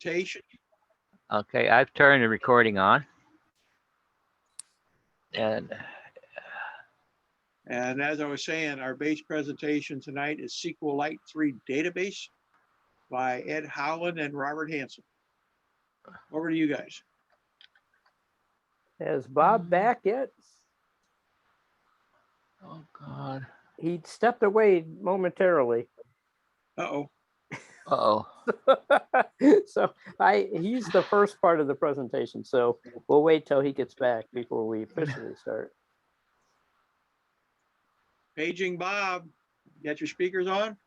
presentation. Okay, I've turned the recording on. And as I was saying, our base presentation tonight is SQLite 3 database by Ed Howland and Robert Hansen. Over to you guys. Is Bob back yet? oh God. He stepped away momentarily. Uh-oh. Uh-oh. So he's the first part of the presentation. So we'll wait till he gets back before we officially start. Paging Bob. Got your speakers on?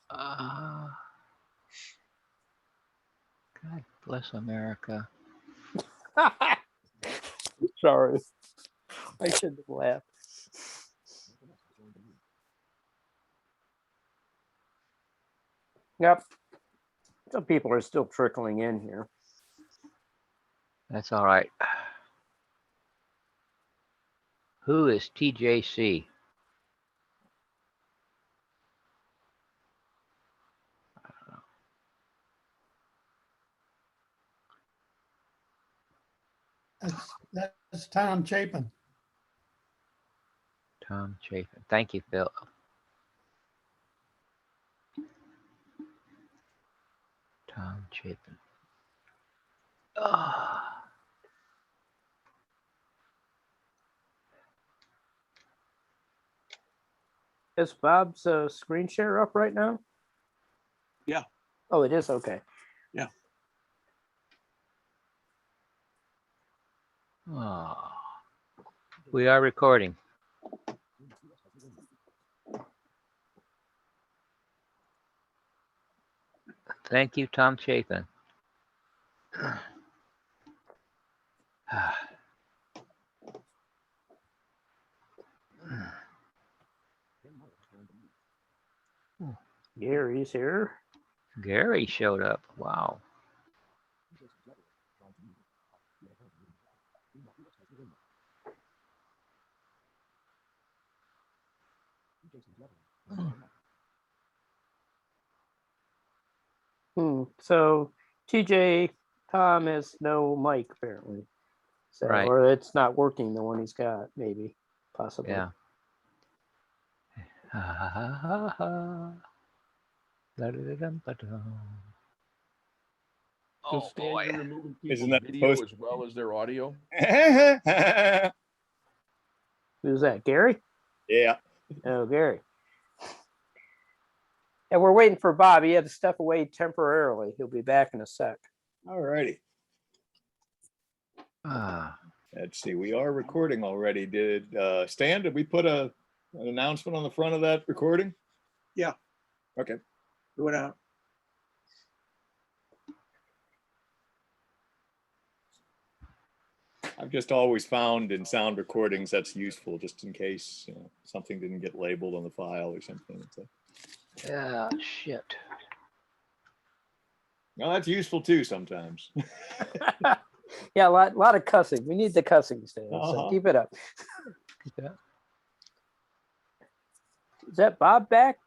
God bless America. Sorry. I shouldn't have laughed. Yep. Some people are still trickling in here. That's all right. Who is TJC? That's Tom Chapin. Tom Chapin. Thank you, Phil. Tom Chapin. Oh. Is Bob's screen share up right now? Yeah. Oh, it is? Okay. Yeah. Oh. We are recording. Thank you, Tom Chapin. Gary's here. Gary showed up. Wow. So TJ, Tom has no mic apparently. So, Right. Or it's not working, the one he's got, maybe, possibly. Yeah. Oh So Stan, boy. you're removing Isn't people's that video supposed- as well as their audio? Who's that, Gary? Yeah. Oh, Gary. And we're waiting for Bob. He had to step away temporarily. He'll be back in a sec. All righty. Ah, Let's see. We are recording already. Did Stan? Did we put an announcement on the front of that recording? Yeah. Okay. It went out. I've just always found in sound recordings that's useful, just in case something didn't get labeled on the file or something. So, yeah, shit. no, that's useful too sometimes. Yeah, a lot of cussing. We need the cussing, Stan. So Uh-huh. keep it up. Yeah. Is that Bob back?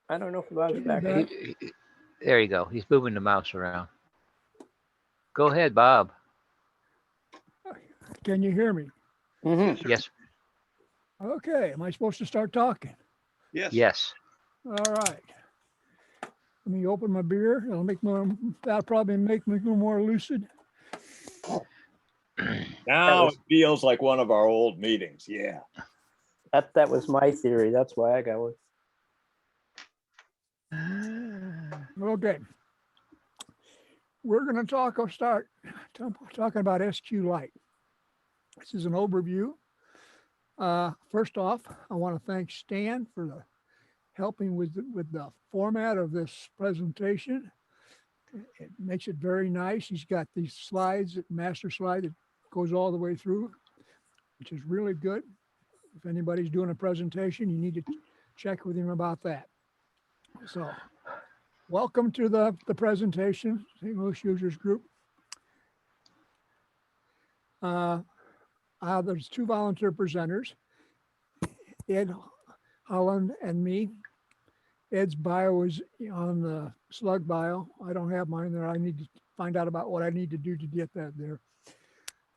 I don't know if Bob's back. There you go. He's moving the mouse around. Go ahead, Bob. Can you hear me? Mhm. Yes. Okay, am I supposed to start talking? Yes. Yes. All right. Let me open my beer. That'll probably make me a little more lucid. Now it feels like one of our old meetings. Yeah. That was my theory. That's why I got one. Okay. We're going to start talking about SQLite. This is an overview. First off, I want to thank Stan for helping with the format of this presentation. It makes it very nice. He's got these slides, master slide that goes all the way through, which is really good. If anybody's doing a presentation, you need to check with him about that. So welcome to the presentation, St. Louis Users Group. There's two volunteer presenters, Ed Howland and me. Ed's bio is on the SLUUG bio. I don't have mine there. I need to find out about what I need to do to get that there.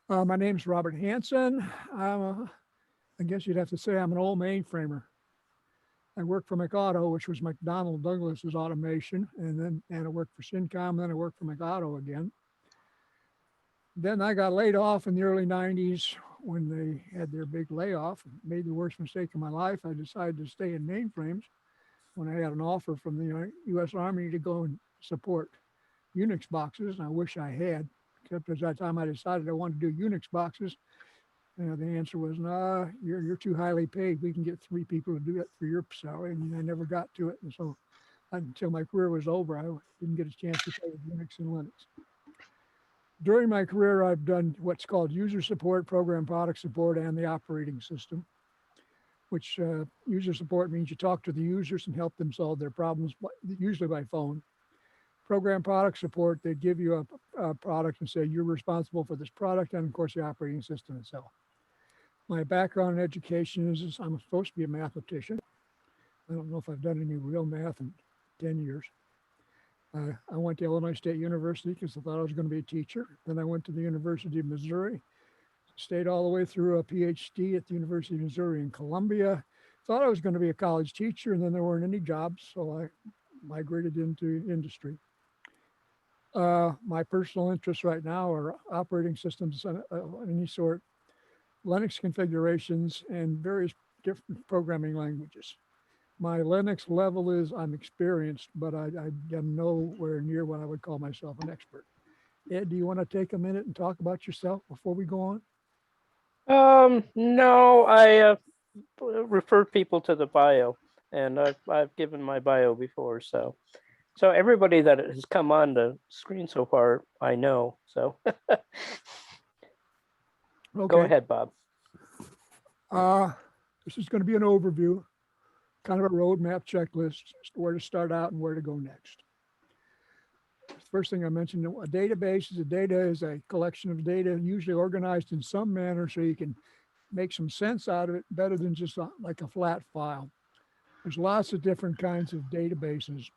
My name's Robert Hansen. I guess you'd have to say I'm an old mainframer. I worked for McAuto, which was McDonnell Douglas's automation, and I worked for Syncom, then I worked for McAuto again. Then I got laid off in the early 90s when they had their big layoff. Made the worst mistake of my life. I decided to stay in mainframes when I had an offer from the U.S. Army to go and support Unix boxes, and I wish I had, except at that time I decided I wanted to do Unix boxes. The answer was, nah, you're too highly paid. We can get 3 people to do it for your salary. And I never got to it. And so until my career was over, I didn't get a chance to play with Unix and Linux. During my career, I've done what's called user support, program product support, and the operating system, which user support means you talk to the users and help them solve their problems, usually by phone. Program product support, they give you a product and say, you're responsible for this product, and of course the operating system itself. My background in education is I'm supposed to be a mathematician. I don't know if I've done any real math in 10 years. I went to Illinois State University because I thought I was going to be a teacher. Then I went to the University of Missouri, stayed all the way through a PhD at the University of Missouri in Columbia. Thought I was going to be a college teacher, and then there weren't any jobs, so I migrated into industry. My personal interests right now are operating systems of any sort, Linux configurations, and various different programming languages. My Linux level is I'm experienced, but I am nowhere near what I would call myself an expert. Ed, do you want to take a minute and talk about yourself before we go on? No, I refer people to the bio, and I've given my bio before, so everybody that has come on the screen so far, I know. So Okay. Go ahead, Bob. This is going to be an overview, kind of a roadmap checklist, where to start out and where to go next. First thing I mentioned, a database is a collection of data, usually organized in some manner so you can make some sense out of it, better than just like a flat file. There's lots of different kinds of databases.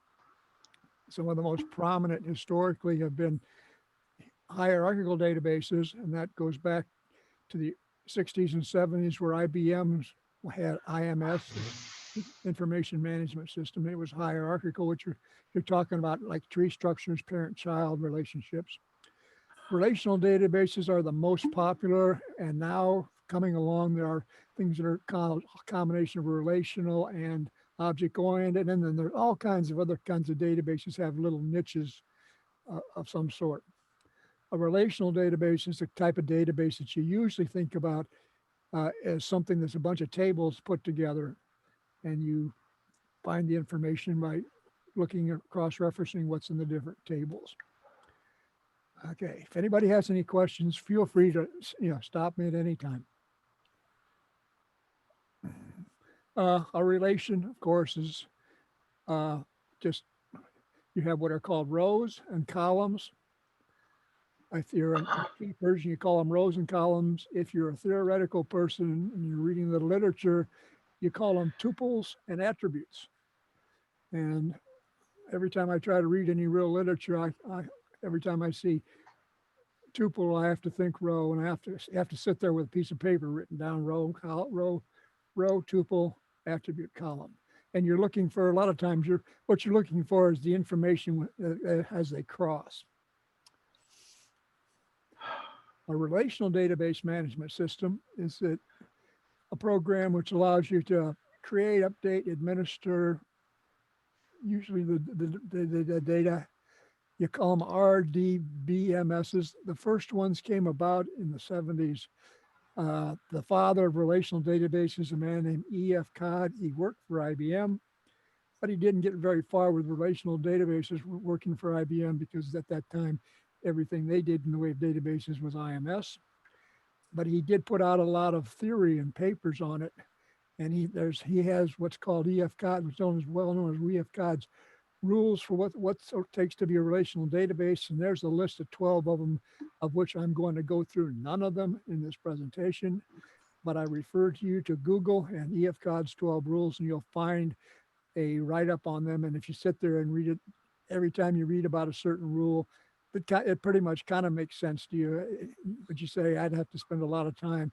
Some of the most prominent historically have been hierarchical databases, and that goes back to the 60s and 70s, where IBM had IMS, information management system. It was hierarchical, which you're talking about like tree structures, parent-child relationships. Relational databases are the most popular, and now coming along, there are things that are called a combination of relational and object-oriented, and then there are all kinds of other kinds of databases have little niches of some sort. A relational database is the type of database that you usually think about as something that's a bunch of tables put together, and you find the information by looking at cross-referencing what's in the different tables. Okay, if anybody has any questions, feel free to stop me at any time. A relation, of course, is just you have what are called rows and columns. If you're an IT person, you call them rows and columns. If you're a theoretical person and you're reading the literature, you call them tuples and attributes. And every time I try to read any real literature, every time I see tuple, I have to think row, and I have to sit there with a piece of paper written down row, tuple, attribute, column. And you're looking for, a lot of times, what you're looking for is the information as they cross. A relational database management system is a program which allows you to create, update, administer, usually the data. You call them RDBMSs. The first ones came about in the 70s. The father of relational databases, a man named E.F. Codd. He worked for IBM, but he didn't get very far with relational databases working for IBM, because at that time, everything they did in the way of databases was IMS. But he did put out a lot of theory and papers on it. And he has what's called E.F. Codd, which is well known as E.F. Codd's rules for what it takes to be a relational database. And there's a list of 12 of them, of which I'm going to go through none of them in this presentation. But I refer to you to Google and E.F. Codd's 12 rules, and you'll find a write-up on them. And if you sit there and read it, every time you read about a certain rule, it pretty much kind of makes sense to you. But you say, I'd have to spend a lot of time,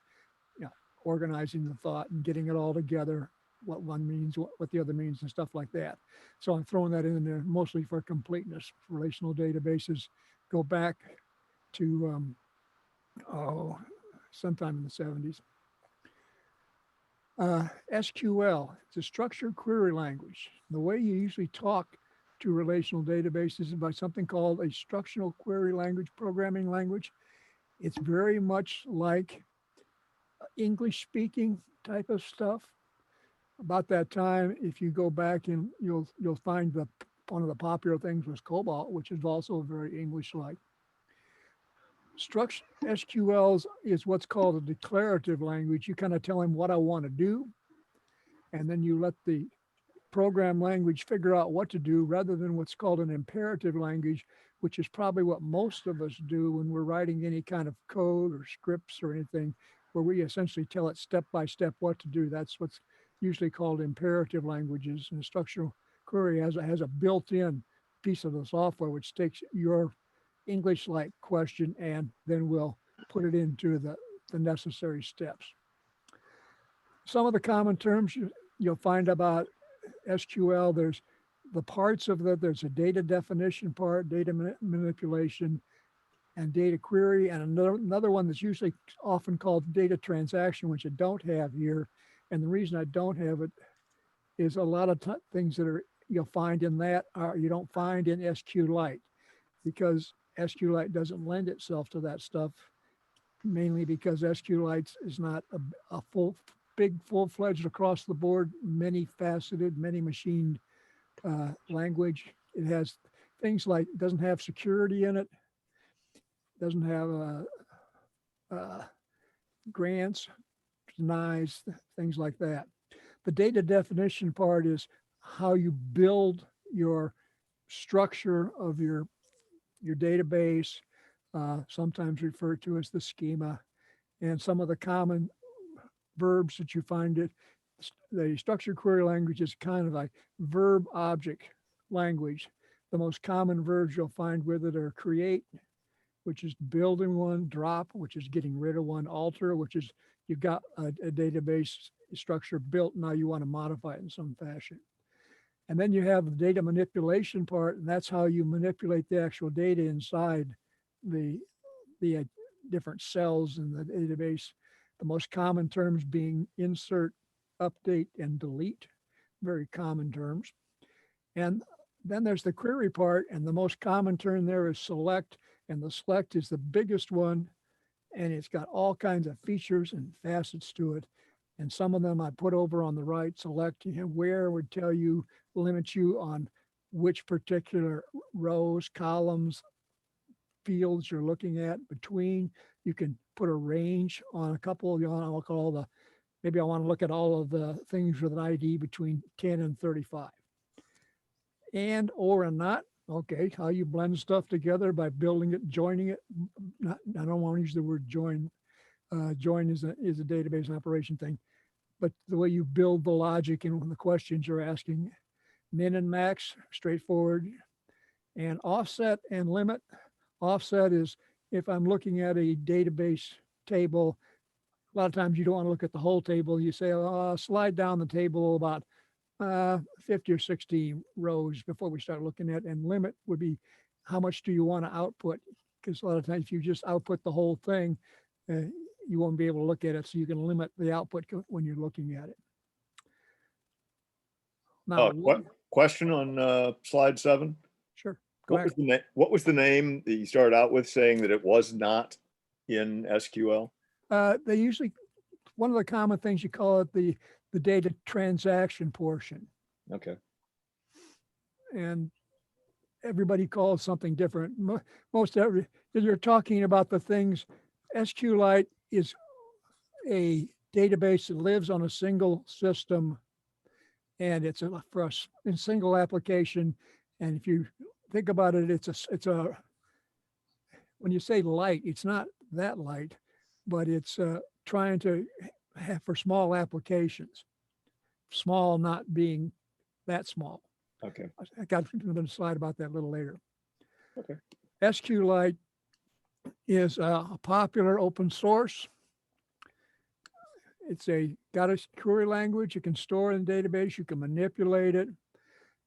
organizing the thought and getting it all together, what one means, what the other means, and stuff like that. So I'm throwing that in there mostly for completeness. Relational databases go back to, sometime in the 70s. SQL, it's a structured query language. The way you usually talk to relational databases is by something called a structural query language, programming language. It's very much like English speaking type of stuff. About that time, if you go back and you'll find one of the popular things was COBOL, which is also very English-like. SQLs is what's called a declarative language. You kind of tell him what I want to do, and then you let the program language figure out what to do, rather than what's called an imperative language, which is probably what most of us do when we're writing any kind of code or scripts or anything, where we essentially tell it step by step what to do. That's what's usually called imperative languages. And structural query has a built-in piece of the software which takes your English-like question and then will put it into the necessary steps. Some of the common terms you'll find about SQL, there's the parts of there's a data definition part, data manipulation, and data query, and another one that's usually often called data transaction, which I don't have here. And the reason I don't have it is a lot of things that you'll find in that you don't find in SQLite, because SQLite doesn't lend itself to that stuff, mainly because SQLite is not a full-fledged across the board, many faceted, many machined language. It has things like, it doesn't have security in it, doesn't have grants, denies, things like that. The data definition part is how you build your structure of your database, sometimes referred to as the schema, and some of the common verbs that you find it. The structured query language is kind of like verb object language. The most common verbs you'll find with it are create, which is building one, drop, which is getting rid of one, alter, which is you've got a database structure built, now you want to modify it in some fashion. And then you have the data manipulation part, and that's how you manipulate the actual data inside the different cells in the database. The most common terms being insert, update, and delete, very common terms. And then there's the query part, and the most common term there is select, and the select is the biggest one, and it's got all kinds of features and facets to it. And some of them I put over on the right. Select, where would tell you, limit you on which particular rows, columns, fields you're looking at. Between, you can put a range on a couple. I'll look at all the, maybe I want to look at all of the things with an ID between 10 and 35. And, or, and not. Okay, how you blend stuff together by building it, joining it. I don't want to use the word join. Join is a database operation thing, but the way you build the logic and the questions you're asking. Min and max, straightforward. And offset and limit. Offset is if I'm looking at a database table, a lot of times you don't want to look at the whole table. You say, slide down the table about 50 or 60 rows before we start looking at, and limit would be how much do you want to output? Because a lot of times if you just output the whole thing, you won't be able to look at it. So you can limit the output when you're looking at it. Now, Question on slide 7. Sure. What was the name that you started out with, saying that it was not in SQL? They usually, one of the common things you call it the data transaction portion. Okay. And everybody calls something different. You're talking about the things. SQLite is a database that lives on a single system, and it's for a single application. And if you think about it, it's a when you say light, it's not that light, but it's trying to have for small applications. Small not being that small. Okay. I got another slide about that a little later. Okay. SQLite is a popular open source. It's got a query language. You can store it in the database. You can manipulate it.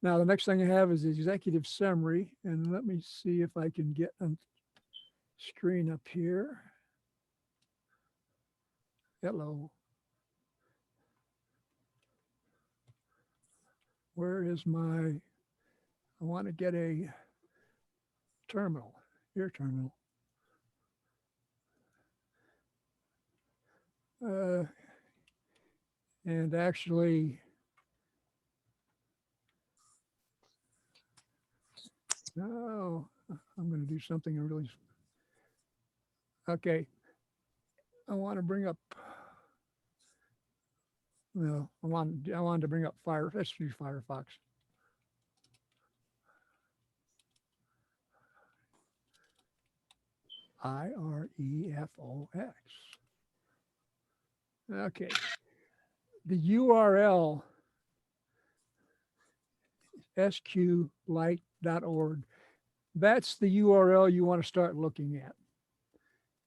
Now, the next thing I have is the executive summary. And let me see if I can get a screen up here. Hello. Where is I want to get a terminal, your terminal. And actually, no, I'm going to do something really. Okay. I want to bring up. No, I wanted to bring up let's use Firefox. IREFOX. Okay. The URL SQLite.org. That's the URL you want to start looking at.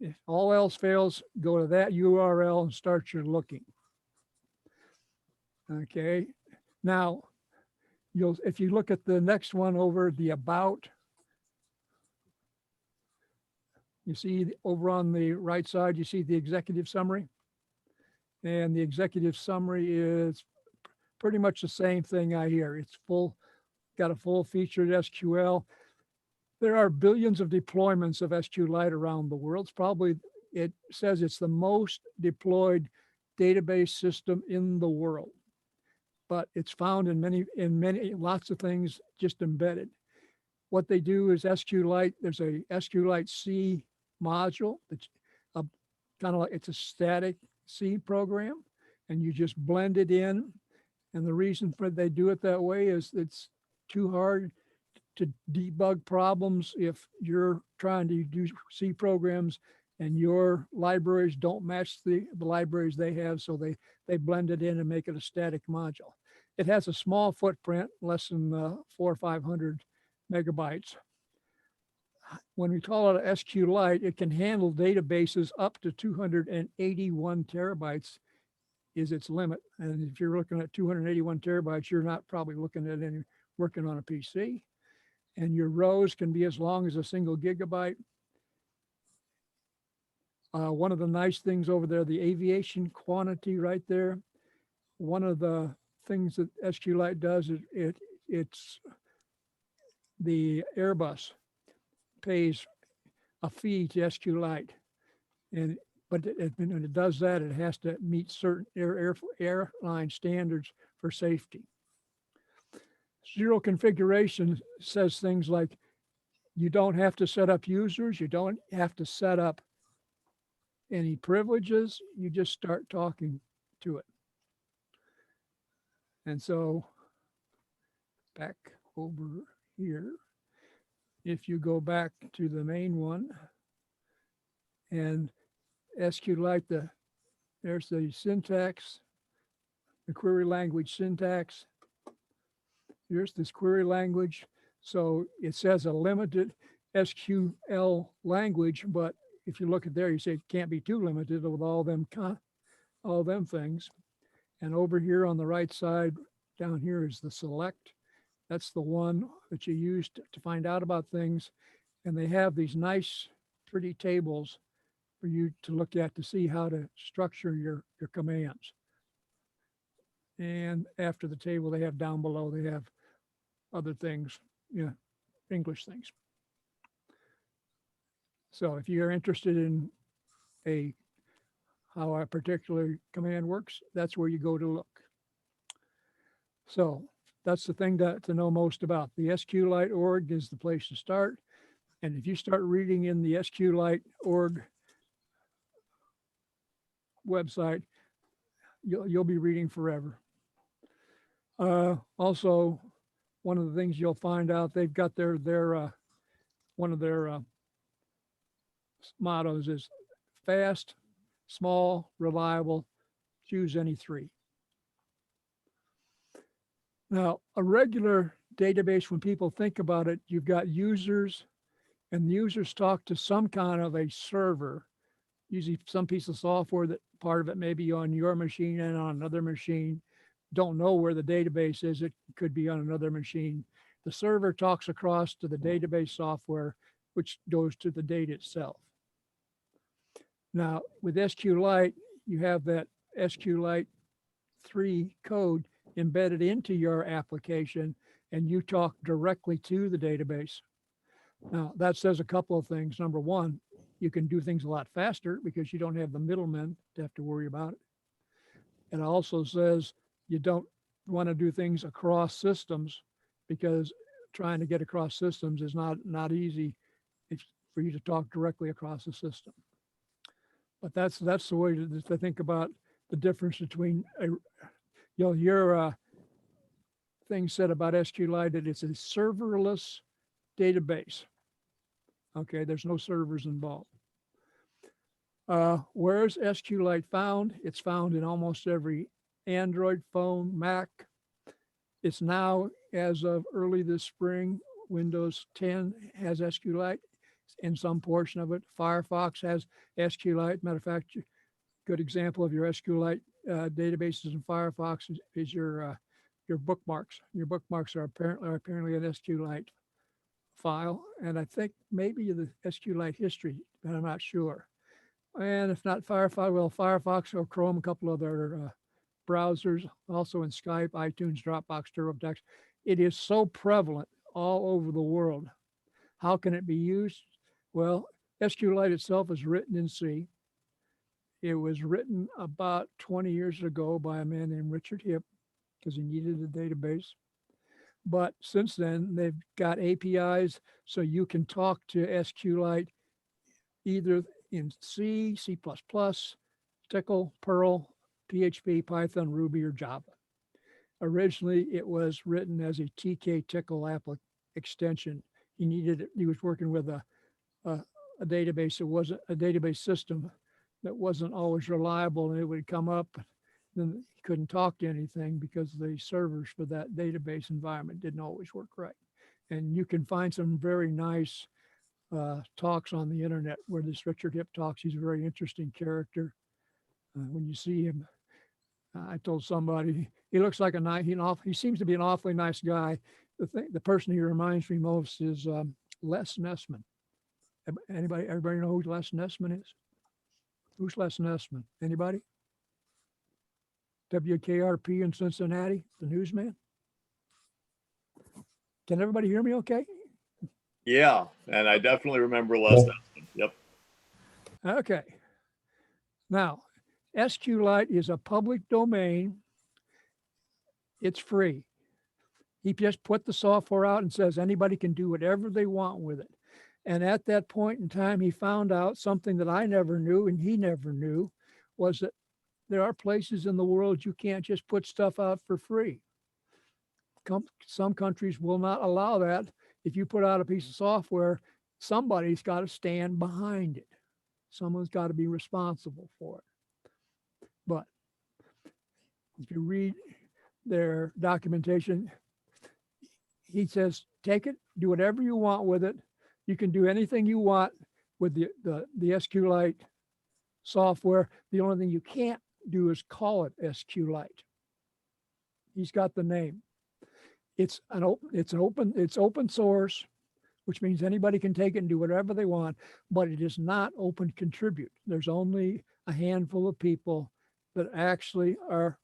If all else fails, go to that URL and start your looking. Okay. Now, if you look at the next one over, the about, you see over on the right side, you see the executive summary. And the executive summary is pretty much the same thing I hear. It's got a full featured SQL. There are billions of deployments of SQLite around the world. It says it's the most deployed database system in the world, but it's found in lots of things just embedded. What they do is SQLite, there's a SQLite C module that's kind of like, it's a static C program, and you just blend it in. And the reason for they do it that way is it's too hard to debug problems if you're trying to do C programs and your libraries don't match the libraries they have. So they blend it in and make it a static module. It has a small footprint, less than 400 or 500 megabytes. When we call it a SQLite, it can handle databases up to 281 terabytes is its limit. And if you're looking at 281 terabytes, you're not probably looking at any working on a PC. And your rows can be as long as a single gigabyte. One of the nice things over there, the aviation quantity right there. One of the things that SQLite does is it's the Airbus pays a fee to SQLite, but when it does that, it has to meet certain airline standards for safety. Zero configuration says things like you don't have to set up users, you don't have to set up any privileges, you just start talking to it. And so back over here, if you go back to the main one and SQLite, there's the syntax, the query language syntax. Here's this query language. So it says a limited SQL language, but if you look at there, you say it can't be too limited with all them things. And over here on the right side, down here is the select. That's the one that you use to find out about things. And they have these nice, pretty tables for you to look at to see how to structure your commands. And after the table they have down below, they have other things, English things. So if you're interested in how a particular command works, that's where you go to look. So that's the thing to know most about. The SQLite org is the place to start. And if you start reading in the SQLite org website, you'll be reading forever. Also, one of the things you'll find out, they've got one of their mottos is fast, small, reliable, choose any three. Now, a regular database, when people think about it, you've got users, and the users talk to some kind of a server, usually some piece of software that part of it may be on your machine and on another machine. Don't know where the database is. It could be on another machine. The server talks across to the database software, which goes to the data itself. Now, with SQLite, you have that SQLite 3 code embedded into your application, and you talk directly to the database. Now, that says a couple of things. Number one, you can do things a lot faster because you don't have the middlemen to have to worry about it. It also says you don't want to do things across systems because trying to get across systems is not easy. It's for you to talk directly across the system. But that's the way to think about the difference between your thing said about SQLite that it's a serverless database. Okay, there's no servers involved. Where's SQLite found? It's found in almost every Android phone, Mac. It's now, as of early this spring, Windows 10 has SQLite in some portion of it. Firefox has SQLite. Matter of fact, good example of your SQLite databases in Firefox is your bookmarks. Your bookmarks are apparently an SQLite file, and I think maybe the SQLite history, but I'm not sure. And if not Firefox, well, Firefox or Chrome, a couple other browsers, also in Skype, iTunes, Dropbox, TurboTax. It is so prevalent all over the world. How can it be used? Well, SQLite itself is written in C. It was written about 20 years ago by a man named Richard Hipp because he needed a database. But since then, they've got APIs so you can talk to SQLite either in C, C++, Tcl, Perl, PHP, Python, Ruby, or Java. Originally, it was written as a Tcl extension. He was working with a database that wasn't a database system that wasn't always reliable, and it would come up, then he couldn't talk to anything because the servers for that database environment didn't always work right. And you can find some very nice talks on the internet where this Richard Hipp talks. He's a very interesting character. When you see him, I told somebody he looks like he seems to be an awfully nice guy. The person he reminds me most is Les Nessman. Everybody know who Les Nessman is? Who's Les Nessman? Anybody? WKRP in Cincinnati, the newsman. Can everybody hear me okay? Yeah, and I definitely remember Les Nessman. Yep. Okay. Now, SQLite is a public domain. It's free. He just put the software out and says anybody can do whatever they want with it. And at that point in time, he found out something that I never knew and he never knew, was that there are places in the world you can't just put stuff out for free. Some countries will not allow that. If you put out a piece of software, somebody's got to stand behind it. Someone's got to be responsible for it. But if you read their documentation, he says, take it, do whatever you want with it. You can do anything you want with the SQLite software. The only thing you can't do is call it SQLite. He's got the name. It's open source, which means anybody can take it and do whatever they want, but it is not open contribute. There's only a handful of people that actually are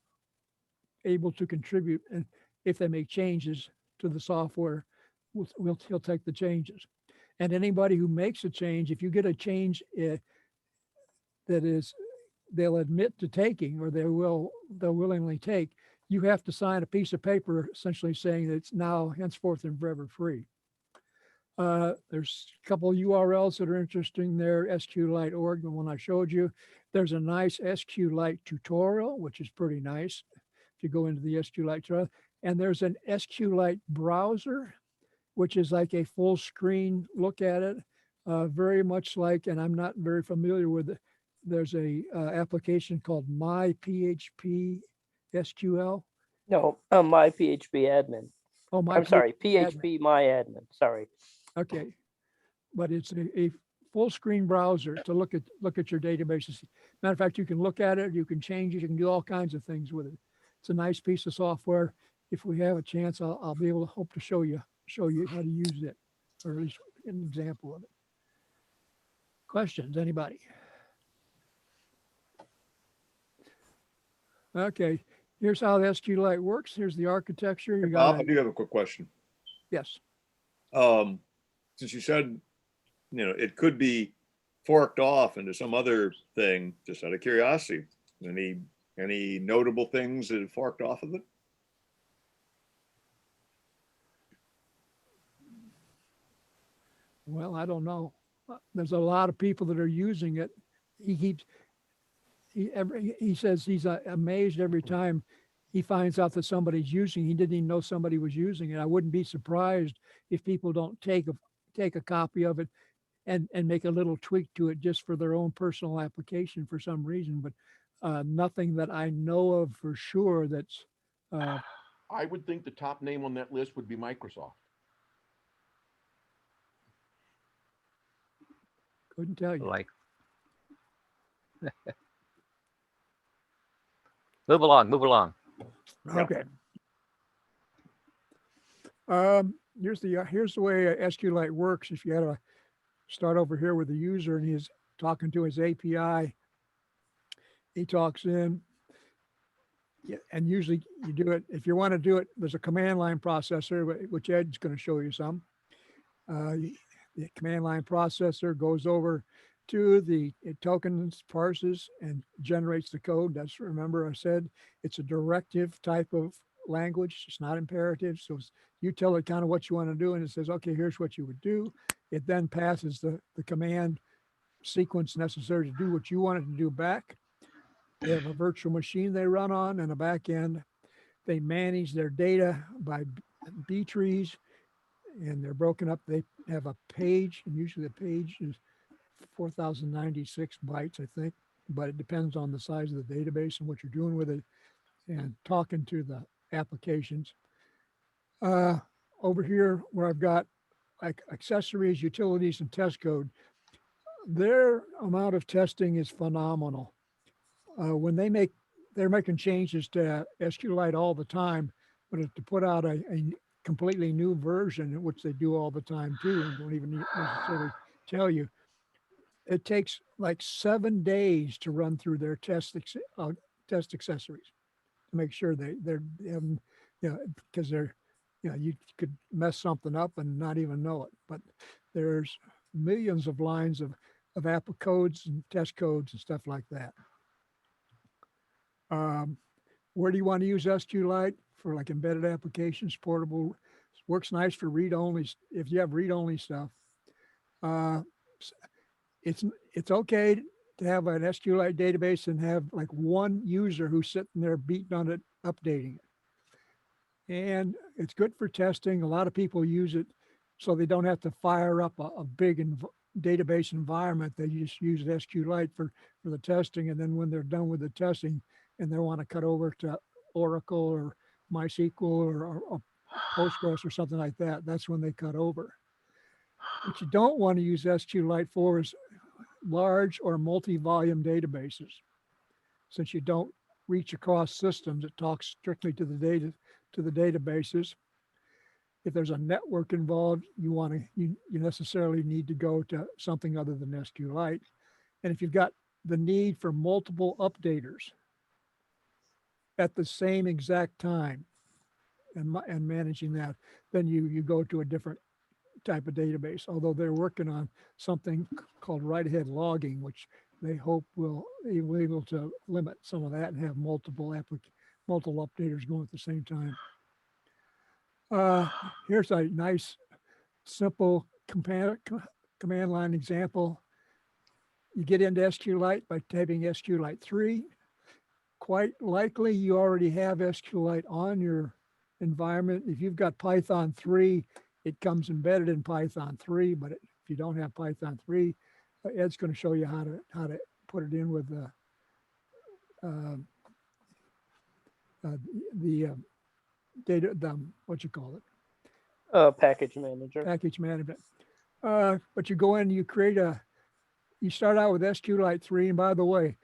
able to contribute. And if they make changes to the software, he'll take the changes. And anybody who makes a change, if you get a change that is, they'll admit to taking, or they'll willingly take, you have to sign a piece of paper essentially saying that it's now henceforth and forever free. There's a couple of URLs that are interesting there, SQLite.org, the one I showed you. There's a nice SQLite tutorial, which is pretty nice if you go into the SQLite tutorial. And there's an SQLite browser, which is like a full screen look at it, very much like, and I'm not very familiar with it, there's a application called My PHP SQL. No, my PHP admin. Oh, my I'm sorry, admin. PHP my admin. Sorry. Okay, but it's a full screen browser to look at your databases. Matter of fact, you can look at it, you can change it, you can do all kinds of things with it. It's a nice piece of software. If we have a chance, I'll be able to hope to show you how to use it, or at least an example of it. Questions, anybody? Okay, here's how the SQLite works. Here's the architecture. You Bob, I got do have a quick question. yes. Since you said, it could be forked off into some other thing, just out of curiosity, any notable things that have forked off of it? Well, I don't know. There's a lot of people that are using it. He says he's amazed every time he finds out that somebody's using it. He didn't even know somebody was using it. I wouldn't be surprised if people don't take a copy of it and make a little tweak to it just for their own personal application for some reason, but nothing that I know of for sure that's I would think the top name on that list would be Microsoft. couldn't tell you. Like, move along, move along. Okay. Here's the way SQLite works. If you had to start over here with the user and he's talking to his API, he talks in, and usually you do it, if you want to do it, there's a command line processor, which Ed's going to show you some. The command line processor goes over to it tokens, parses, and generates the code. That's, remember I said, it's a directive type of language. It's not imperative. So you tell it kind of what you want to do, and it says, okay, here's what you would do. It then passes the command sequence necessary to do what you want it to do back. They have a virtual machine they run on and a back end. They manage their data by B trees, and they're broken up. They have a page, and usually the page is 4,096 bytes, I think, but it depends on the size of the database and what you're doing with it and talking to the applications. Over here where I've got like accessories, utilities, and test code, their amount of testing is phenomenal. When they're making changes to SQLite all the time, but to put out a completely new version, which they do all the time too, and don't even necessarily tell you, it takes like 7 days to run through their test accessories to make sure they're because you could mess something up and not even know it. But there's millions of lines of app codes and test codes and stuff like that. Where do you want to use SQLite? For like embedded applications, portable, works nice for read-only. If you have read-only stuff, it's okay to have an SQLite database and have like one user who's sitting there beating on it, updating it. And it's good for testing. A lot of people use it so they don't have to fire up a big database environment. They just use SQLite for the testing. And then when they're done with the testing and they want to cut over to Oracle or MySQL or Postgres or something like that, that's when they cut over. What you don't want to use SQLite for is large or multi-volume databases. Since you don't reach across systems, it talks strictly to the databases. If there's a network involved, you necessarily need to go to something other than SQLite. And if you've got the need for multiple updaters at the same exact time and managing that, then you go to a different type of database, although they're working on something called write-ahead logging, which they hope will be able to limit some of that and have multiple updaters going at the same time. Here's a nice, simple command line example. You get into SQLite by typing SQLite 3. Quite likely you already have SQLite on your environment. If you've got Python 3, it comes embedded in Python 3, but if you don't have Python 3, Ed's going to show you how to put it in with the data, what you call it, Package manager. package management. But you go in, you start out with SQLite 3. And by the way,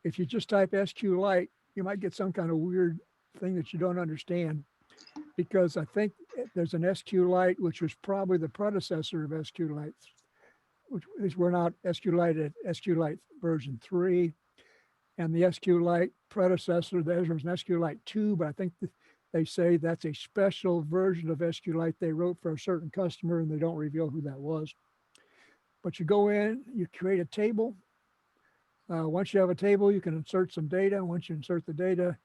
if you just type SQLite, you might get some kind of weird thing that you don't understand, because I think there's an SQLite, which was probably the predecessor of SQLite, which is we're not SQLite at SQLite version 3. And the SQLite predecessor, there was an SQLite 2, but I think they say that's a special version of SQLite they wrote for a certain customer, and they don't reveal who that was. But you go in, you create a table. Once you have a table, you can insert some data. Once you insert the data,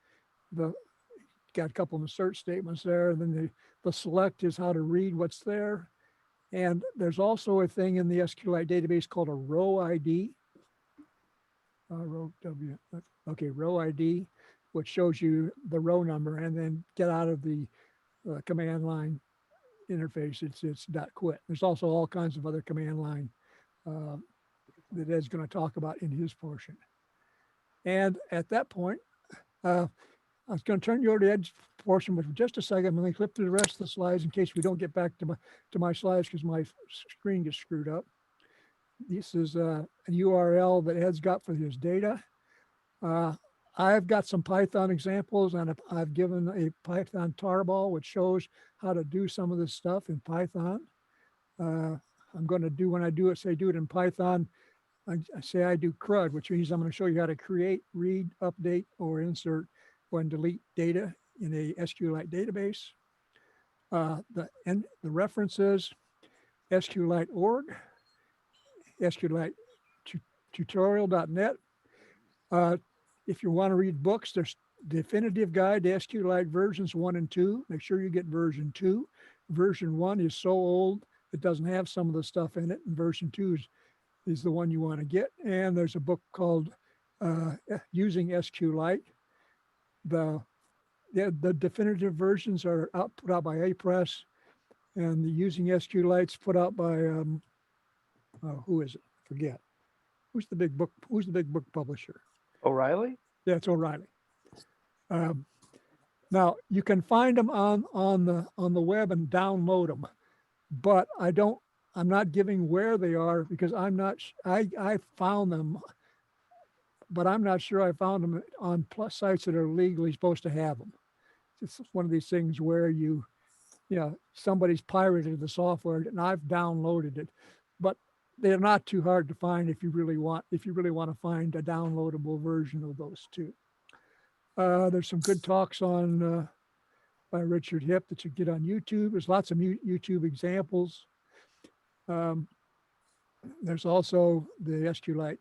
got a couple of insert statements there. And then the select is how to read what's there. And there's also a thing in the SQLite database called a row ID. Row ID, which shows you the row number, and then get out of the command line interface. It's .quit. There's also all kinds of other command line that Ed's going to talk about in his portion. And at that point, I was going to turn you over to Ed's portion, but for just a second, I'm going to clip through the rest of the slides in case we don't get back to my slides because my screen gets screwed up. This is a URL that Ed's got for his data. I've got some Python examples, and I've given a Python tarball, which shows how to do some of this stuff in Python. I'm going to do, when I do it, say do it in Python, I say I do CRUD, which means I'm going to show you how to create, read, update, or insert or delete data in a SQLite database. The references, SQLite.org, SQLite tutorial.net. If you want to read books, there's Definitive Guide to SQLite versions 1 and 2. Make sure you get version 2. Version 1 is so old, it doesn't have some of the stuff in it. And version 2 is the one you want to get. And there's a book called Using SQLite. The definitive versions are put out by A-Press, and the Using SQLite's put out by, who is it? Forget. Who's the big book publisher? O'Reilly? Yeah, it's O'Reilly. Now you can find them on the web and download them, but I'm not giving where they are because I found them, but I'm not sure I found them on sites that are legally supposed to have them. It's one of these things where somebody's pirated the software and I've downloaded it, but they're not too hard to find if you really want to find a downloadable version of those two. There's some good talks on by Richard Hipp that you get on YouTube. There's lots of YouTube examples. There's also the SQLite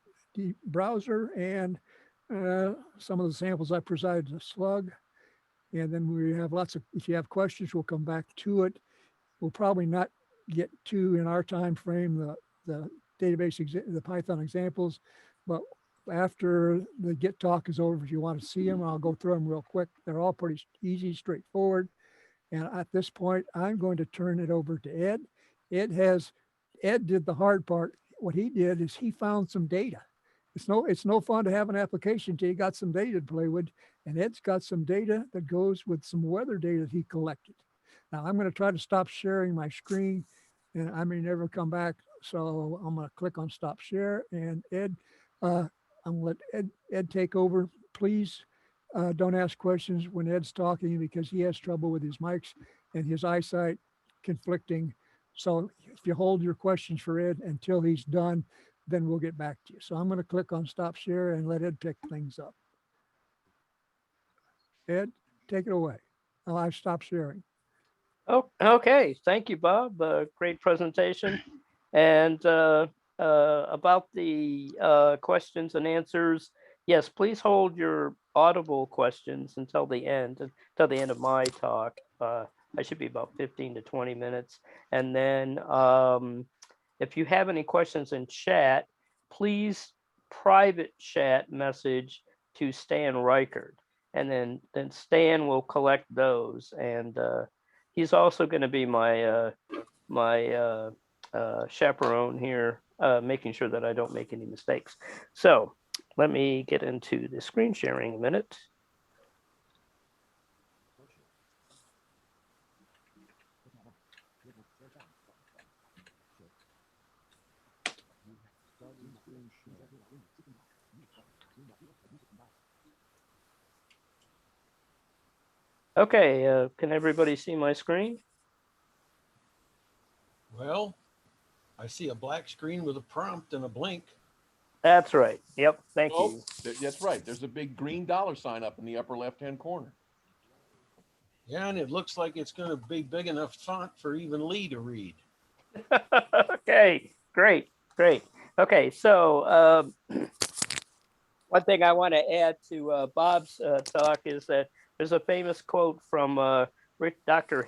browser and some of the samples I provided to SLUUG. And then we have if you have questions, we'll come back to it. We'll probably not get to in our time frame the database, the Python examples, but after the Git talk is over, if you want to see them, I'll go through them real quick. They're all pretty easy, straightforward. And at this point, I'm going to turn it over to Ed. Ed did the hard part. What he did is he found some data. It's no fun to have an application till you got some data to play with. And Ed's got some data that goes with some weather data that he collected. Now I'm going to try to stop sharing my screen and I may never come back. So I'm going to click on stop share, and Ed, I'm going to let Ed take over. Please don't ask questions when Ed's talking because he has trouble with his mics and his eyesight conflicting. So if you hold your questions for Ed until he's done, then we'll get back to you. So I'm going to click on stop share and let Ed pick things up. Ed, take it away. Oh, I've stopped sharing. Oh, okay. Thank you, Bob. Great presentation. And about the questions and answers, yes, please hold your audible questions until the end of my talk. I should be about 15 to 20 minutes. And then if you have any questions in chat, please private chat message to Stan Reichert. And then Stan will collect those. And he's also going to be my chaperone here, making sure that I don't make any mistakes. So let me get into the screen sharing a minute. Okay, can everybody see my screen? Well, I see a black screen with a prompt and a blink. That's right. Yep. Thank Oh, you. that's right. There's a big green dollar sign up in the upper left-hand corner. Yeah, and it looks like it's going to be big enough font for even Lee to read. Okay, great, great. Okay, so one thing I want to add to Bob's talk is that there's a famous quote from Dr.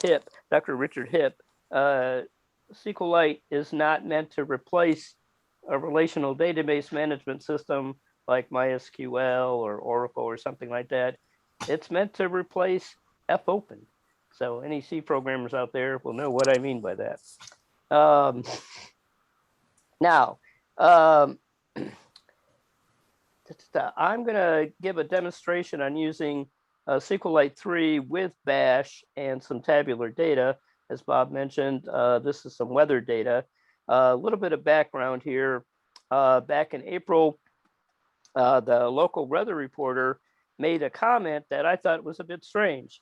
Richard Hipp. SQLite is not meant to replace a relational database management system like MySQL or Oracle or something like that. It's meant to replace fopen. So any C programmers out there will know what I mean by that. Now, I'm going to give a demonstration on using SQLite 3 with Bash and some tabular data. As Bob mentioned, this is some weather data. A little bit of background here. Back in April, the local weather reporter made a comment that I thought was a bit strange.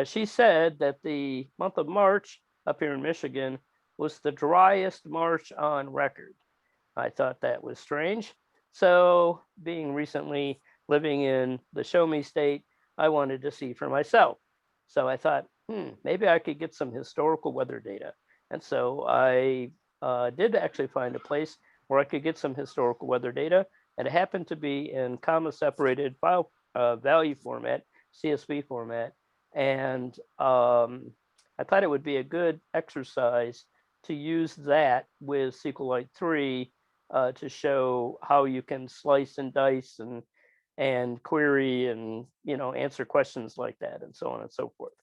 She said that the month of March up here in Michigan was the driest March on record. I thought that was strange. So being recently living in the show me state, I wanted to see for myself. So I thought, maybe I could get some historical weather data. And so I did actually find a place where I could get some historical weather data. And it happened to be in comma separated file value format, CSV format. And I thought it would be a good exercise to use that with SQLite 3 to show how you can slice and dice and query and answer questions like that and so on and so forth.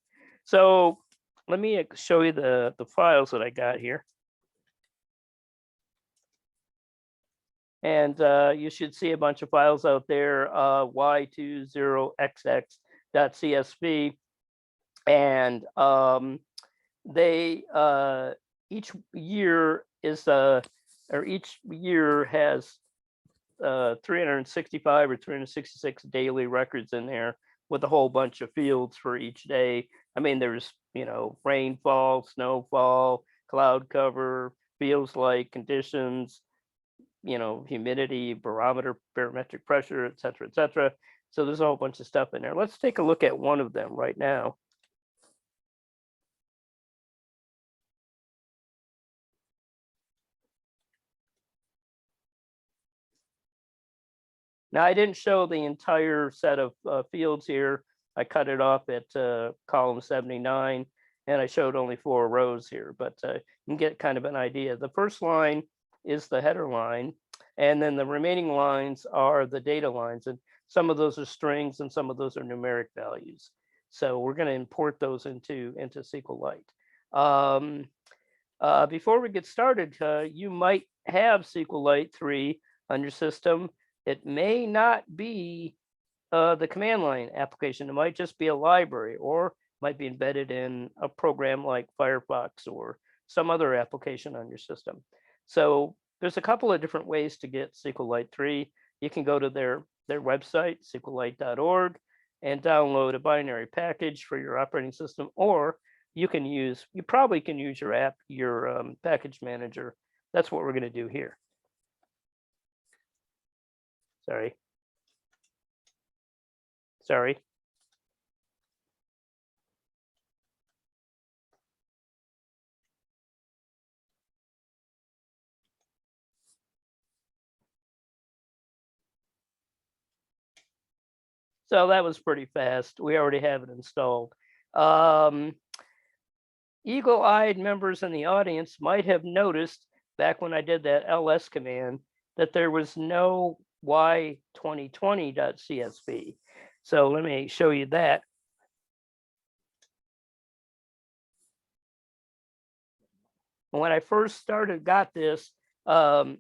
So let me show you the files that I got here. And you should see a bunch of files out there, y20xx.csv. And they each year is each year has 365 or 366 daily records in there with a whole bunch of fields for each day. I mean, there's rainfall, snowfall, cloud cover, feels like, conditions, humidity, barometer, barometric pressure, et cetera, et cetera. So there's a whole bunch of stuff in there. Let's take a look at one of them right now. Now, I didn't show the entire set of fields here. I cut it off at column 79, and I showed only 4 rows here, but you can get kind of an idea. The first line is the header line, and then the remaining lines are the data lines, and some of those are strings and some of those are numeric values. So we're going to import those into SQLite. Before we get started, you might have SQLite 3 on your system. It may not be the command line application. It might just be a library, or might be embedded in a program like Firefox or some other application on your system. So there's a couple of different ways to get SQLite 3. You can go to their website, SQLite.org, and download a binary package for your operating system, or you probably can use your package manager. That's what we're going to do here. Sorry. So that was pretty fast. We already have it installed. Eagle-eyed members in the audience might have noticed back when I did that ls command that there was no y2020.csv. So let me show you that. When I first got this, I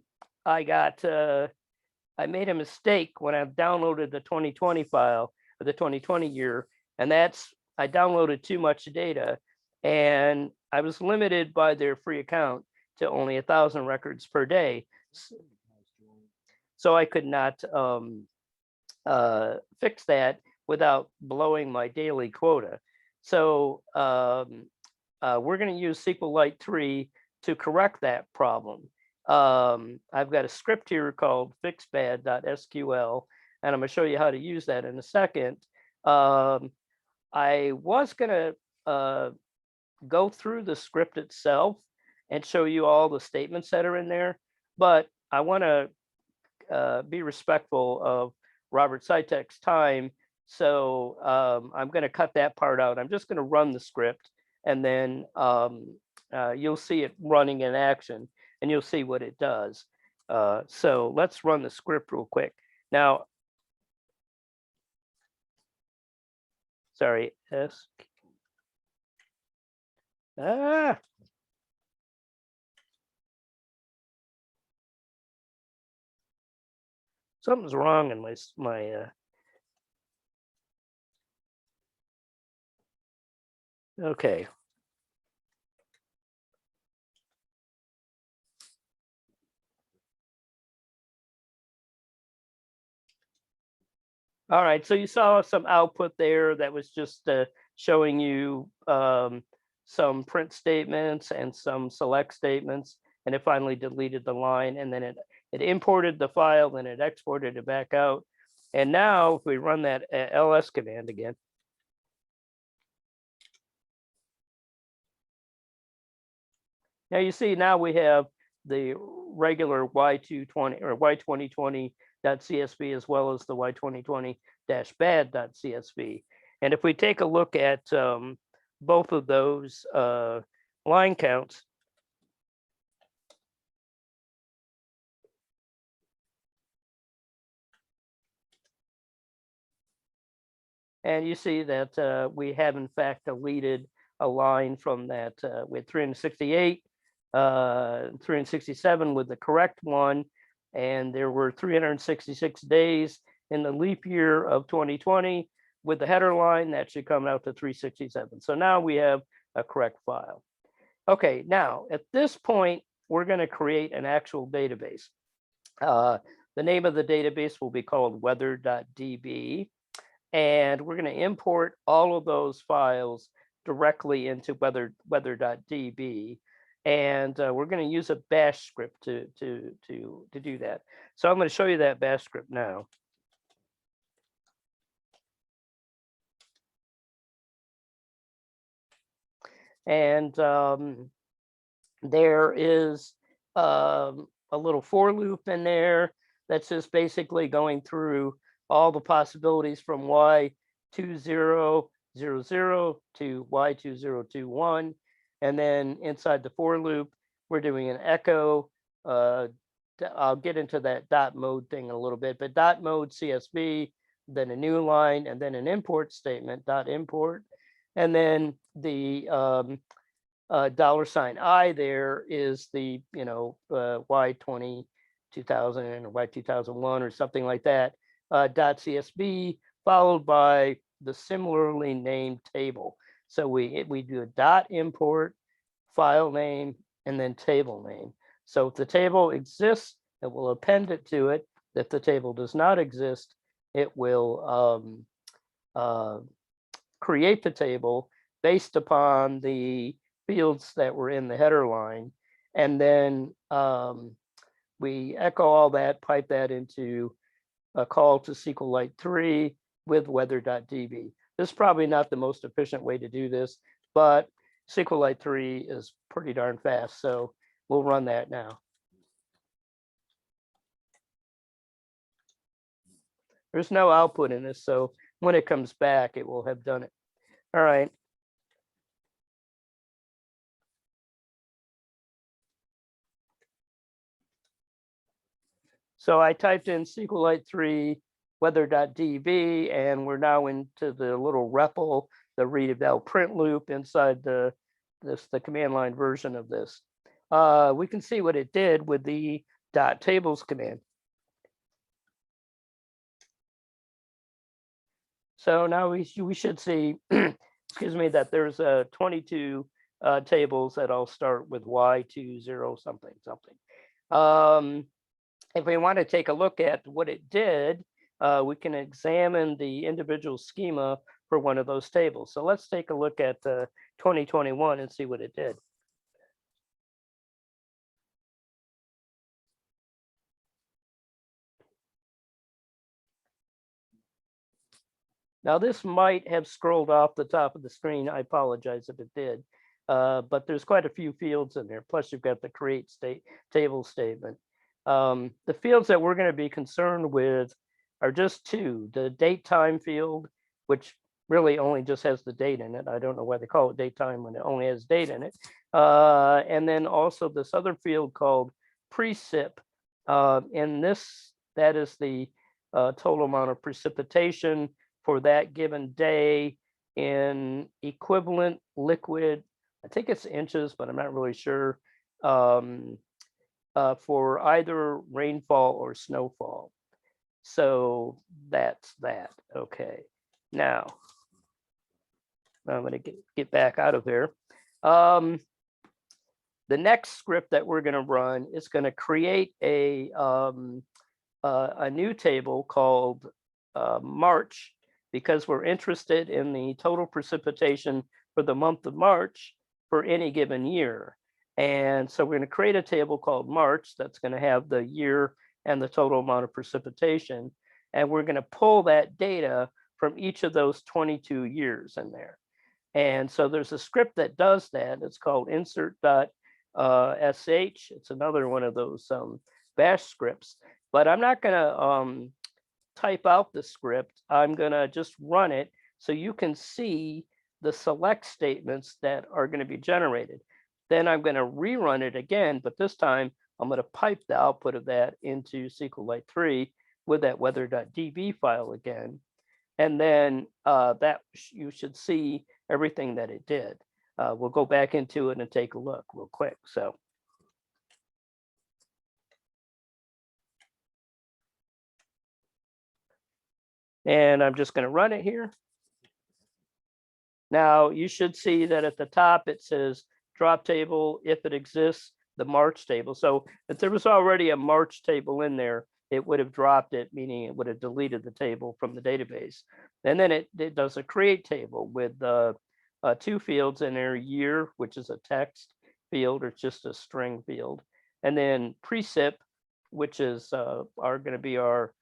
made a mistake when I downloaded the 2020 file, or the 2020 year, and I downloaded too much data, and I was limited by their free account to only 1,000 records per day. So I could not fix that without blowing my daily quota. So we're going to use SQLite 3 to correct that problem. I've got a script here called fixbad.sql, and I'm going to show you how to use that in a second. I was going to go through the script itself and show you all the statements that are in there, but I want to be respectful of Robert Citek's time. So I'm going to cut that part out. I'm just going to run the script, and then you'll see it running in action, and you'll see what it does. So let's run the script real quick. Now, sorry, something's wrong in my okay. All right, so you saw some output there that was just showing you some print statements and some select statements, and it finally deleted the line, and then it imported the file, then it exported it back out. And now if we run that ls command again, now you see now we have the regular Y220 or Y2020.csv as well as the Y2020-bad.csv. And if we take a look at both of those line counts, and you see that we have in fact deleted a line from that with 368, 367 with the correct one, and there were 366 days in the leap year of 2020 with the header line that should come out to 367. So now we have a correct file. Okay, now at this point, we're going to create an actual database. The name of the database will be called weather.db, and we're going to import all of those files directly into weather.db. And we're going to use a bash script to do that. So I'm going to show you that bash script now. And there is a little for loop in there that's just basically going through all the possibilities from Y2000 to Y2021. And then inside the for loop, we're doing an echo. I'll get into that dot mode thing in a little bit, but dot mode CSV, then a new line, and then an import statement, dot import. And then the $i there is the, Y20 2000 or Y2001 or something like that, dot CSV, followed by the similarly named table. So we do a dot import, file name, and then table name. So if the table exists, it will append it to it. If the table does not exist, it will create the table based upon the fields that were in the header line. And then we echo all that, pipe that into a call to SQLite 3 with weather.db. This is probably not the most efficient way to do this, but SQLite 3 is pretty darn fast. So we'll run that now. There's no output in this, so when it comes back, it will have done it. All right. So I typed in SQLite 3 weather.db, and we're now into the little REPL, the read eval print loop inside the command line version of this. We can see what it did with the .tables command. So now we should see, excuse me, that there's 22 tables that all start with Y20 something something. if we want to take a look at what it did, we can examine the individual schema for one of those tables. So let's take a look at 2021 and see what it did. Now this might have scrolled off the top of the screen. I apologize if it did, but there's quite a few fields in there. Plus you've got the create state table statement. The fields that we're going to be concerned with are just two: the date time field, which really only just has the date in it. I don't know why they call it date time when it only has date in it. And then also this other field called precip. And that is the total amount of precipitation for that given day in equivalent liquid. I think it's inches, but I'm not really sure, for either rainfall or snowfall. So that's that. Okay. Now, I'm going to get back out of there. The next script that we're going to run is going to create a new table called March, because we're interested in the total precipitation for the month of March for any given year. And so we're going to create a table called March that's going to have the year and the total amount of precipitation. And we're going to pull that data from each of those 22 years in there. And so there's a script that does that. It's called insert.sh. It's another one of those bash scripts, but I'm not going to type out the script. I'm going to just run it so you can see the select statements that are going to be generated. Then I'm going to rerun it again, but this time I'm going to pipe the output of that into SQLite 3 with that weather.db file again. And then you should see everything that it did. We'll go back into it and take a look real quick. So. And I'm just going to run it here. Now you should see that at the top it says drop table if it exists, the March table. So if there was already a March table in there, it would have dropped it, meaning it would have deleted the table from the database. And then it does a create table with two fields in there: year, which is a text field or just a string field, and then precip, which is going to be our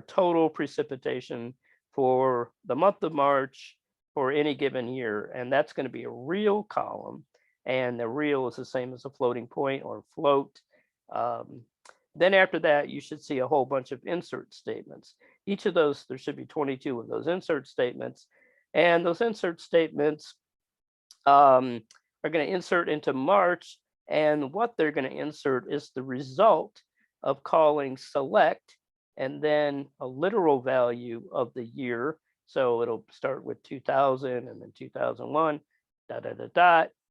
total precipitation for the month of March for any given year. And that's going to be a real column. And the real is the same as a floating point or float. Then after that, you should see a whole bunch of insert statements. Each of those, there should be 22 of those insert statements. And those insert statements are going to insert into March. And what they're going to insert is the result of calling select and then a literal value of the year. So it'll start with 2000 and then 2001,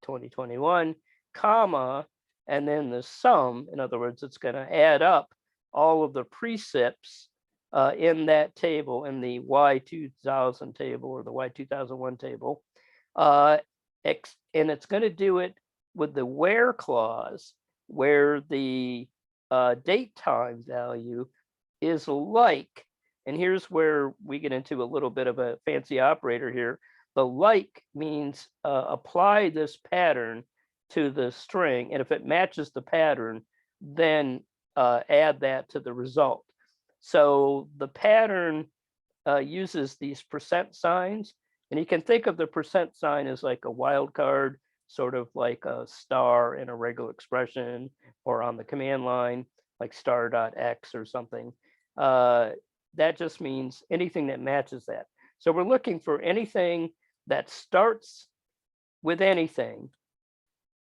2021, comma, and then the sum. In other words, it's going to add up all of the precips in that table, in the Y2000 table or the Y2001 table. And it's going to do it with the where clause, where the date time value is like, and here's where we get into a little bit of a fancy operator here. The like means apply this pattern to the string, and if it matches the pattern, then add that to the result. So the pattern uses these percent signs, and you can think of the percent sign as like a wildcard, sort of like a star in a regular expression or on the command line, like star.x or something. That just means anything that matches that. So we're looking for anything that starts with anything,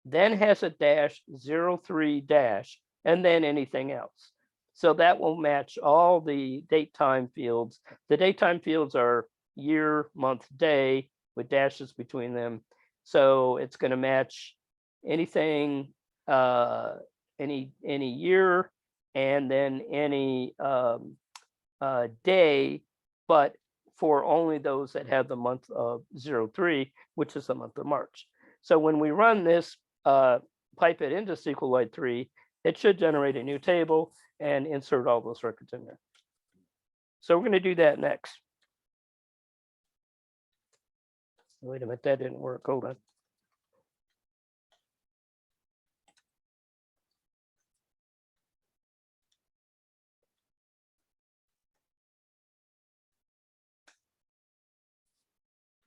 then has a dash, 03 dash, and then anything else. So that will match all the date time fields. The date time fields are year, month, day with dashes between them. So it's going to match anything, any year, and then any day, but for only those that have the month of 03, which is the month of March. So when we run this, pipe it into SQLite 3, it should generate a new table, and insert all those records in there. So we're going to do that next. Wait a minute, that didn't work. Hold on.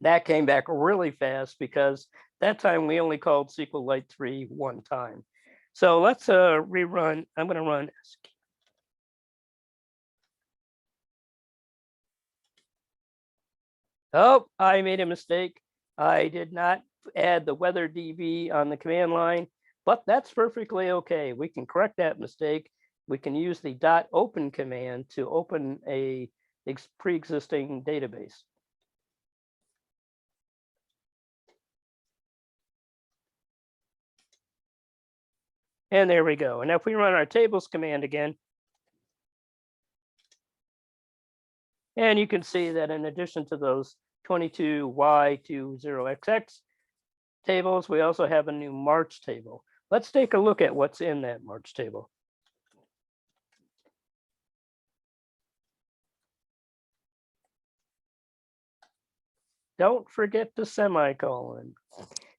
That came back really fast because that time we only called SQLite 3 one time. So let's rerun. I'm going to run. Oh, I made a mistake. I did not add the weather DB on the command line, but that's perfectly okay. We can correct that mistake. We can use the .open command to open a pre-existing database. And there we go. And if we run our tables command again, and you can see that in addition to those 22Y20XX tables, we also have a new March table. Let's take a look at what's in that March table. Don't forget the semicolon.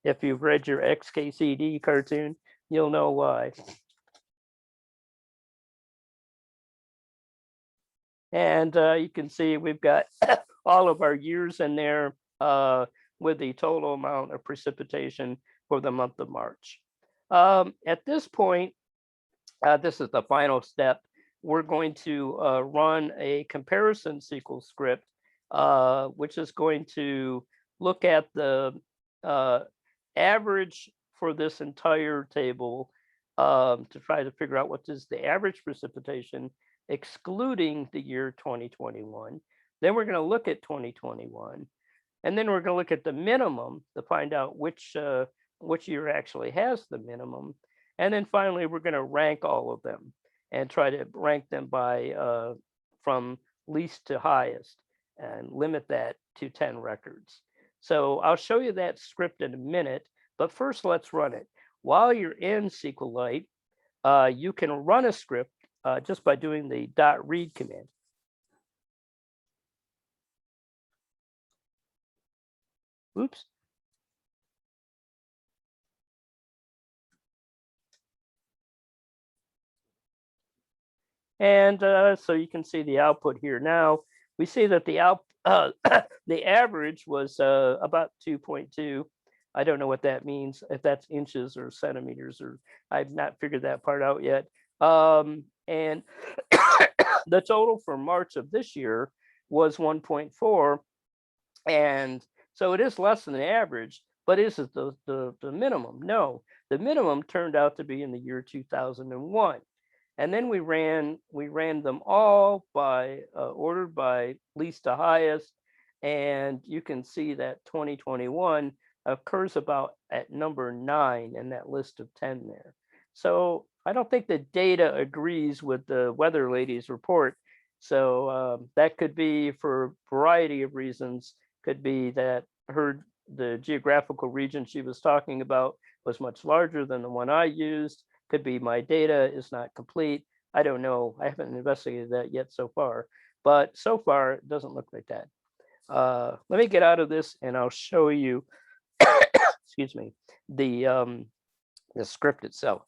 If you've read your XKCD cartoon, you'll know why. And you can see we've got all of our years in there with the total amount of precipitation for the month of March. At this point, this is the final step. We're going to run a comparison SQL script, which is going to look at the average for this entire table to try to figure out what is the average precipitation excluding the year 2021. Then we're going to look at 2021, and then we're going to look at the minimum to find out which year actually has the minimum. And then finally, we're going to rank all of them and try to rank them by from least to highest and limit that to 10 records. So I'll show you that script in a minute, but first let's run it. While you're in SQLite, you can run a script just by doing the .read command. Oops. And so you can see the output here. Now we see that the the average was about 2.2. I don't know what that means, if that's inches or centimeters, or I've not figured that part out yet. And the total for March of this year was 1.4. And so it is less than the average, but is it the minimum? No, the minimum turned out to be in the year 2001. And then we ran them all by ordered by least to highest. And you can see that 2021 occurs about at number 9 in that list of 10 there. So I don't think the data agrees with the weather lady's report. So that could be for a variety of reasons. Could be that the geographical region she was talking about was much larger than the one I used. Could be my data is not complete. I don't know. I haven't investigated that yet so far. But so far, it doesn't look like that. Let me get out of this and I'll show you, excuse me, the script itself.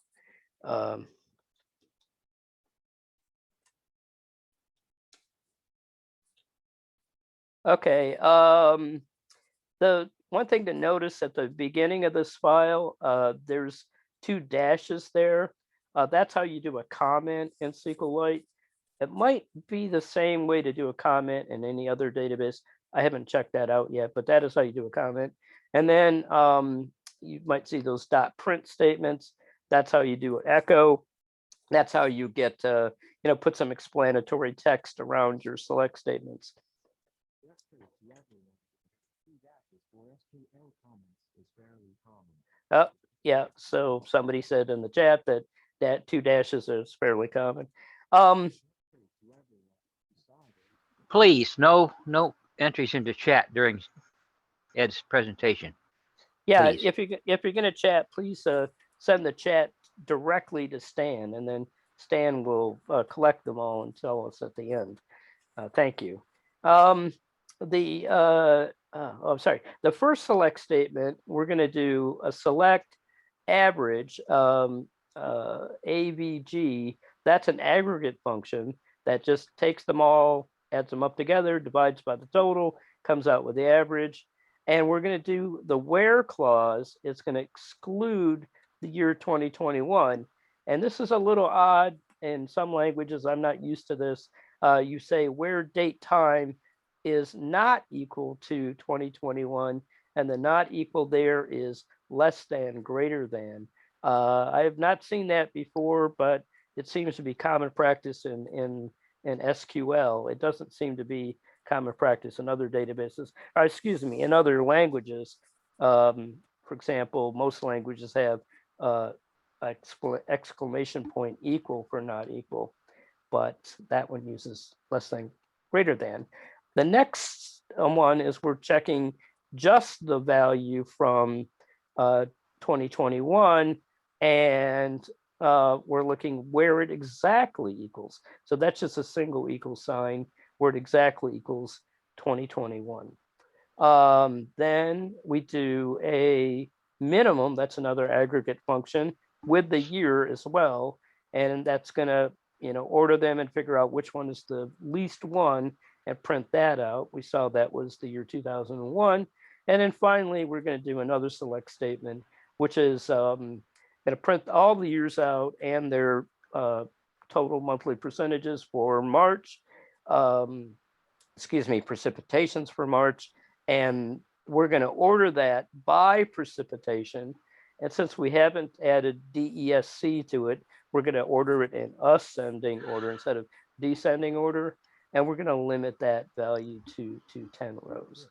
Okay. The one thing to notice at the beginning of this file, there's 2 dashes there. That's how you do a comment in SQLite. It might be the same way to do a comment in any other database. I haven't checked that out yet, but that is how you do a comment. And then you might see those .print statements. That's how you do an echo. That's how you get put some explanatory text around your select statements. Yeah, so somebody said in the chat that 2 dashes is fairly common. Please, no entries into chat during Ed's presentation. Yeah, Please. if you're gonna chat, please send the chat directly to Stan, and then Stan will collect them all and tell us at the end. Thank you. Sorry. The first select statement, we're going to do a select average AVG. That's an aggregate function that just takes them all, adds them up together, divides by the total, comes out with the average. And we're going to do the where clause. It's going to exclude the year 2021. And this is a little odd in some languages. I'm not used to this. You say where date time is not equal to 2021, and the not equal there is less than, greater than. I have not seen that before, but it seems to be common practice in SQL. It doesn't seem to be common practice in other databases, or excuse me, in other languages. For example, most languages have exclamation point equal for not equal, but that one uses less than, greater than. The next one is we're checking just the value from 2021, and we're looking where it exactly equals. So that's just a single equal sign where it exactly equals 2021. Then we do a minimum, that's another aggregate function with the year as well. And that's gonna, order them and figure out which one is the least one and print that out. We saw that was the year 2001. And then finally, we're gonna do another select statement, which is gonna print all the years out and their total monthly percentages for March, precipitations for March. And we're gonna order that by precipitation. And since we haven't added DESC to it, we're going to order it in ascending order instead of descending order. And we're going to limit that value to 10 rows.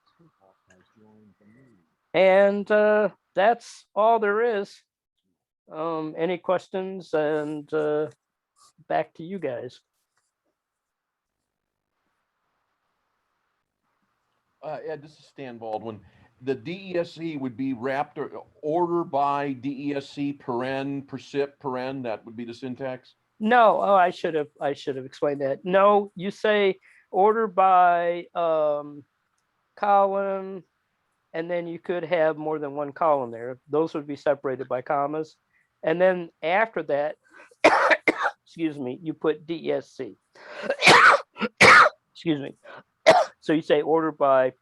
And that's all there is. Any questions? And back to you guys. Ed, this is Stan Baldwin. The DESC would be wrapped or order by DESC paren, precip paren. That would be the syntax. No, I should have explained that. No, you say order by column, and then you could have more than one column there. Those would be separated by commas. And then after that, excuse me, you put DESC. Excuse me. So you say order by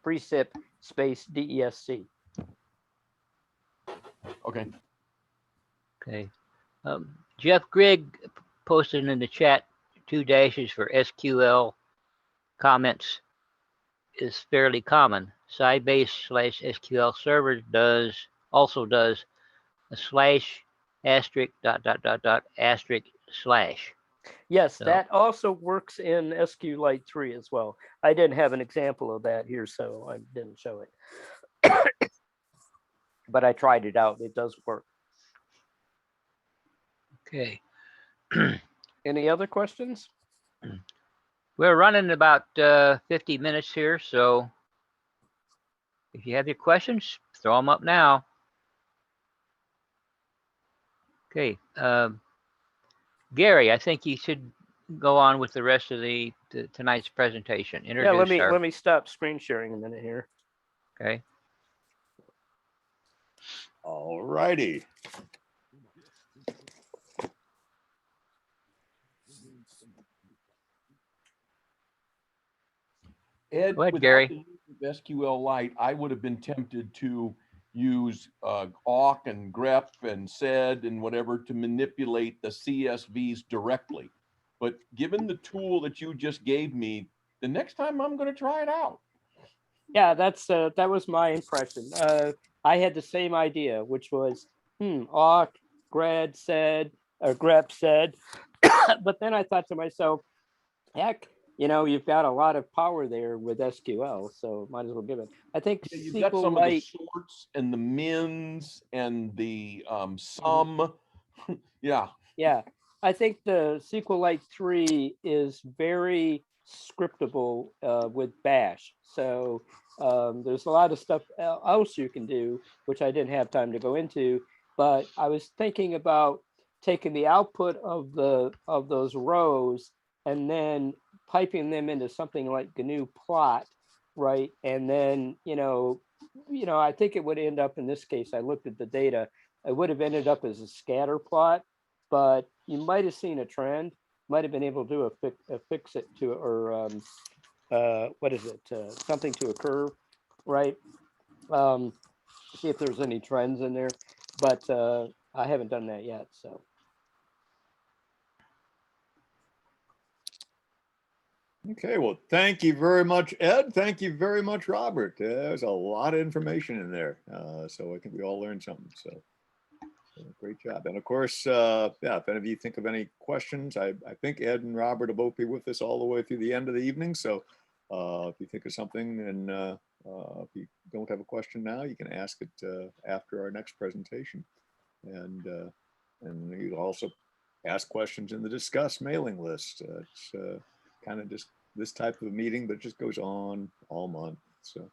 precip space DESC. Okay. Okay. Jeff Grigg posted in the chat 2 dashes for SQL comments is fairly common. Sybase/SQL server also does a slash asterisk asterisk slash. Yes, So, that also works in SQLite 3 as well. I didn't have an example of that here, so I didn't show it. But I tried it out. It does work. okay. Any other questions? We're running about 50 minutes here, so if you have your questions, throw them up now. Okay. Gary, I think you should go on with the rest of the tonight's presentation. Yeah, let me stop screen sharing a minute here. Okay. All righty. Ed, Go ahead, without Gary. the use of SQLite, I would have been tempted to use awk and grep and sed and whatever to manipulate the CSVs directly. But given the tool that you just gave me, the next time I'm going to try it out. Yeah, that was my impression. I had the same idea, which was, awk, grad said, or grep said. But then I thought to myself, heck, you've got a lot of power there with SQL, so might as well give it. I think Yeah, you've got some of the SQLite, sorts and the mins and the sum. Yeah. yeah, I think the SQLite 3 is very scriptable with Bash. So there's a lot of stuff else you can do, which I didn't have time to go into. But I was thinking about taking the output of those rows and then piping them into something like GNU plot, right? And then, I think it would end up, in this case, I looked at the data, it would have ended up as a scatter plot, but you might have seen a trend, might have been able to do a fix it to, or what is it? Something to a curve, right? See if there's any trends in there, but I haven't done that yet, so. Okay, well, thank you very much, Ed. Thank you very much, Robert. There's a lot of information in there. So I think we all learned something. So great job. And of course, yeah, if any of you think of any questions, I think Ed and Robert will both be with us all the way through the end of the evening. So if you think of something and if you don't have a question now, you can ask it after our next presentation. And you can also ask questions in the discuss mailing list. It's kind of just this type of a meeting, but it just goes on all month. So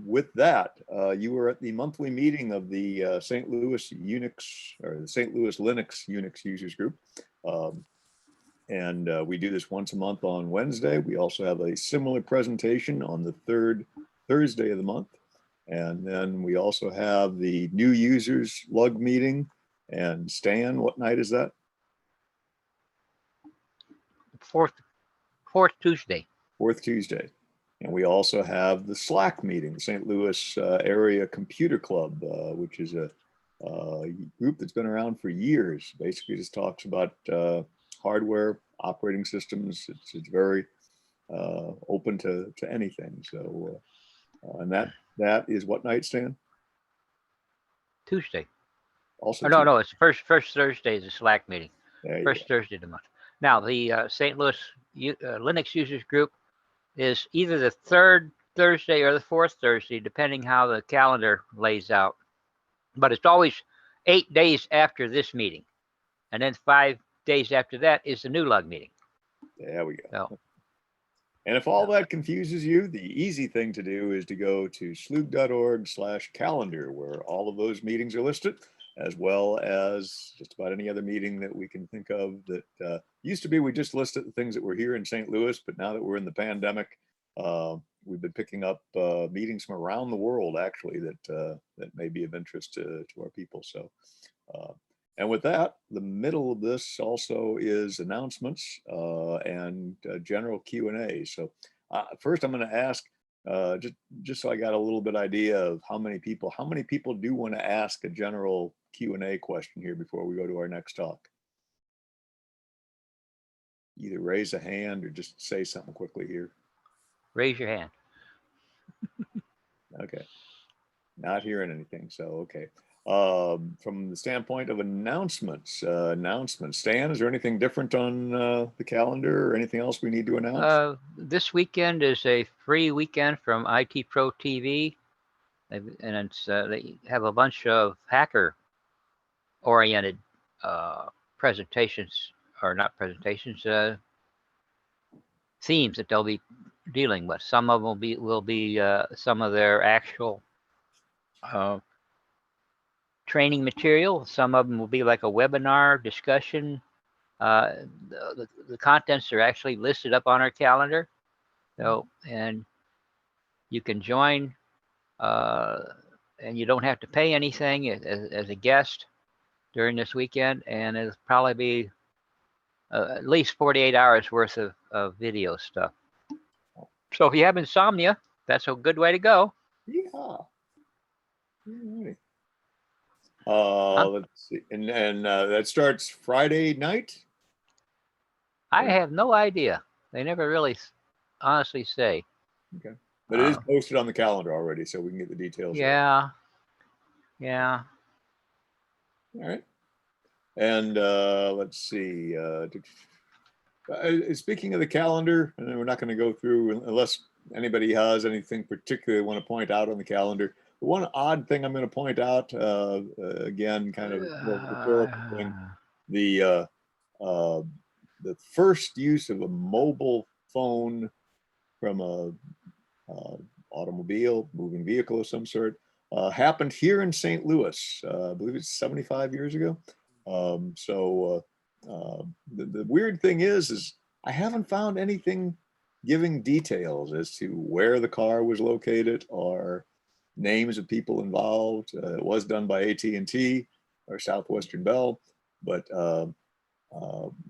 with that, you were at the monthly meeting of the St. Louis Unix, or the St. Louis Linux Unix users group. And we do this once a month on Wednesday. We also have a similar presentation on the third Thursday of the month. And then we also have the new users lug meeting. And Stan, what night is that? Fourth Tuesday. Fourth Tuesday. And we also have the Slack meeting, the St. Louis Area Computer Club, which is a group that's been around for years. Basically just talks about hardware, operating systems. It's very open to anything. So, and that is what night, Stan? Tuesday. Also, Oh, no, it's first Thursday is a Slack meeting. First Thursday of the month. Now, the St. Louis Linux users group is either the third Thursday or the fourth Thursday, depending how the calendar lays out. But it's always 8 days after this meeting. And then 5 days after that is the new lug meeting. There we go. So, and if all that confuses you, the easy thing to do is to go to slug.org/calendar, where all of those meetings are listed, as well as just about any other meeting that we can think of that used to be, we just listed the things that were here in St. Louis, but now that we're in the pandemic, we've been picking up meetings from around the world, actually, that may be of interest to our people. So, and with that, the middle of this also is announcements and general Q&A. So first I'm going to ask, just so I got a little bit idea of how many people do want to ask a general Q&A question here before we go to our next talk. Either raise a hand or just say something quickly here. raise your hand. Okay. Not hearing anything. So, okay. From the standpoint of announcements, Stan, is there anything different on the calendar or anything else we need to announce? This weekend is a free weekend from IT Pro TV. And it's, they have a bunch of hacker-oriented presentations, or not presentations, themes that they'll be dealing with. Some of them will be some of their actual training material. Some of them will be like a webinar discussion. The contents are actually listed up on our calendar. So, and you can join, and you don't have to pay anything as a guest during this weekend. And it'll probably be at least 48 hours worth of video stuff. So if you have insomnia, that's a good way to go. Yeah. Let's see. And that starts Friday night? I have no idea. They never really honestly say. Okay. But it is posted on the calendar already, so we can get the details. Yeah. Yeah. All right. And let's see. Speaking of the calendar, and we're not going to go through unless anybody has anything particular they want to point out on the calendar. The one odd thing I'm going to point out, again, kind of historical thing, the first use of a mobile phone from a automobile, moving vehicle of some sort, happened here in St. Louis. I believe it's 75 years ago. The weird thing is I haven't found anything giving details as to where the car was located or names of people involved. It was done by AT&T or Southwestern Bell, but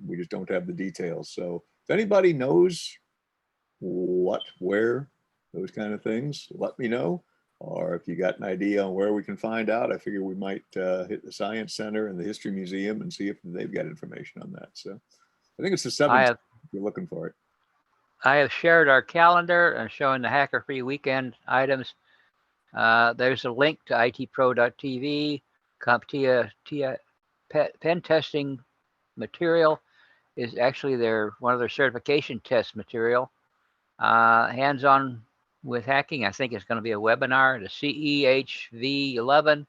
we just don't have the details. So if anybody knows what, where, those kind of things, let me know. Or if you got an idea on where we can find out, I figure we might hit the Science Center and the History Museum and see if they've got information on that. So I think it's the 7th if you're looking for it. I have shared our calendar and showing the hacker-free weekend items. There's a link to itpro.tv. CompTIA pen testing material is actually one of their certification test material. Hands-on with hacking, I think it's going to be a webinar. The CEHV11,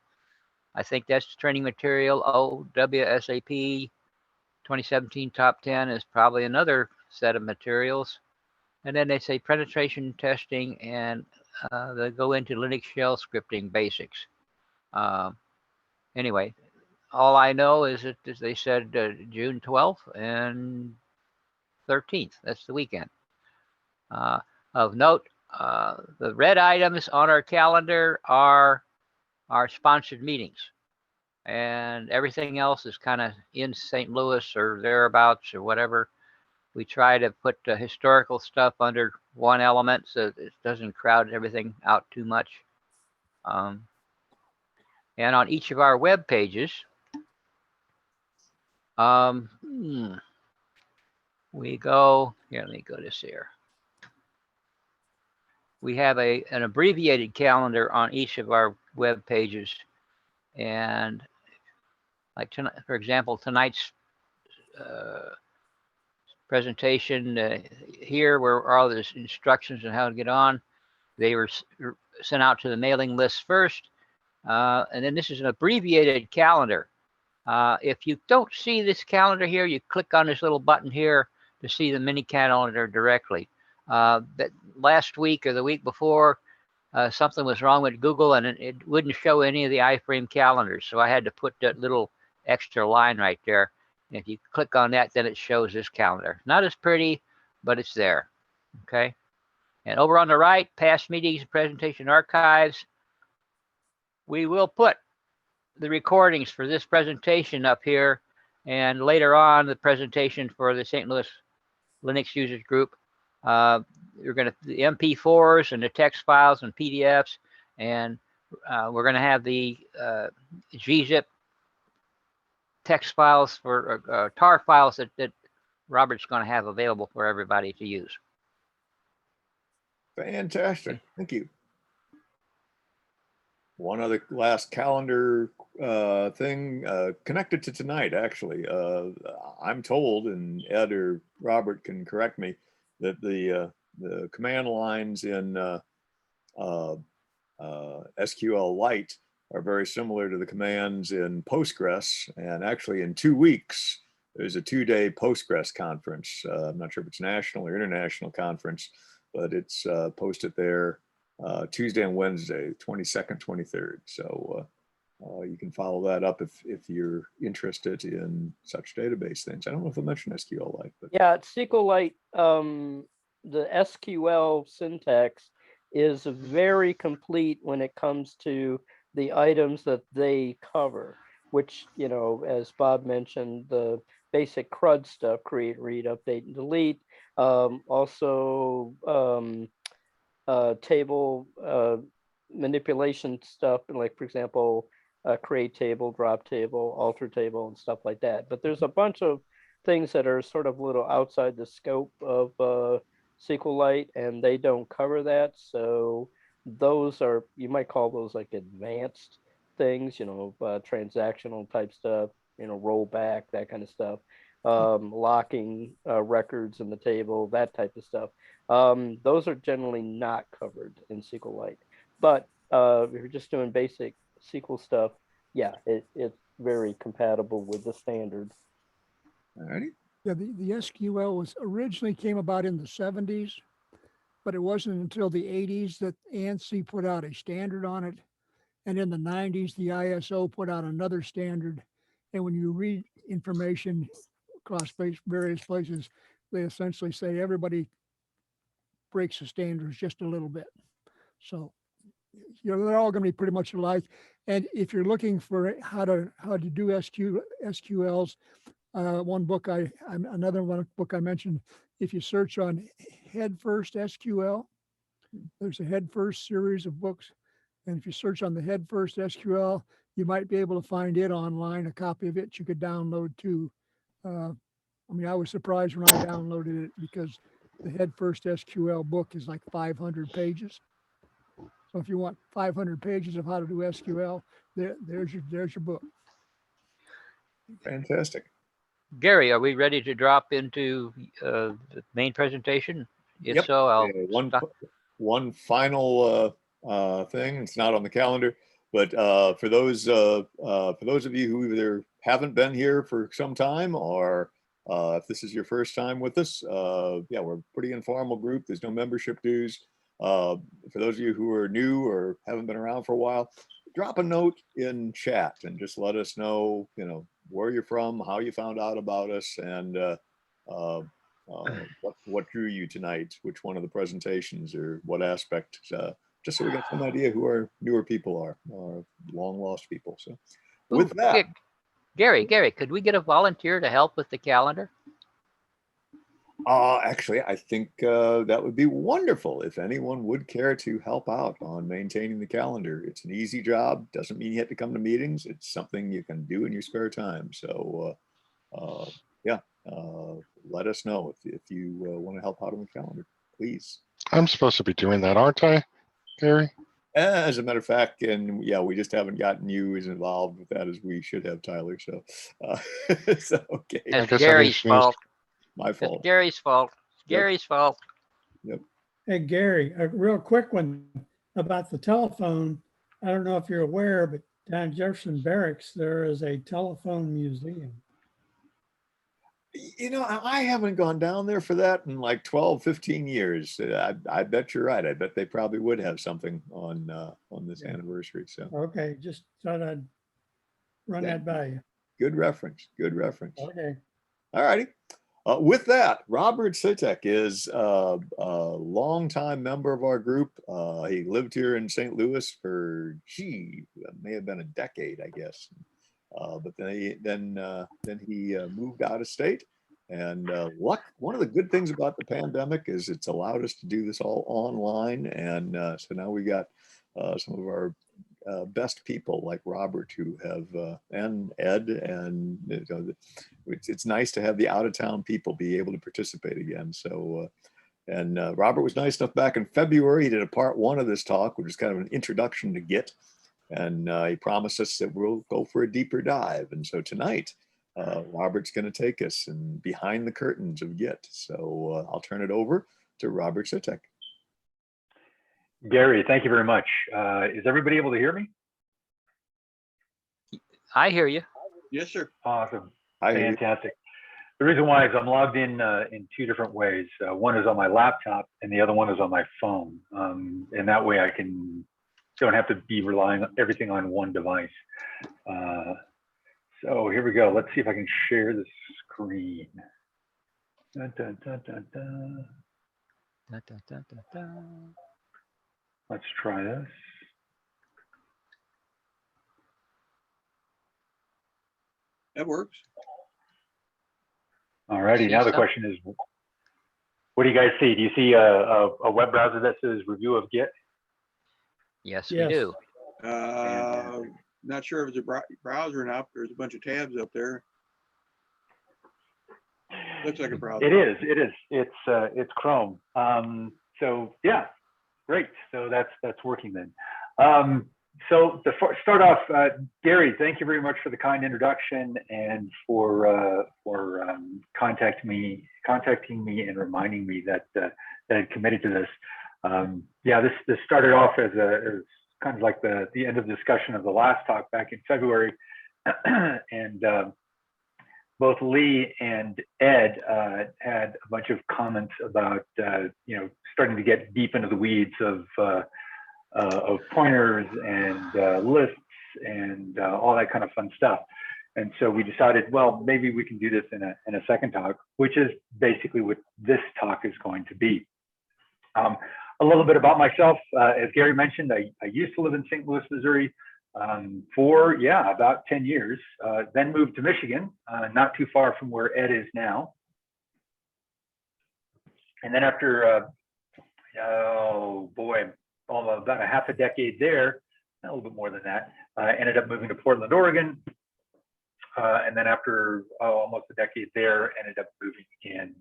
I think that's the training material. OWSAP 2017 Top 10 is probably another set of materials. And then they say penetration testing, and they go into Linux shell scripting basics. Anyway, all I know is that they said June 12th and 13th. That's the weekend. Of note, the red items on our calendar are our sponsored meetings. And everything else is kind of in St. Louis or thereabouts or whatever. We try to put the historical stuff under one element so it doesn't crowd everything out too much. And on each of our web pages, we go, here, let me go this here. We have an abbreviated calendar on each of our web pages. And like tonight, for example, tonight's presentation here, where all the instructions on how to get on, they were sent out to the mailing list first. And then this is an abbreviated calendar. If you don't see this calendar here, you click on this little button here to see the mini calendar directly. That last week or the week before, something was wrong with Google and it wouldn't show any of the iframe calendars. So I had to put that little extra line right there. And if you click on that, then it shows this calendar. Not as pretty, but it's there. Okay. And over on the right, past meetings and presentation archives, we will put the recordings for this presentation up here. And later on, the presentation for the St. Louis Linux Users Group. You're going to the MP4s and the text files and PDFs, and we're going to have the gzip text files for tar files that Robert's going to have available for everybody to use. Fantastic. Thank you. One other last calendar thing connected to tonight, actually. I'm told, and Ed or Robert can correct me, that the command lines in SQLite are very similar to the commands in Postgres. And actually in 2 weeks, there's a 2-day Postgres conference. I'm not sure if it's national or international conference, but it's posted there Tuesday and Wednesday, 22nd, 23rd. So you can follow that up if you're interested in such database things. I don't know if I mentioned SQLite, but yeah, SQLite, the SQL syntax is very complete when it comes to the items that they cover, which, you know, as Bob mentioned, the basic CRUD stuff, create, read, update, and delete. Also, table manipulation stuff, like, for example, create table, drop table, alter table, and stuff like that. But there's a bunch of things that are sort of a little outside the scope of SQLite, and they don't cover that. So those are, you might call those like advanced things, you know, transactional type stuff, you know, rollback, that kind of stuff, locking records in the table, that type of stuff. Those are generally not covered in SQLite. But if you're just doing basic SQL stuff, yeah, it's very compatible with the standard. all righty. Yeah, the SQL was originally came about in the 70s, but it wasn't until the 80s that ANSI put out a standard on it. And in the 90s, the ISO put out another standard. And when you read information across various places, they essentially say everybody breaks the standards just a little bit. So, they're all going to be pretty much alike. And if you're looking for how to do SQLs, one book another one book I mentioned, if you search on Head First SQL, there's a Head First series of books. And if you search on the Head First SQL, you might be able to find it online, a copy of it you could download too. I mean, I was surprised when I downloaded it because the Head First SQL book is like 500 pages. So if you want 500 pages of how to do SQL, there's your book. Fantastic. Gary, are we ready to drop into the main presentation? If Yep. so, I'll stop. One final thing. It's not on the calendar, but for those of you who either haven't been here for some time or if this is your first time with us, yeah, we're a pretty informal group. There's no membership dues. For those of you who are new or haven't been around for a while, drop a note in chat and just let us know, where you're from, how you found out about us, and what drew you tonight, which one of the presentations or what aspect, just so we get some idea who our newer people are, or long lost people. So with that, Gary, could we get a volunteer to help with the calendar? actually, I think that would be wonderful if anyone would care to help out on maintaining the calendar. It's an easy job. Doesn't mean you have to come to meetings. It's something you can do in your spare time. So yeah, let us know if you want to help out on the calendar, please. I'm supposed to be doing that, aren't I, Gary? As a matter of fact, and yeah, we just haven't gotten you as involved with that as we should have, Tyler. So, so okay. It's Gary's fault. My fault. It's Gary's fault. It's Gary's fault. Yep. Hey, Gary, a real quick one about the telephone. I don't know if you're aware, but down Jefferson Barracks, there is a telephone museum. I haven't gone down there for that in like 12, 15 years. I bet you're right. I bet they probably would have something on this anniversary. So okay, just thought I'd run that by you. Good reference. Good reference. Okay. All righty. With that, Robert Citek is a longtime member of our group. He lived here in St. Louis for, may have been a decade, I guess. But then he moved out of state. And one of the good things about the pandemic is it's allowed us to do this all online. And so now we got some of our best people like Robert who have, and Ed, and it's nice to have the out-of-town people be able to participate again. So, and Robert was nice enough back in February. He did a part 1 of this talk, which is kind of an introduction to Git. And he promised us that we'll go for a deeper dive. And so tonight, Robert's going to take us behind the curtains of Git. So I'll turn it over to Robert Citek. Gary, thank you very much. Is everybody able to hear me? I hear you. Yes, sir. Awesome. Fantastic. The reason why is I'm logged in 2 different ways. One is on my laptop and the other one is on my phone. And that way I don't have to be relying on everything on one device. So here we go. Let's see if I can share the screen. Dun, dun, dun, dun, dun. Dun, dun, dun, dun, dun. Let's try this. That works. All righty. Now the question is, what do you guys see? Do you see a web browser that says review of Git? Yes, we do. Not sure if it's a browser or not. There's a bunch of tabs up there. Looks like a browser. It is. It's Chrome. So yeah, great. So that's working then. So to start off, Gary, thank you very much for the kind introduction and for contacting me and reminding me that I committed to this. Yeah, this started off as kind of like the end of the discussion of the last talk back in February, and both Lee and Ed had a bunch of comments about starting to get deep into the weeds of pointers and lists and all that kind of fun stuff. And so we decided, well, maybe we can do this in a second talk, which is basically what this talk is going to be. A little bit about myself. As Gary mentioned, I used to live in St. Louis, Missouri for, about 10 years, then moved to Michigan, not too far from where Ed is now. And then after, about a half a decade there, a little bit more than that, I ended up moving to Portland, Oregon. And then after almost a decade there, ended up moving in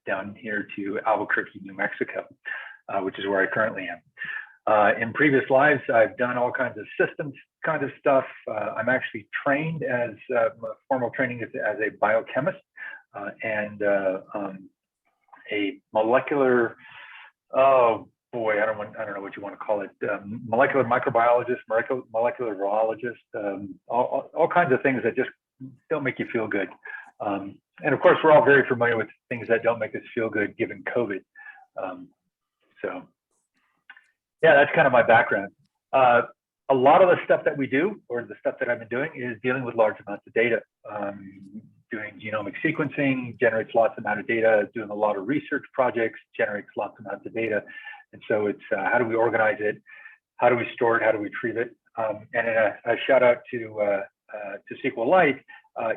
down here to Albuquerque, New Mexico, which is where I currently am. In previous lives, I've done all kinds of systems kind of stuff. I'm actually trained as formal training as a biochemist and a molecular, I don't know what you want to call it, molecular microbiologist, molecular virologist, all kinds of things that just don't make you feel good. And of course, we're all very familiar with things that don't make us feel good given COVID. So yeah, that's kind of my background. A lot of the stuff that we do, or the stuff that I've been doing, is dealing with large amounts of data. Doing genomic sequencing generates lots of amount of data, doing a lot of research projects generates lots of amounts of data. And so it's how do we organize it? How do we store it? How do we retrieve it? And a shout out to SQLite.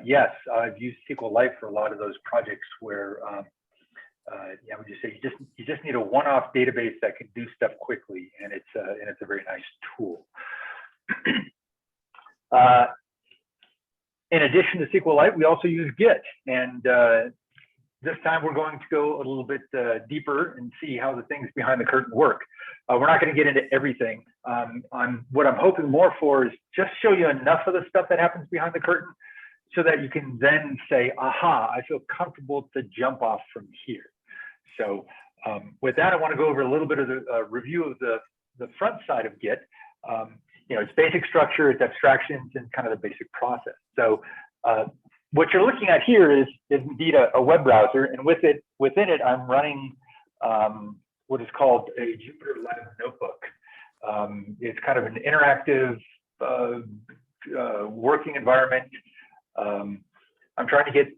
Yes, I've used SQLite for a lot of those projects where we just say you just need a one-off database that can do stuff quickly, and it's a very nice tool. In addition to SQLite, we also use Git, and this time we're going to go a little bit deeper and see how the things behind the curtain work. We're not going to get into everything. What I'm hoping more for is just show you enough of the stuff that happens behind the curtain so that you can then say, aha, I feel comfortable to jump off from here. So with that, I want to go over a little bit of the review of the front side of Git. Its basic structure, its abstractions, and kind of the basic process. So what you're looking at here is indeed a web browser, and within it, I'm running what is called a Jupyter Lab notebook. It's kind of an interactive working environment. I'm trying to get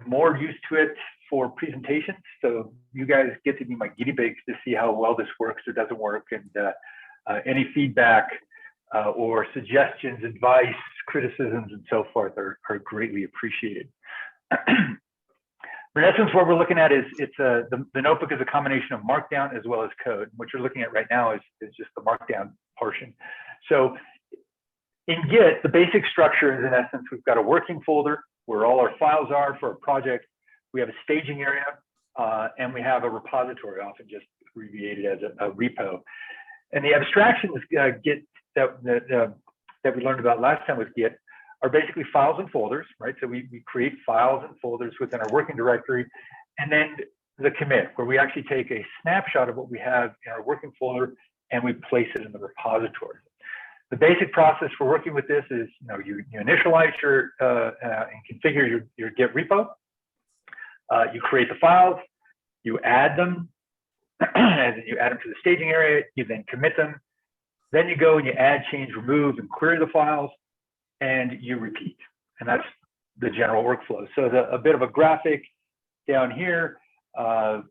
more used to it for presentations, so you guys get to be my guinea pigs to see how well this works or doesn't work, and any feedback or suggestions, advice, criticisms, and so forth are greatly appreciated. In essence, what we're looking at is the notebook is a combination of Markdown as well as code. What you're looking at right now is just the Markdown portion. So in Git, the basic structure is, in essence, we've got a working folder where all our files are for a project. We have a staging area, and we have a repository, often just abbreviated as a repo. And the abstractions Git that we learned about last time with Git are basically files and folders, right? So we create files and folders within our working directory, and then the commit, where we actually take a snapshot of what we have in our working folder and we place it in the repository. The basic process for working with this is, you initialize your and configure your Git repo. You create the files, you add them, and then you add them to the staging area. You then commit them. Then you go and you add, change, remove, and query the files, and you repeat. And that's the general workflow. So a bit of a graphic down here. This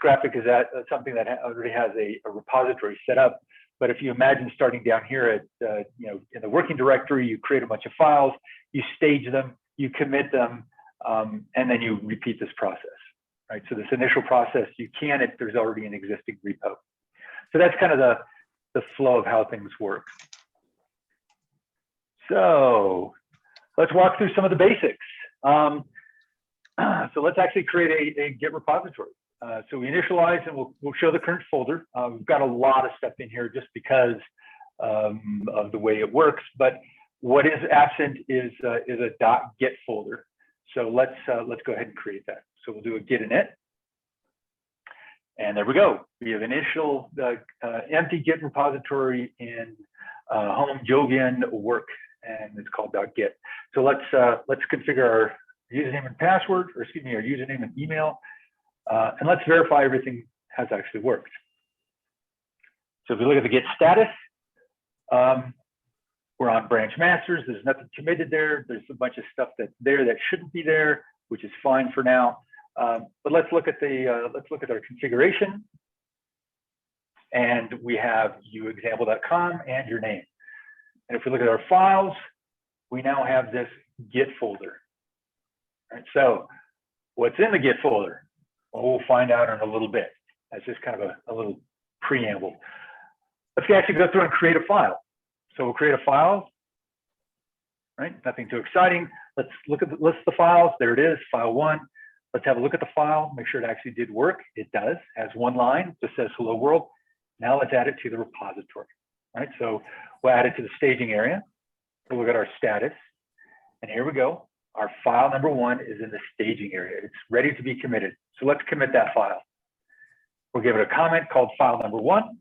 graphic is at something that already has a repository set up. But if you imagine starting down here at, in the working directory, you create a bunch of files, you stage them, you commit them, and then you repeat this process, right? So this initial process, you can if there's already an existing repo. So that's kind of the flow of how things work. So let's walk through some of the basics. So let's actually create a Git repository. So we initialize, and we'll show the current folder. We've got a lot of stuff in here just because of the way it works. But what is absent is a .git folder. So let's go ahead and create that. So we'll do a git init. And there we go. We have initial empty Git repository in home Jovian work, and it's called .git. So let's configure our username and password, or excuse me, our username and email, and let's verify everything has actually worked. So if we look at the Git status, We're on branch masters. There's nothing committed there. There's a bunch of stuff that's there that shouldn't be there, which is fine for now. But let's look at our configuration. And we have uexample.com and your name. And if we look at our files, we now have this Git folder. All right, so what's in the Git folder? Well, we'll find out in a little bit. That's just kind of a little preamble. Let's actually go through and create a file. So we'll create a file, right? Nothing too exciting. Let's look at the list of the files. There it is, file 1. Let's have a look at the file, make sure it actually did work. It does, has one line, just says hello world. Now let's add it to the repository, right? So we'll add it to the staging area. We'll look at our status. And here we go. Our file number 1 is in the staging area. It's ready to be committed. So let's commit that file. We'll give it a comment called file number 1.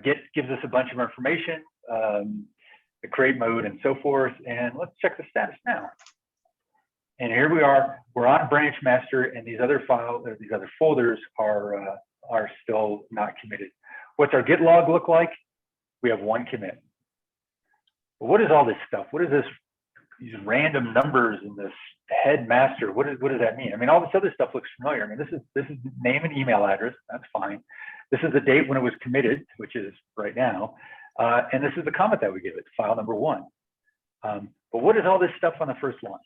Git gives us a bunch of information, the create mode and so forth. And let's check the status now. And here we are. We're on branch master, and these other files, or these other folders are still not committed. What's our Git log look like? We have 1 commit. But what is all this stuff? What is this? These random numbers in this head master. What does that mean? I mean, all this other stuff looks familiar. I mean, this is name and email address. That's fine. This is the date when it was committed, which is right now. And this is the comment that we give it, file number 1. But what is all this stuff on the first line?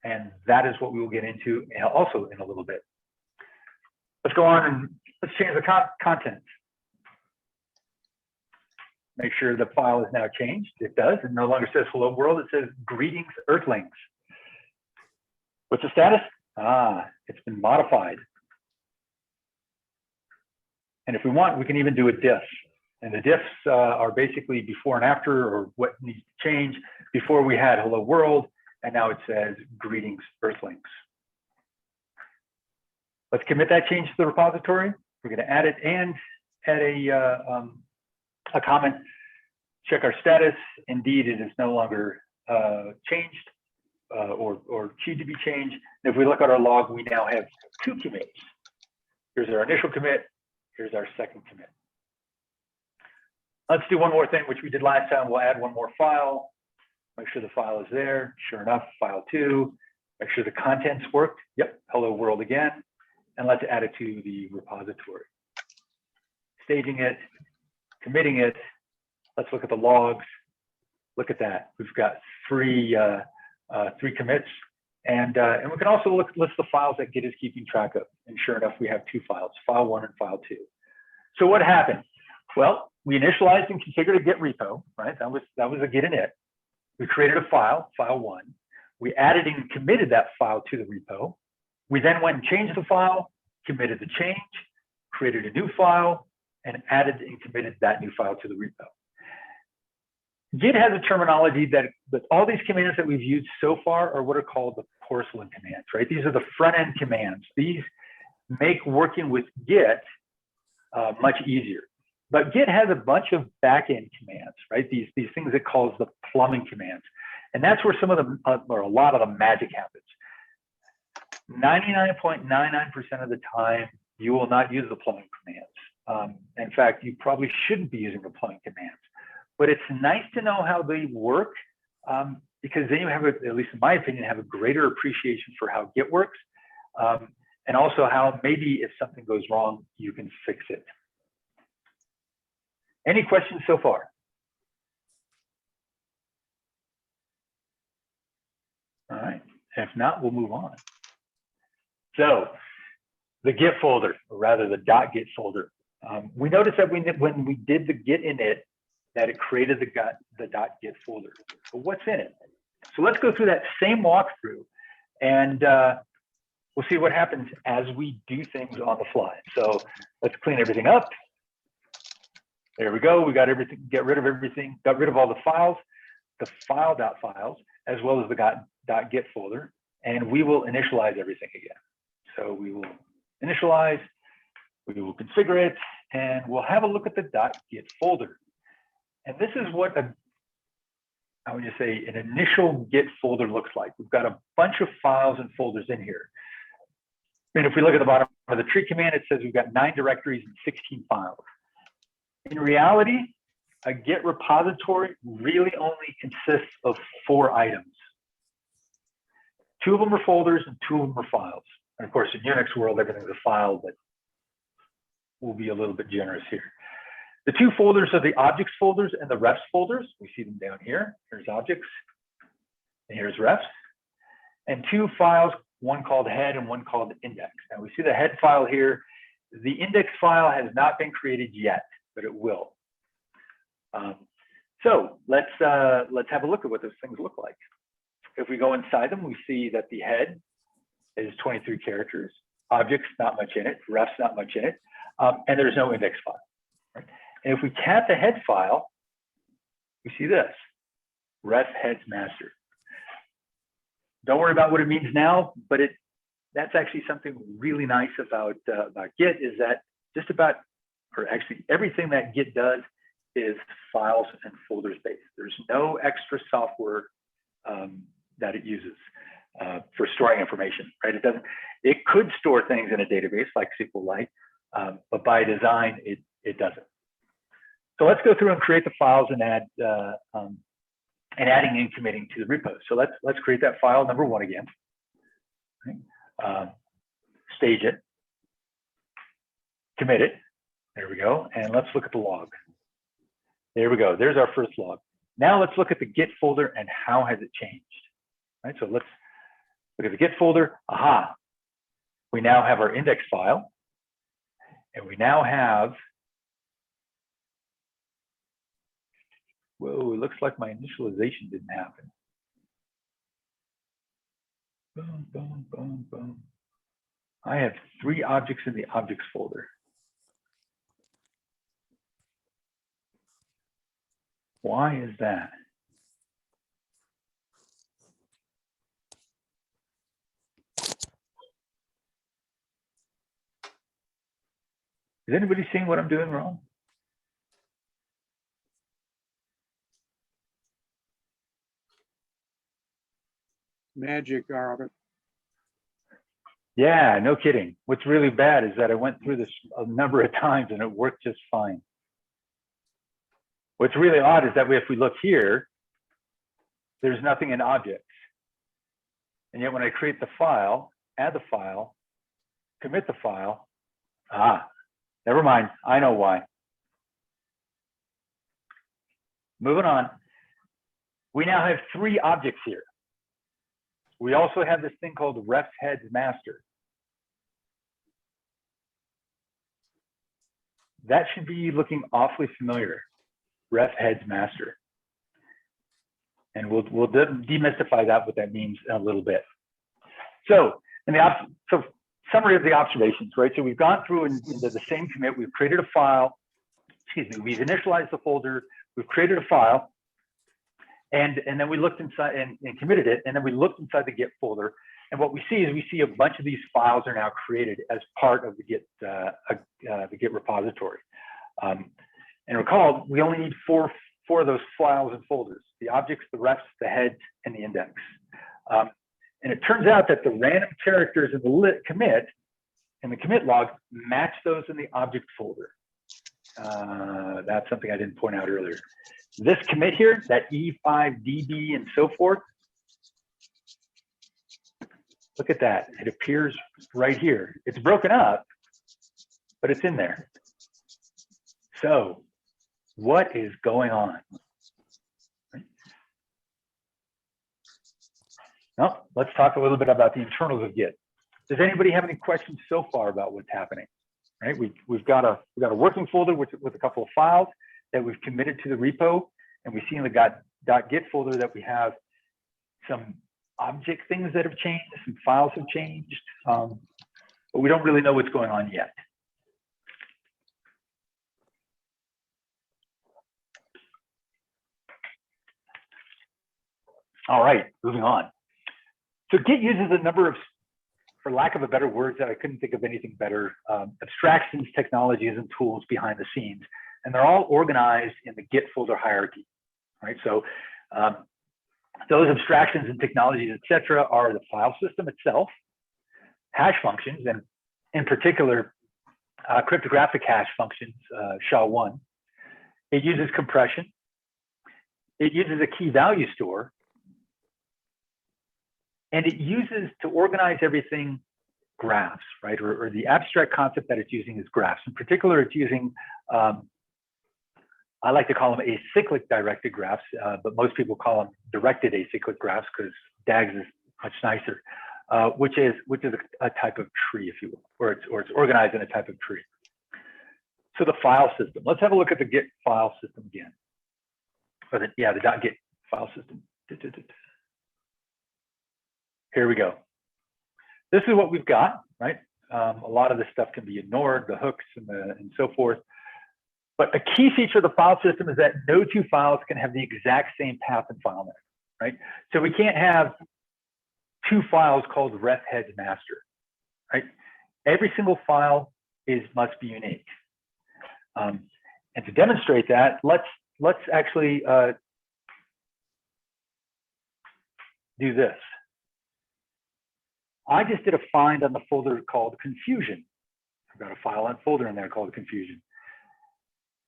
And that is what we will get into also in a little bit. Let's go on and let's change the content. Make sure the file is now changed. It does. It no longer says hello world. It says greetings earthlings. What's the status? It's been modified. And if we want, we can even do a diff. And the diffs are basically before and after, or what needs to change. Before we had hello world, and now it says greetings earthlings. Let's commit that change to the repository. We're going to add it and add a comment. Check our status. Indeed, it is no longer changed or queued to be changed. And if we look at our log, we now have 2 commits. Here's our initial commit. Here's our second commit. Let's do one more thing, which we did last time. We'll add one more file. Make sure the file is there. Sure enough, file 2. Make sure the contents worked. Yep, hello world again. And let's add it to the repository. Staging it, committing it. Let's look at the logs. Look at that. We've got 3 commits. And we can also list the files that Git is keeping track of. And sure enough, we have 2 files, file 1 and file 2. So what happened? Well, we initialized and configured a Git repo, right? That was a Git init. We created a file, file 1. We added and committed that file to the repo. We then went and changed the file, committed the change, created a new file, and added and committed that new file to the repo. Git has a terminology that all these commands that we've used so far are what are called the porcelain commands, right? These are the front-end commands. These make working with Git much easier. But Git has a bunch of back-end commands, right? These things it calls the plumbing commands. And that's where some of them, or a lot of the magic happens. 99.99% of the time, you will not use the plumbing commands. In fact, you probably shouldn't be using the plumbing commands. But it's nice to know how they work, because then you have, at least in my opinion, have a greater appreciation for how Git works, and also how maybe if something goes wrong, you can fix it. Any questions so far? All right, if not, we'll move on. So the Git folder, or rather the .git folder. We noticed that when we did the Git init, that it created the .git folder. But what's in it? So let's go through that same walkthrough, and we'll see what happens as we do things on the fly. So let's clean everything up. There we go. We got everything, get rid of everything, got rid of all the files, the file.files, as well as the .git folder, and we will initialize everything again. So we will initialize, we will configure it, and we'll have a look at the .git folder. And this is what I would just say an initial Git folder looks like. We've got a bunch of files and folders in here. And if we look at the bottom of the tree command, it says we've got 9 directories and 16 files. In reality, a Git repository really only consists of 4 items. 2 of them are folders and 2 of them are files. And of course, in Unix world, everything's a file, but we'll be a little bit generous here. The 2 folders are the objects folders and the refs folders. We see them down here. Here's objects, and here's refs. And 2 files, one called head and one called index. Now we see the head file here. The index file has not been created yet, but it will. So let's have a look at what those things look like. If we go inside them, we see that the head is 23 characters. Objects, not much in it. Refs, not much in it. And there's no index file. Right? And if we cat the head file, we see this, ref heads master. Don't worry about what it means now, but that's actually something really nice about Git is that just about, or actually everything that Git does is files and folders based. There's no extra software that it uses for storing information, right? It could store things in a database like SQLite, but by design, it doesn't. So let's go through and create the files and add and adding and committing to the repo. So let's create that file number 1 again. Okay. Stage it, commit it. There we go. And let's look at the log. There we go. There's our first log. Now let's look at the Git folder and how has it changed. Right. So let's look at the Git folder. Aha. We now have our index file, and we now have. Whoa, it looks like my initialization didn't happen. Boom, boom, boom, boom. I have 3 objects in the objects folder. Why is that? Is anybody seeing what I'm doing wrong? Magic, Robert. Yeah, no kidding. What's really bad is that I went through this a number of times and it worked just fine. What's really odd is that if we look here, there's nothing in objects. And yet when I create the file, add the file, commit the file, never mind, I know why. Moving on, we now have 3 objects here. We also have this thing called ref heads master. That should be looking awfully familiar, ref heads master. And we'll demystify that, what that means in a little bit. So, summary of the observations, right? So we've gone through and into the same commit, we've created a file, we've initialized the folder, we've created a file, and then we looked inside and committed it, and then we looked inside the Git folder, and what we see is we see a bunch of these files are now created as part of the Git repository. And recall, we only need four of those files and folders: the objects, the refs, the heads, and the index. And it turns out that the random characters in the commit and the commit log match those in the object folder. That's something I didn't point out earlier. This commit here, that E5DB and so forth, look at that. It appears right here. It's broken up, but it's in there. So what is going on? Well, let's talk a little bit about the internals of Git. Does anybody have any questions so far about what's happening? Right? We've got a working folder with a couple of files that we've committed to the repo, and we see in the .git folder that we have some object things that have changed, some files have changed, but we don't really know what's going on yet. All right, moving on. So Git uses a number of, for lack of a better word, that I couldn't think of anything better, abstractions, technologies, and tools behind the scenes. And they're all organized in the Git folder hierarchy, right? So those abstractions and technologies, et cetera, are the file system itself, hash functions, and in particular, cryptographic hash functions, SHA-1, It uses compression. It uses a key value store. And it uses, to organize everything, graphs, right? Or the abstract concept that it's using is graphs. In particular, it's using, I like to call them acyclic directed graphs, but most people call them directed acyclic graphs because DAGs is much nicer, which is a type of tree, if you will, or it's organized in a type of tree. So the file system. Let's have a look at the Git file system again. Or the .git file system. Here we go. This is what we've got, right? A lot of this stuff can be ignored, the hooks and so forth. But a key feature of the file system is that no two files can have the exact same path and file name, right? So we can't have two files called ref heads master, right? Every single file must be unique. And to demonstrate that, let's actually do this. I just did a find on the folder called confusion. I've got a file and folder in there called confusion.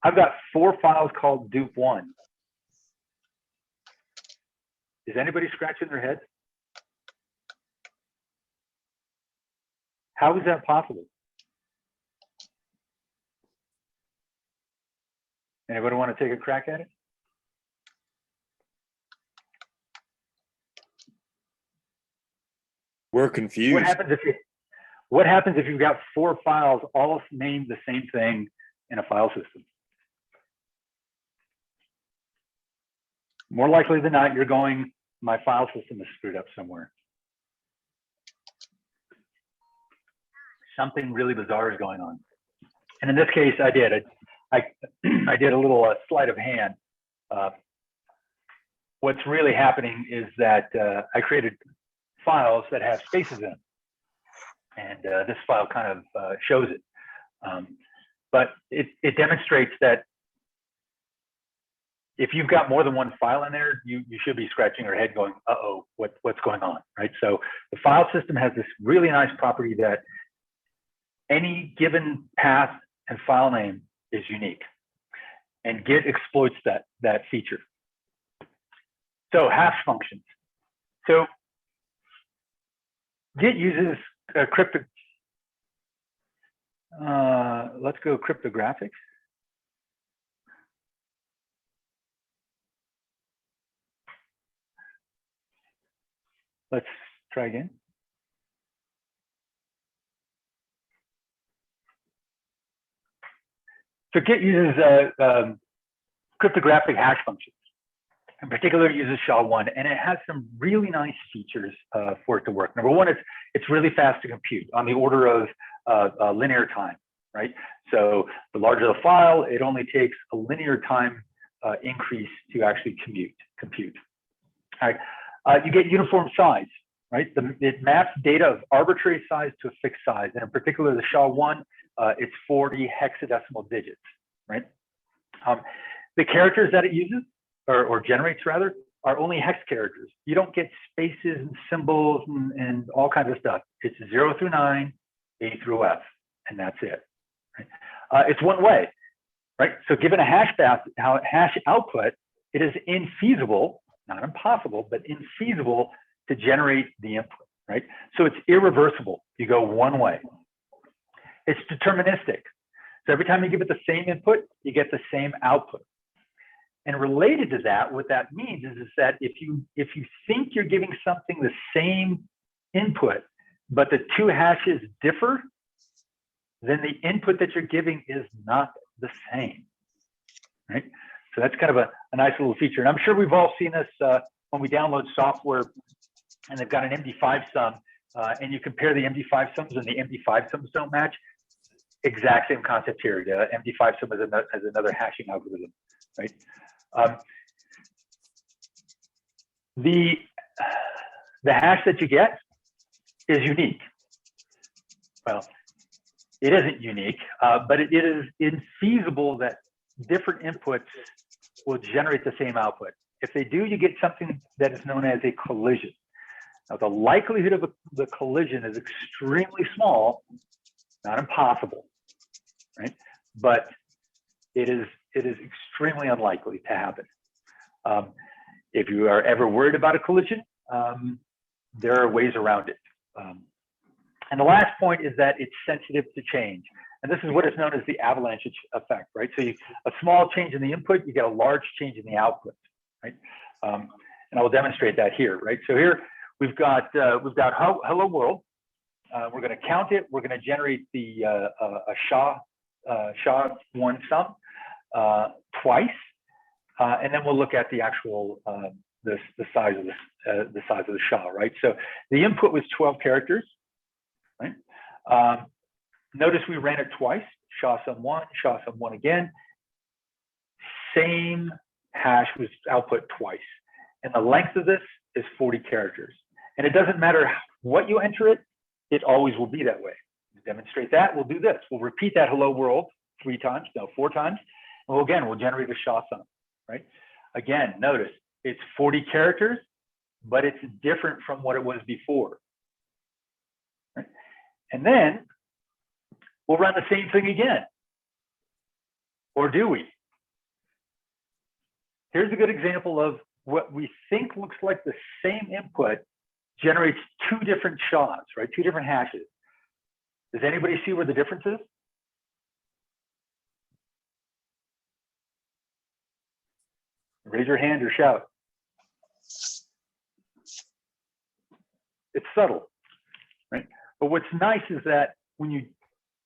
I've got 4 files called dupe1. Is anybody scratching their head? How is that possible? Anybody want to take a crack at it? We're confused. What happens if you've got 4 files all named the same thing in a file system? More likely than not, you're going, my file system is screwed up somewhere. Something really bizarre is going on. And in this case, I did. I did a little sleight of hand. What's really happening is that I created files that have spaces in them. And this file kind of shows it. But it demonstrates that if you've got more than one file in there, you should be scratching your head going, uh-oh, what's going on, right? So the file system has this really nice property that any given path and file name is unique. And Git exploits that feature. So hash functions. So Git uses let's go cryptographics. Let's try again. So Git uses cryptographic hash functions. In particular, it uses SHA-1, and it has some really nice features for it to work. Number one, it's really fast to compute, on the order of linear time, right? So the larger the file, it only takes a linear time increase to actually compute. All right. You get uniform size, right? It maps data of arbitrary size to a fixed size. And in particular, the SHA-1, it's 40 hexadecimal digits, right? The characters that it uses, or generates rather, are only hex characters. You don't get spaces and symbols and all kinds of stuff. It's 0 through 9, A through F, and that's it. Right? It's one way, right? So given a hash output, it is infeasible, not impossible, but infeasible to generate the input, right? So it's irreversible. You go one way. It's deterministic. So every time you give it the same input, you get the same output. And related to that, what that means is that if you think you're giving something the same input, but the 2 hashes differ, then the input that you're giving is not the same, right? So that's kind of a nice little feature. And I'm sure we've all seen this when we download software and they've got an MD5 sum and you compare the MD5 sums and the MD5 sums don't match. Exact same concept here. The MD5 sum is another hashing algorithm, right? The hash that you get is unique. Well, it isn't unique, but it is infeasible that different inputs will generate the same output. If they do, you get something that is known as a collision. Now, the likelihood of the collision is extremely small, not impossible, right? But it is extremely unlikely to happen. If you are ever worried about a collision, there are ways around it. And the last point is that it's sensitive to change. And this is what is known as the avalanche effect, right? So a small change in the input, you get a large change in the output, right? And I will demonstrate that here, right? So here we've got hello world. We're going to count it. We're going to generate the a SHA-1 sum twice, and then we'll look at the actual the size of the SHA, right? So the input was 12 characters, right? Notice we ran it twice, SHA-1, SHA-1 again. Same hash was output twice. And the length of this is 40 characters. And it doesn't matter what you enter it, it always will be that way. To demonstrate that, we'll do this. We'll repeat that hello world 4 times. And again, we'll generate a SHA sum, right? Again, notice it's 40 characters, but it's different from what it was before. Right? And then we'll run the same thing again. Or do we? Here's a good example of what we think looks like the same input generates 2 different SHAs, right? 2 different hashes. Does anybody see where the difference is? Raise your hand or shout. It's subtle, right? But what's nice is that when you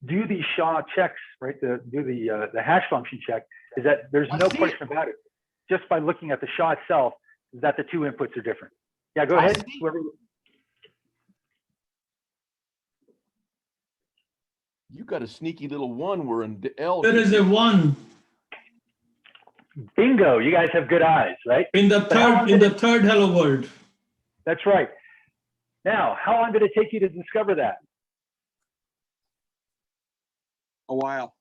do these SHA checks, right, do the hash function check, is that there's no question about it. Just by looking at the SHA itself, is that the 2 inputs are different. Yeah, go ahead. Whoever. You got a sneaky little 1 where in L. There is a 1 Bingo! You guys have good eyes, right? in the third hello world. That's right. Now, how long did it take you to discover that? A while.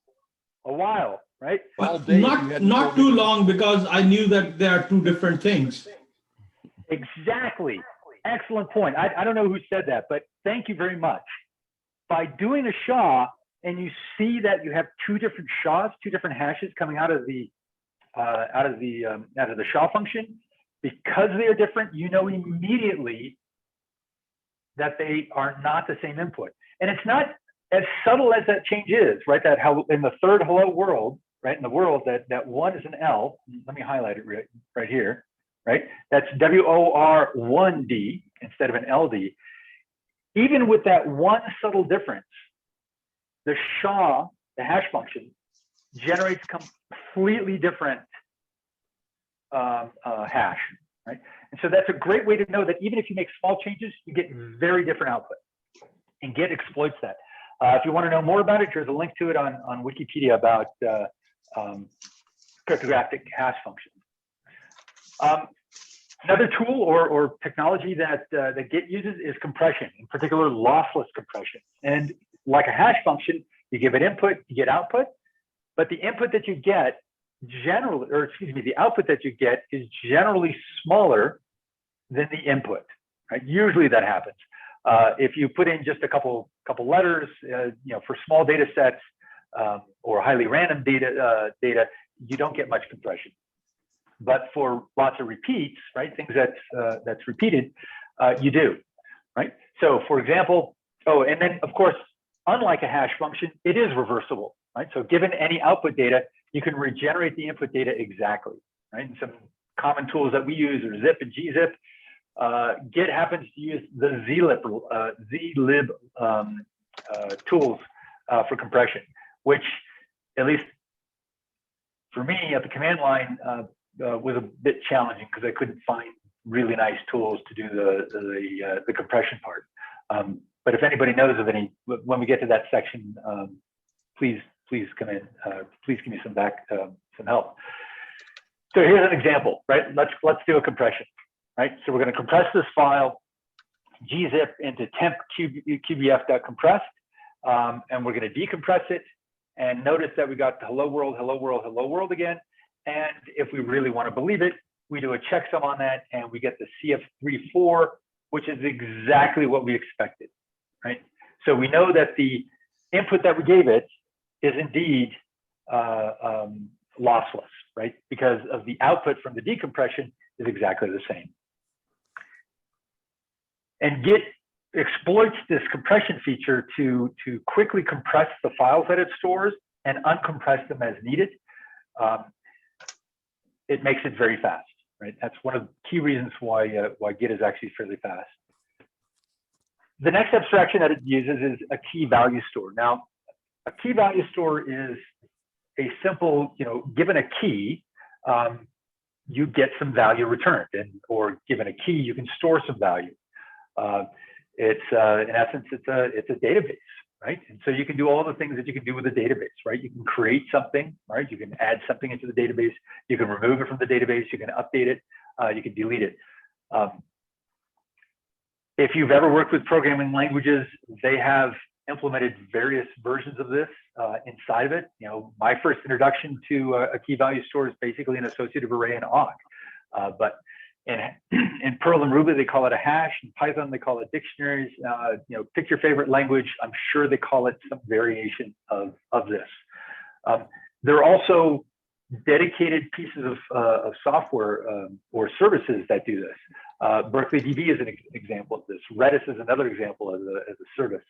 A while, right? Not too long, because I knew that there are 2 different things. Exactly. Excellent point. I don't know who said that, but thank you very much. By doing a SHA, and you see that you have 2 different SHAs, 2 different hashes coming out of the SHA function, because they are different, you know immediately that they are not the same input. And it's not as subtle as that change is, right? That how in the third hello world, right? In the world that 1 is an L. Let me highlight it right here, right? That's WOR1D instead of an LD. Even with that 1 subtle difference, the SHA, the hash function, generates completely different hash, right? And so that's a great way to know that even if you make small changes, you get very different output. And Git exploits that. If you want to know more about it, there's a link to it on Wikipedia about cryptographic hash functions. Another tool or technology that Git uses is compression, in particular lossless compression. And like a hash function, you give it input, you get output, but the input that you get generally, or excuse me, the output that you get is generally smaller than the input, right? Usually that happens. If you put in just a couple letters, for small data sets or highly random data, you don't get much compression. But for lots of repeats, right, things that's repeated, you do, right? So for example, and then of course, unlike a hash function, it is reversible, right? So given any output data, you can regenerate the input data exactly, right? And some common tools that we use are zip and gzip. Git happens to use the zlib tools for compression, which at least for me at the command line was a bit challenging because I couldn't find really nice tools to do the compression part. But if anybody knows of any, when we get to that section, please come in. Please give me some help. So here's an example, right? Let's do a compression, right? So we're going to compress this file, gzip into temp qbf.compressed, and we're going to decompress it. And notice that we got the hello world, hello world, hello world again. And if we really want to believe it, we do a checksum on that, and we get the CF34, which is exactly what we expected, right? So we know that the input that we gave it is indeed lossless, right? Because of the output from the decompression is exactly the same. And Git exploits this compression feature to quickly compress the files that it stores and uncompress them as needed. It makes it very fast, right? That's one of the key reasons why Git is actually fairly fast. The next abstraction that it uses is a key value store. Now, a key value store is a simple, given a key, you get some value returned, or given a key, you can store some value. It's in essence, it's a database, right? And so you can do all the things that you can do with a database, right? You can create something, right? You can add something into the database. You can remove it from the database. You can update it. You can delete it. If you've ever worked with programming languages, they have implemented various versions of this inside of it. My first introduction to a key value store is basically an associative array in awk. But in Perl and Ruby, they call it a hash. In Python, they call it dictionaries. Pick your favorite language. I'm sure they call it some variation of this. There are also dedicated pieces of software or services that do this. Berkeley DB is an example of this. Redis is another example as a service.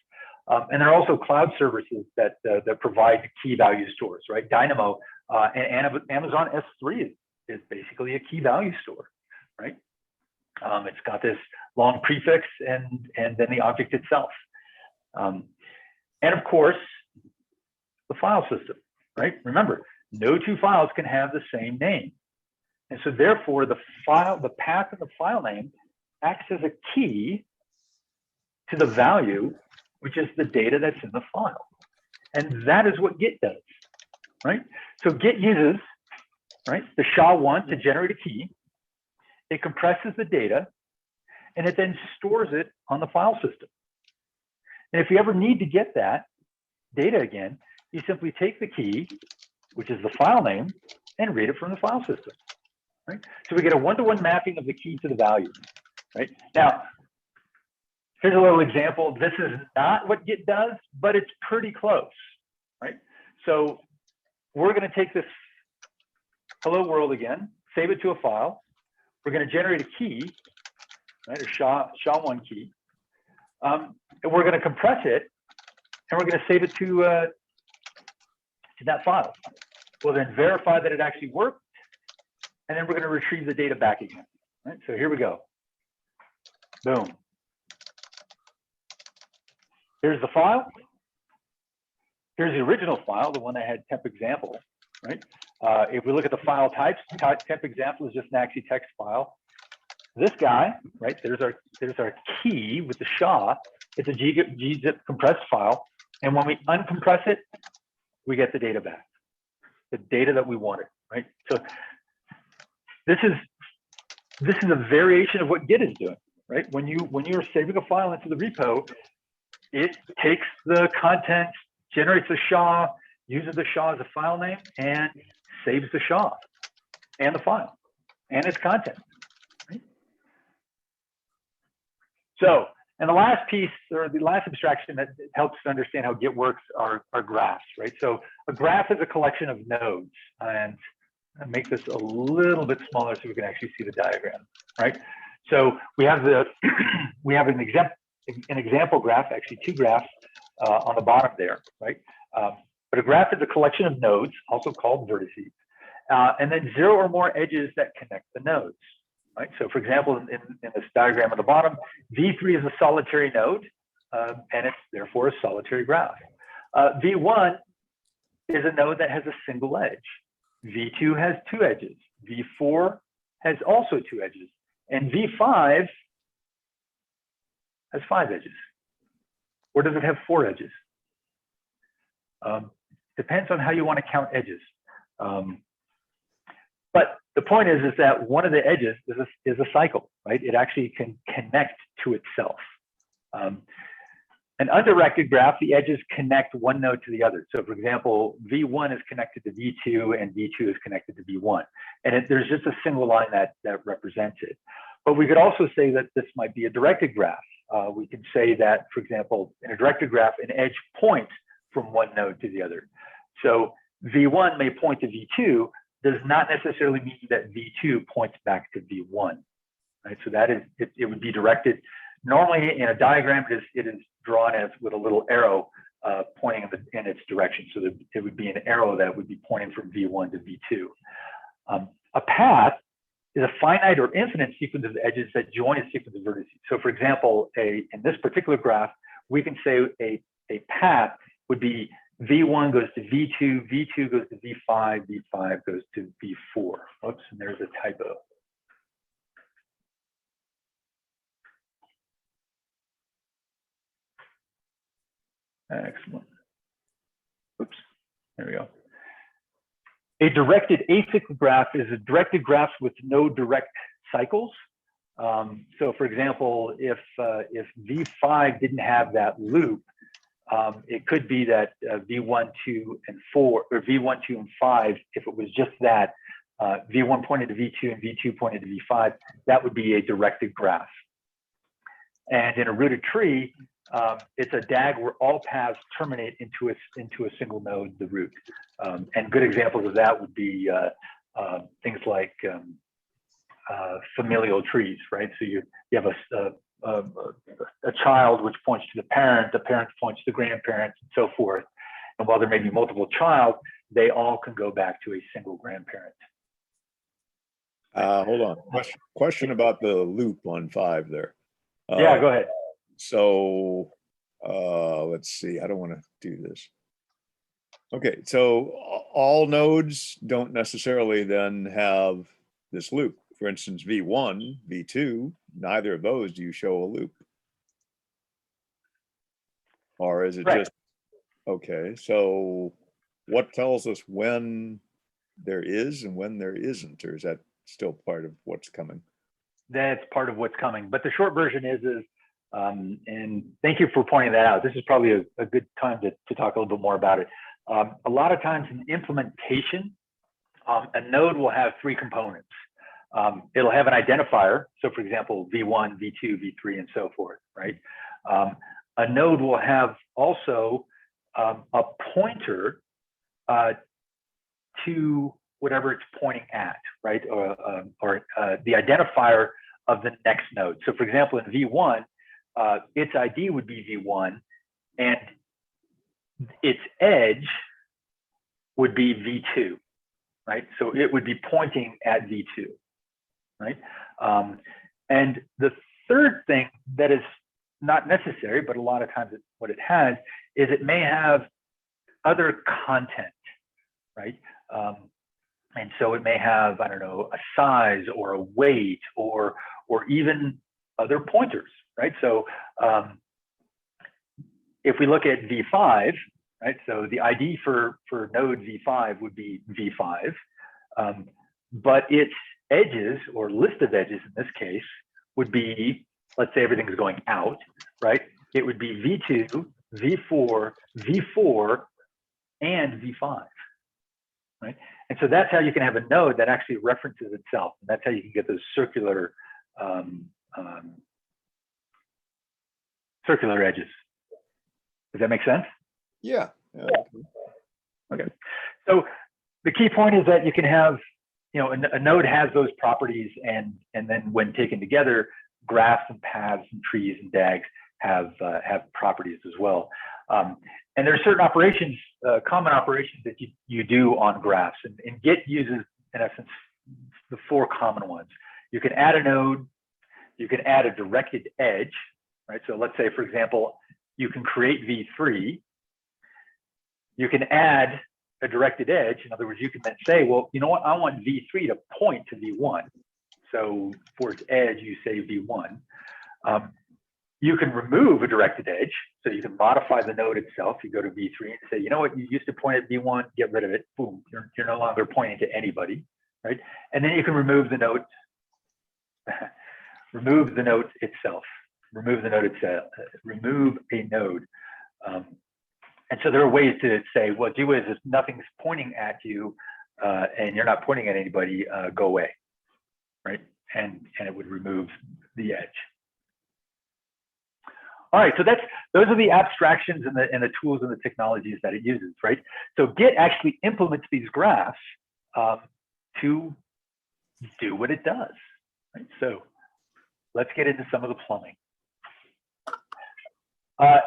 And there are also cloud services that provide key value stores, right? Dynamo and Amazon S3 is basically a key value store, right? It's got this long prefix and then the object itself. And of course, the file system, right? Remember, no two files can have the same name. And so therefore the path of the file name acts as a key to the value, which is the data that's in the file. And that is what Git does, right? So Git uses, right, the SHA-1 to generate a key. It compresses the data, and it then stores it on the file system. And if you ever need to get that data again, you simply take the key, which is the file name, and read it from the file system, right? So we get a one-to-one mapping of the key to the value, right? Now, here's a little example. This is not what Git does, but it's pretty close, right? So we're going to take this hello world again, save it to a file. We're going to generate a key, right, a SHA-1 key. And we're going to compress it, and we're going to save it to that file. We'll then verify that it actually worked, and then we're going to retrieve the data back again, right? So here we go. Boom. Here's the file. Here's the original file, the one that had temp example, right? If we look at the file types, temp example is just an AXI text file. This guy, right? There's our key with the SHA. It's a gzip compressed file, and when we uncompress it, we get the data back, the data that we wanted, right? So this is a variation of what Git is doing, right? When you're saving a file into the repo, it takes the content, generates a SHA, uses the SHA as a file name, and saves the SHA and the file and its content. Right? So, and the last piece, or the last abstraction that helps to understand how Git works are graphs, right? So a graph is a collection of nodes, and I'll make this a little bit smaller so we can actually see the diagram, right? So we have an example graph, actually two graphs on the bottom there, right? But a graph is a collection of nodes, also called vertices, and then 0 or more edges that connect the nodes, right? So for example, in this diagram at the bottom, V3 is a solitary node, and it's therefore a solitary graph. V1 is a node that has a single edge. V2 has 2 edges. V4 has also 2 edges. And V5 has 5 edges. Or does it have 4 edges? Depends on how you want to count edges. But the point is that one of the edges is a cycle, right? It actually can connect to itself. An undirected graph, the edges connect one node to the other. So for example, V1 is connected to V2 and V2 is connected to V1. And there's just a single line that represents it. But we could also say that this might be a directed graph. We can say that, for example, in a directed graph, an edge points from one node to the other. So V1 may point to V2, does not necessarily mean that V2 points back to V1, right? So that is, it would be directed, normally in a diagram, it is drawn as with a little arrow pointing in its direction. So that it would be an arrow that would be pointing from V1 to V2. A path is a finite or infinite sequence of edges that join a sequence of vertices. So for example, in this particular graph, we can say a path would be V1 goes to V2, V2 goes to V5, V5 goes to V4. Oops, and there's a typo. Excellent. Oops, there we go. A directed acyclic graph is a directed graph with no direct cycles. So for example, if V5 didn't have that loop, it could be that V1, 2, and 4, or V1, 2, and 5, if it was just that, V1 pointed to V2 and V2 pointed to V5, that would be a directed graph. And in a rooted tree, it's a DAG where all paths terminate into a single node, the root. And good examples of that would be things like familial trees, right? So you have a child which points to the parent points to the grandparents, and so forth. And while there may be multiple child, they all can go back to a single grandparent. Hold on. Question about the loop on 5 there. Yeah, go ahead. So let's see. I don't want to do this. Okay, so all nodes don't necessarily then have this loop. For instance, V1, V2, neither of those do you show a loop. Or is it right. just, okay, so what tells us when there is and when there isn't, or is that still part of what's coming? That's part of what's coming. But the short version is and thank you for pointing that out. This is probably a good time to talk a little bit more about it. A lot of times in implementation, a node will have 3 components. It'll have an identifier. So for example, V1, V2, V3, and so forth, right? A node will have also a pointer to whatever it's pointing at, right? Or the identifier of the next node. So for example, in V1, its ID would be V1 and its edge would be V2, right? So it would be pointing at V2, right? And the third thing that is not necessary, but a lot of times what it has is it may have other content, right? And so it may have, I don't know, a size or a weight or even other pointers, right? So if we look at V5, right? So the ID for node V5 would be V5, but its edges or list of edges in this case would be, let's say everything is going out, right? It would be V2, V4, V4, and V5, right? And so that's how you can have a node that actually references itself. And that's how you can get those circular circular edges. Does that make sense? Yeah. Okay. So the key point is that you can have, you know, a node has those properties, and then when taken together, graphs and paths and trees and DAGs have properties as well. And there are certain operations, common operations that you do on graphs, and Git uses, in essence, the 4 common ones. You can add a node, you can add a directed edge, right? So let's say, for example, you can create V3, you can add a directed edge. In other words, you can then say, well, you know what, I want V3 to point to V1. So for its edge, you say V1. You can remove a directed edge. So you can modify the node itself. You go to V3 and say, you know what, you used to point at V1, get rid of it. Boom, you're no longer pointing to anybody, right? And then you can remove the node, remove the node itself, remove the node itself, remove a node. And so there are ways to say, well, gee whiz, if nothing's pointing at you and you're not pointing at anybody, go away, right? And it would remove the edge. All right, so those are the abstractions and the tools and the technologies that it uses, right? So Git actually implements these graphs to do what it does. Right? So let's get into some of the plumbing.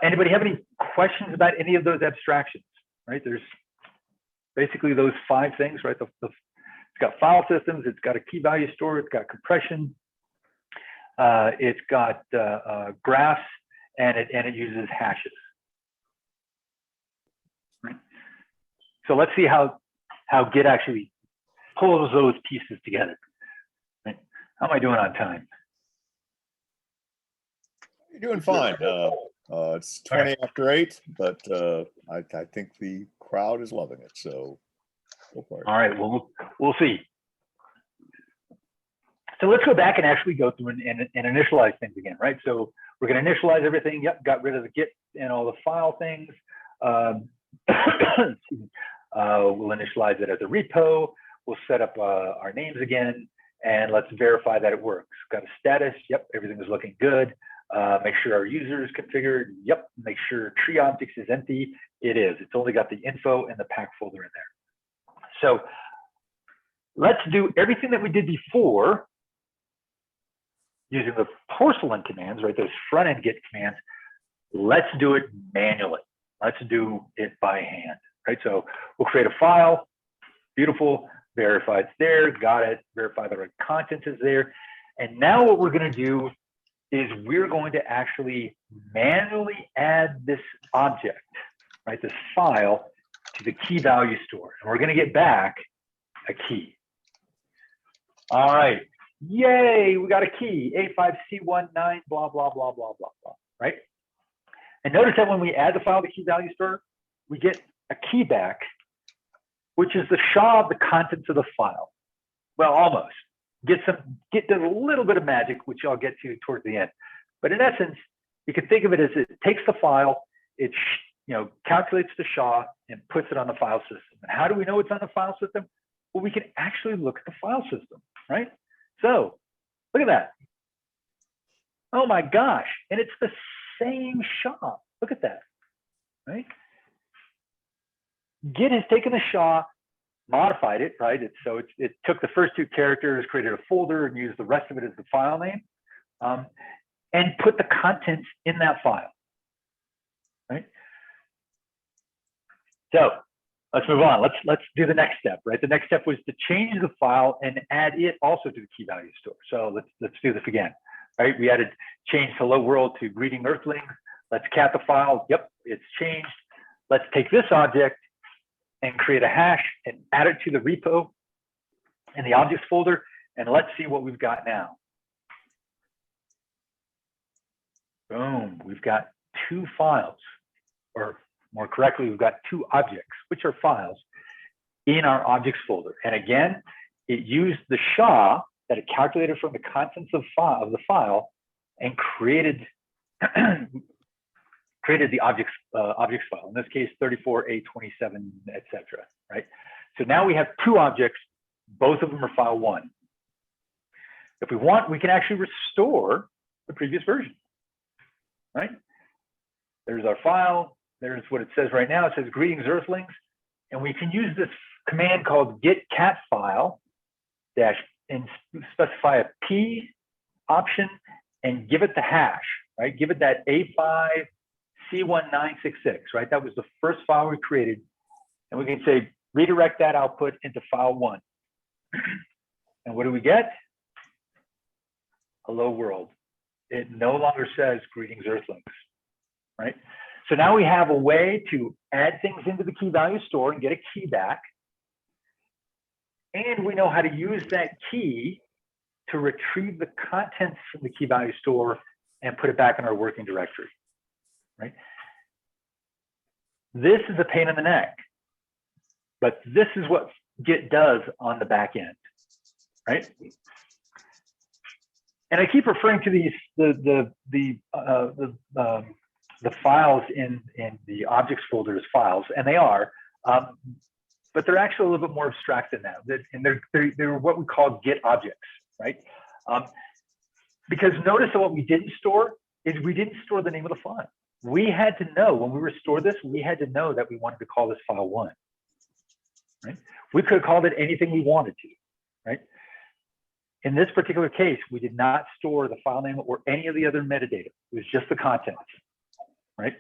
Anybody have any questions about any of those abstractions? Right? There's basically those 5 things, right? It's got file systems, it's got a key value store, it's got compression, it's got graphs, and it uses hashes. Right? So let's see how Git actually pulls those pieces together. Right? How am I doing on time? You're doing fine. It's 20 after 8, but I think the crowd is loving it. So go for it. All right, well, we'll see. So let's go back and actually go through and initialize things again, right? So we're going to initialize everything. Yep, got rid of the Git and all the file things. We'll initialize it as a repo. We'll set up our names again, and let's verify that it works. Got a status. Yep, everything is looking good. Make sure our user is configured. Yep, make sure tree objects is empty. It is. It's only got the info and the pack folder in there. So let's do everything that we did before using the porcelain commands, right? Those front end Git commands. Let's do it manually. Let's do it by hand, right? So we'll create a file. Beautiful. Verify it's there. Got it. Verify the right content is there. And now what we're going to do is we're going to actually manually add this object, right? This file to the key value store. And we're going to get back a key. All right. Yay, we got a key, A5C19, blah, blah, blah, blah, blah, blah, right? And notice that when we add the file to key value store, we get a key back, which is the SHA of the contents of the file. Well, almost. Get a little bit of magic, which I'll get to towards the end. But in essence, you can think of it as it takes the file, it calculates the SHA and puts it on the file system. And how do we know it's on the file system? Well, we can actually look at the file system, right? So look at that. Oh my gosh. And it's the same SHA. Look at that, right? Git has taken the SHA, modified it, right? It took the first 2 characters, created a folder, and used the rest of it as the file name, and put the contents in that file, right? So let's move on. Let's do the next step, right? The next step was to change the file and add it also to the key value store. So let's do this again, right? We changed hello world to greeting earthlings. Let's cat the file. Yep, it's changed. Let's take this object and create a hash and add it to the repo in the objects folder. And let's see what we've got now. Boom, we've got 2 files, or more correctly, we've got 2 objects, which are files in our objects folder. And again, it used the SHA that it calculated from the contents of the file and created the objects file, in this case 34A27, etc. Right? So now we have 2 objects, both of them are file 1. If we want, we can actually restore the previous version, right? There's our file, there's what it says right now, it says greetings earthlings, and we can use this command called git cat file dash and specify a P option and give it the hash, right? Give it that A5C1966, right? That was the first file we created. And we can say, redirect that output into file 1. And what do we get? Hello world. It no longer says greetings earthlings, right? So now we have a way to add things into the key value store and get a key back. And we know how to use that key to retrieve the contents from the key value store and put it back in our working directory, right? This is a pain in the neck, but this is what Git does on the back end, right? And I keep referring to these the files in the objects folder as files, and they are, but they're actually a little bit more abstract than that. And they're what we call Git objects, right? Because notice that what we didn't store is we didn't store the name of the file. We had to know when we restored this, we had to know that we wanted to call this file 1, right? We could have called it anything we wanted to, right? In this particular case, we did not store the file name or any of the other metadata. It was just the contents, right?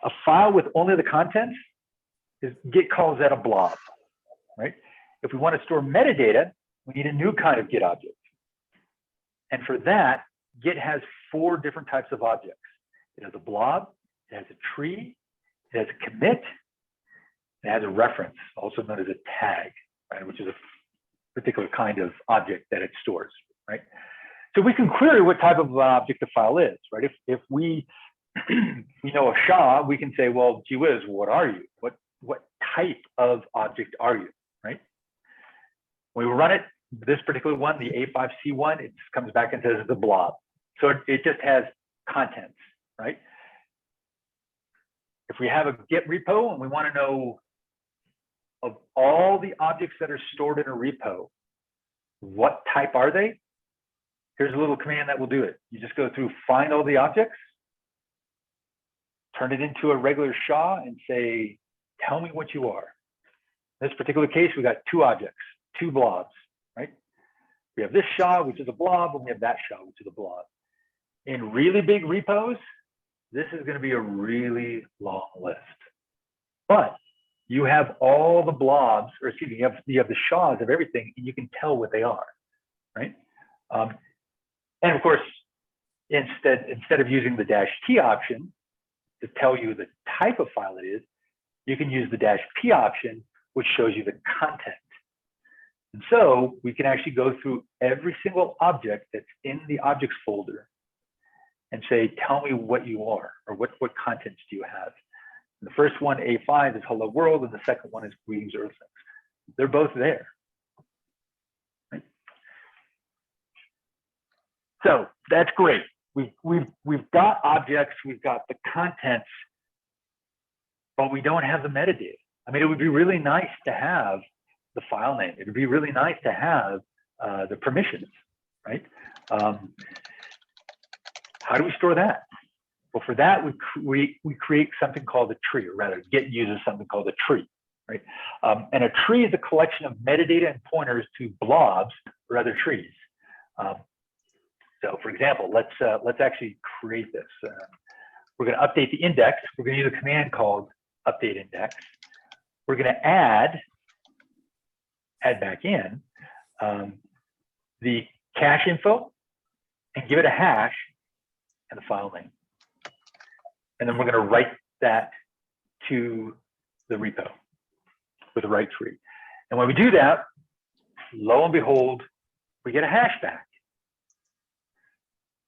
A file with only the contents, Git calls that a blob, right? If we want to store metadata, we need a new kind of Git object. And for that, Git has 4 different types of objects. It has a blob, it has a tree, it has a commit, it has a reference, also known as a tag, right? Which is a particular kind of object that it stores, right? So we can query what type of object the file is, right? If we know a SHA, we can say, well, gee whiz, what are you? What type of object are you, right? When we run it, this particular one, the A5C1, it just comes back and says the blob. So it just has contents, right? If we have a Git repo and we want to know of all the objects that are stored in a repo, what type are they? Here's a little command that will do it. You just go through, find all the objects, turn it into a regular SHA and say, tell me what you are. In this particular case, we got 2 objects, 2 blobs, right? We have this SHA, which is a blob, and we have that SHA, which is a blob. In really big repos, this is going to be a really long list. But you have all the blobs, or excuse me, you have the SHAs of everything, and you can tell what they are, right? And of course, instead of using the -T option to tell you the type of file it is, you can use the -P option, which shows you the content. And so we can actually go through every single object that's in the objects folder and say, tell me what you are, or what contents do you have. And the first one, A5, is hello world, and the second one is greetings earthlings. They're both there. Right? So that's great. We've got objects, we've got the contents, but we don't have the metadata. I mean, it would be really nice to have the file name. It would be really nice to have the permissions, right? How do we store that? Well, for that, we create something called a tree, or rather, Git uses something called a tree, right? And a tree is a collection of metadata and pointers to blobs or other trees. So, for example, let's actually create this. We're going to update the index. We're going to use a command called update index. We're going to add back in the cache info and give it a hash and the file name. And then we're going to write that to the repo with the right tree. And when we do that, lo and behold, we get a hash back.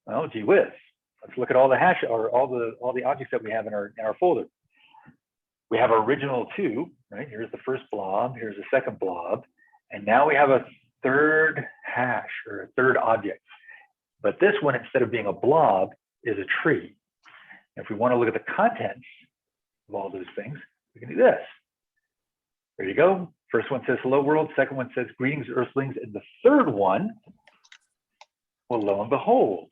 Well, gee whiz, let's look at all the hash, or all the objects that we have in our folder. We have our original 2, right? Here's the first blob, here's the second blob, and now we have a third hash, or a third object. But this one, instead of being a blob, is a tree. If we want to look at the contents of all those things, we can do this. There you go. First one says hello world, second one says greetings earthlings, and the third one, well, lo and behold,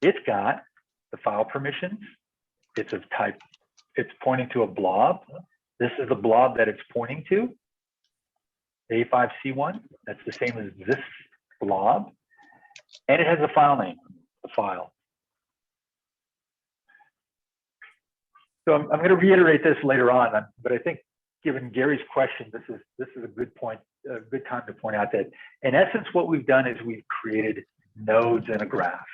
it's got the file permissions. It's of type, it's pointing to a blob. This is the blob that it's pointing to, A5C1. That's the same as this blob. And it has a file name, the file. So I'm going to reiterate this later on, but I think given Gary's question, this is a good point, a good time to point out that in essence, what we've done is we've created nodes in a graph,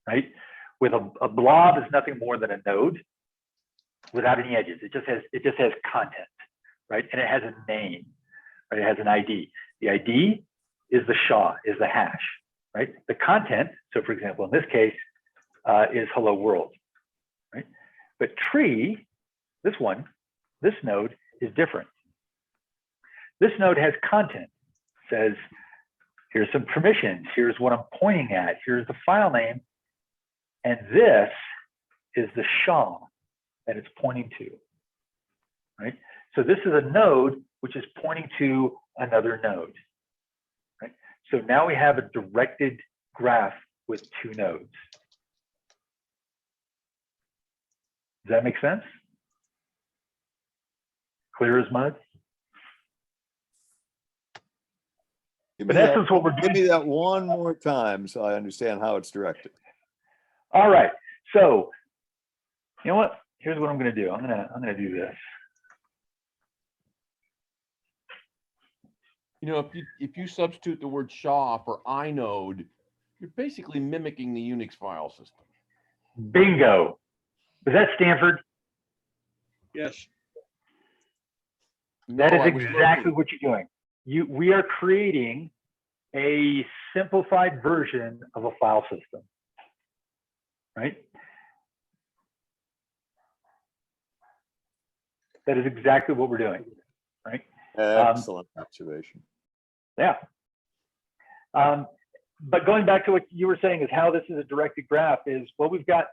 right? With a blob is nothing more than a node without any edges. It just has content, right? And it has a name, right? It has an ID. The ID is the SHA, is the hash, right? The content, so for example, in this case, is hello world, right? But tree, this one, this node is different. This node has content, says, here's some permissions, here's what I'm pointing at, here's the file name, and this is the SHA that it's pointing to, right? So this is a node which is pointing to another node, right? So now we have a directed graph with 2 nodes. Does that make sense? Clear as mud? But that's just what we're Give doing. me that one more time so I understand how it's directed. All right. So, you know what? Here's what I'm going to do. I'm going to do this. You know, if you substitute the word SHA for inode, you're basically mimicking the Unix file system. Bingo. Was that Stanford? Yes. That No, is I was exactly looking. what you're doing. We are creating a simplified version of a file system, right? That is exactly what we're doing, right? Excellent observation. Yeah. But going back to what you were saying is how this is a directed graph is, well, we've got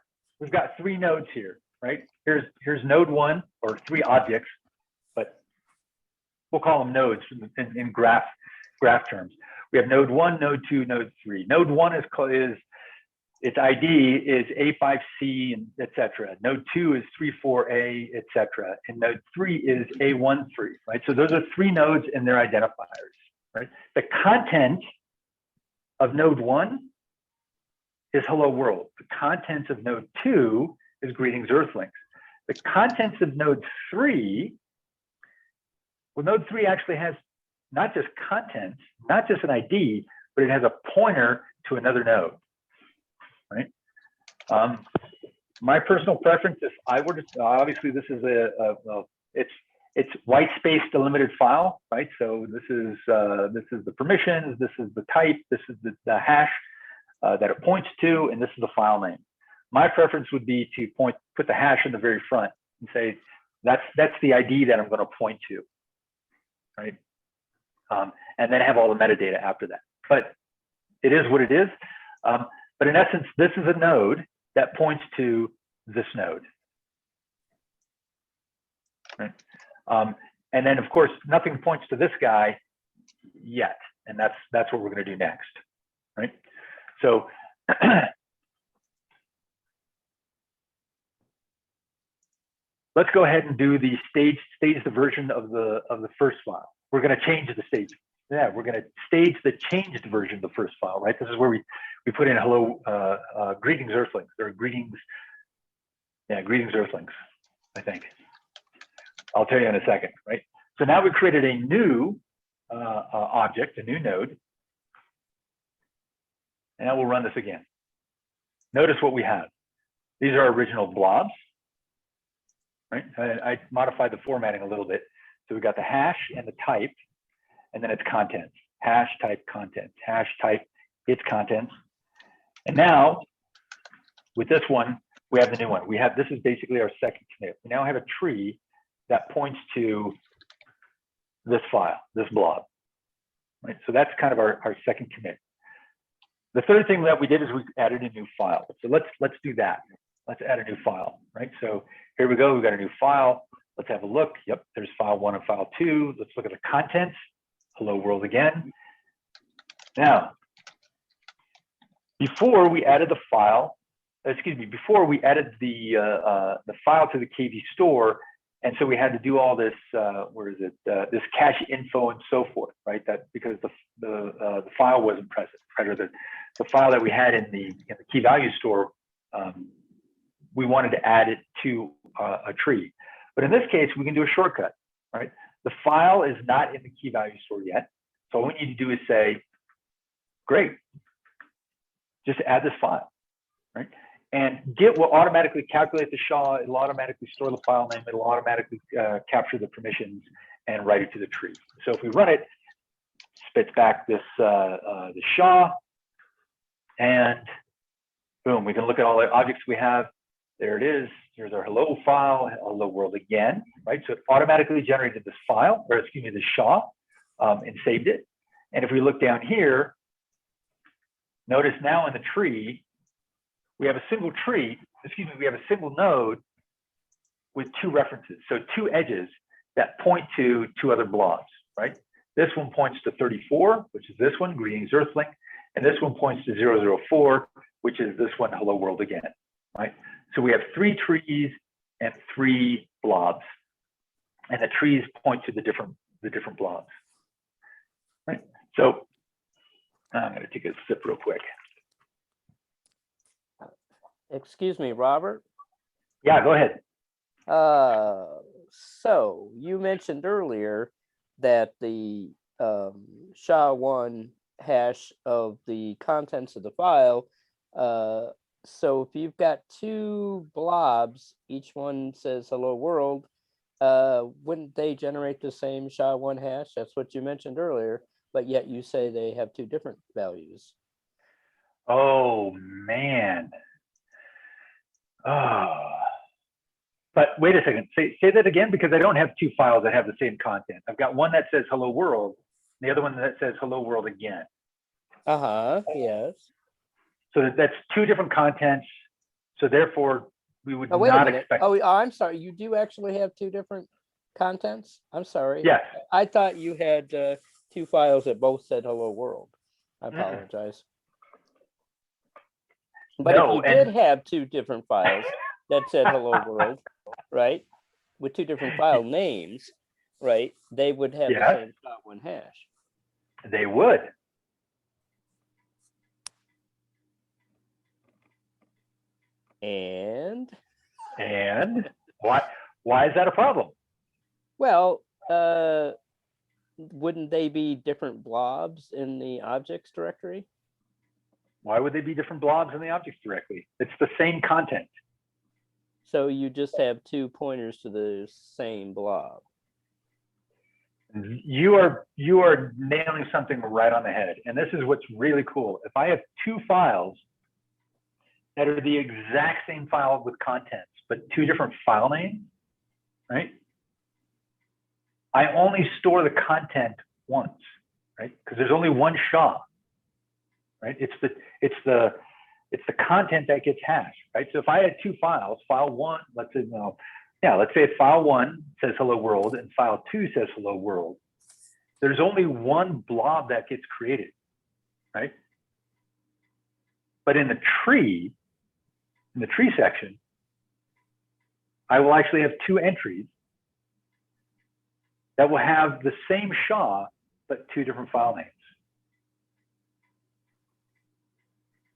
3 nodes here, right? Here's node 1, or 3 objects, but we'll call them nodes in graph terms. We have node 1, node 2, node 3. Node 1 is its ID is A5C, and etc. Node 2 is 34A, etc. And node 3 is A13, right? So those are 3 nodes and their identifiers, right? The content of node 1 is hello world. The contents of node 2 is greetings earthlings. The contents of node 3, well, node 3 actually has not just contents, not just an ID, but it has a pointer to another node, right? My personal preference, if I were to, obviously this is it's white space delimited file, right? So this is the permissions, this is the type, this is the hash that it points to, and this is the file name. My preference would be to put the hash in the very front and say that's the ID that I'm going to point to, right? And then have all the metadata after that. But it is what it is. But in essence, this is a node that points to this node, right? And then, of course, nothing points to this guy yet, and that's what we're going to do next, right? So let's go ahead and do the stage the version of the first file. We're going to change the stage. Yeah, we're going to stage the changed version of the first file, right? This is where we put in hello, greetings earthlings, or greetings. Yeah, greetings earthlings, I think. I'll tell you in a second, right? So now we created a new object, a new node. And we'll run this again. Notice what we have. These are original blobs, right? I modified the formatting a little bit. So we got the hash and the type, and then its contents. Hash, type, contents. Hash, type, its contents. And now, with this one, we have the new one. This is basically our second commit. We now have a tree that points to this file, this blob, right? So that's kind of our second commit. The third thing that we did is we added a new file. So let's do that. Let's add a new file, right? So here we go. We've got a new file. Let's have a look. Yep, there's file 1 and file 2. Let's look at the contents. Hello world again. Now, before we added the file, before we added the file to the KV store, and so we had to do all this, this cache info and so forth, right? That because the file wasn't present, right? Or the file that we had in the key value store, we wanted to add it to a tree. But in this case, we can do a shortcut, right? The file is not in the key value store yet. So all we need to do is say, great, just add this file, right? And Git will automatically calculate the SHA, it'll automatically store the file name, it'll automatically capture the permissions and write it to the tree. So if we run it, spits back this the SHA, and boom, we can look at all the objects we have. There it is. Here's our hello file, hello world again, right? So it automatically generated this file, or excuse me, the SHA, and saved it. And if we look down here, notice now in the tree, we have a single tree, excuse me, we have a single node with 2 references. So 2 edges that point to 2 other blobs, right? This one points to 34, which is this one, greetings earthling. And this one points to 004, which is this one, hello world again, right? So we have 3 trees and 3 blobs, and the trees point to the different blobs, right? So I'm going to take a sip real quick. Excuse me, Robert. Yeah, go ahead. So you mentioned earlier that the SHA-1 hash of the contents of the file. So if you've got two blobs, each one says hello world, wouldn't they generate the same SHA-1 hash? That's what you mentioned earlier, but yet you say they have two different values. Oh, man. Oh. But wait a second, say that again, because I don't have two files that have the same content. I've got one that says hello world, and the other one that says hello world again. Uh-huh, yes. So that's two different contents. So therefore, we would Oh, wait a not minute. expect. Oh, I'm sorry. You do actually have two different contents? I'm sorry. Yes. I thought you had two files that both said hello world. I Mm-mm. apologize. But No, if you did have two different files that said hello world, right, with two different file names, right, they would have the Yes. same SHA-1 hash. They would. And why is that a problem? well, wouldn't they be different blobs in the objects directory? Why would they be different blobs in the objects directly? It's the same content. So you just have two pointers to the same blob. You are nailing something right on the head. And this is what's really cool. If I have two files that are the exact same file with contents, but two different file names, right? I only store the content once, right? Because there's only one SHA, right? It's the content that gets hashed, right? So if I had two files, file one, let's say file one says hello world and file two says hello world. There's only one blob that gets created, right? But in the tree section, I will actually have two entries that will have the same SHA, but two different file names.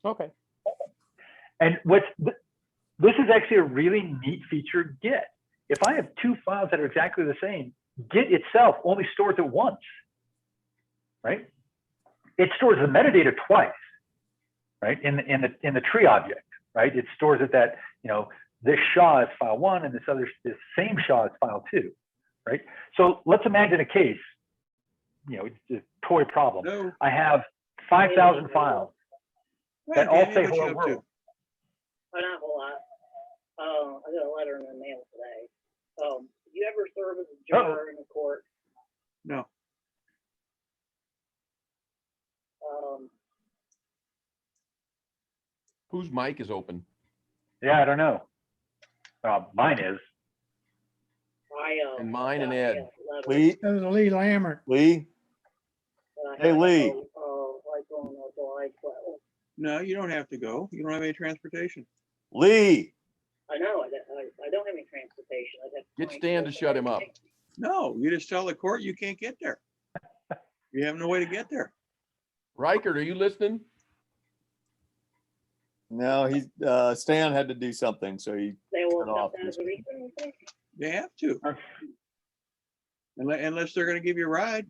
Okay. And this is actually a really neat feature of Git. If I have two files that are exactly the same, Git itself only stores it once, right? It stores the metadata twice, right? In the tree object, right? It stores it that, this SHA is file one and this same SHA is file two, right? So let's imagine a case, it's a toy problem. No. I have 5,000 files that all say hello world. Oh, not a whole lot. I got a letter in the mail today. Do you ever serve as a juror in a court? No. Whose mic is open? Yeah, I don't know. Mine is. And mine and Ed. Lee, That was Lee Lammert. Lee, hey, Lee. No, you don't have to go. You don't have any transportation. Lee, I know. I don't have any transportation. Get Stan to shut him up. No, you just tell the court you can't get there. You have no way to get there. Reichert, are you listening? no, Stan had to do something, so he They will turned off. accept that as a reason, you think? They have to. Unless they're going to give you a ride.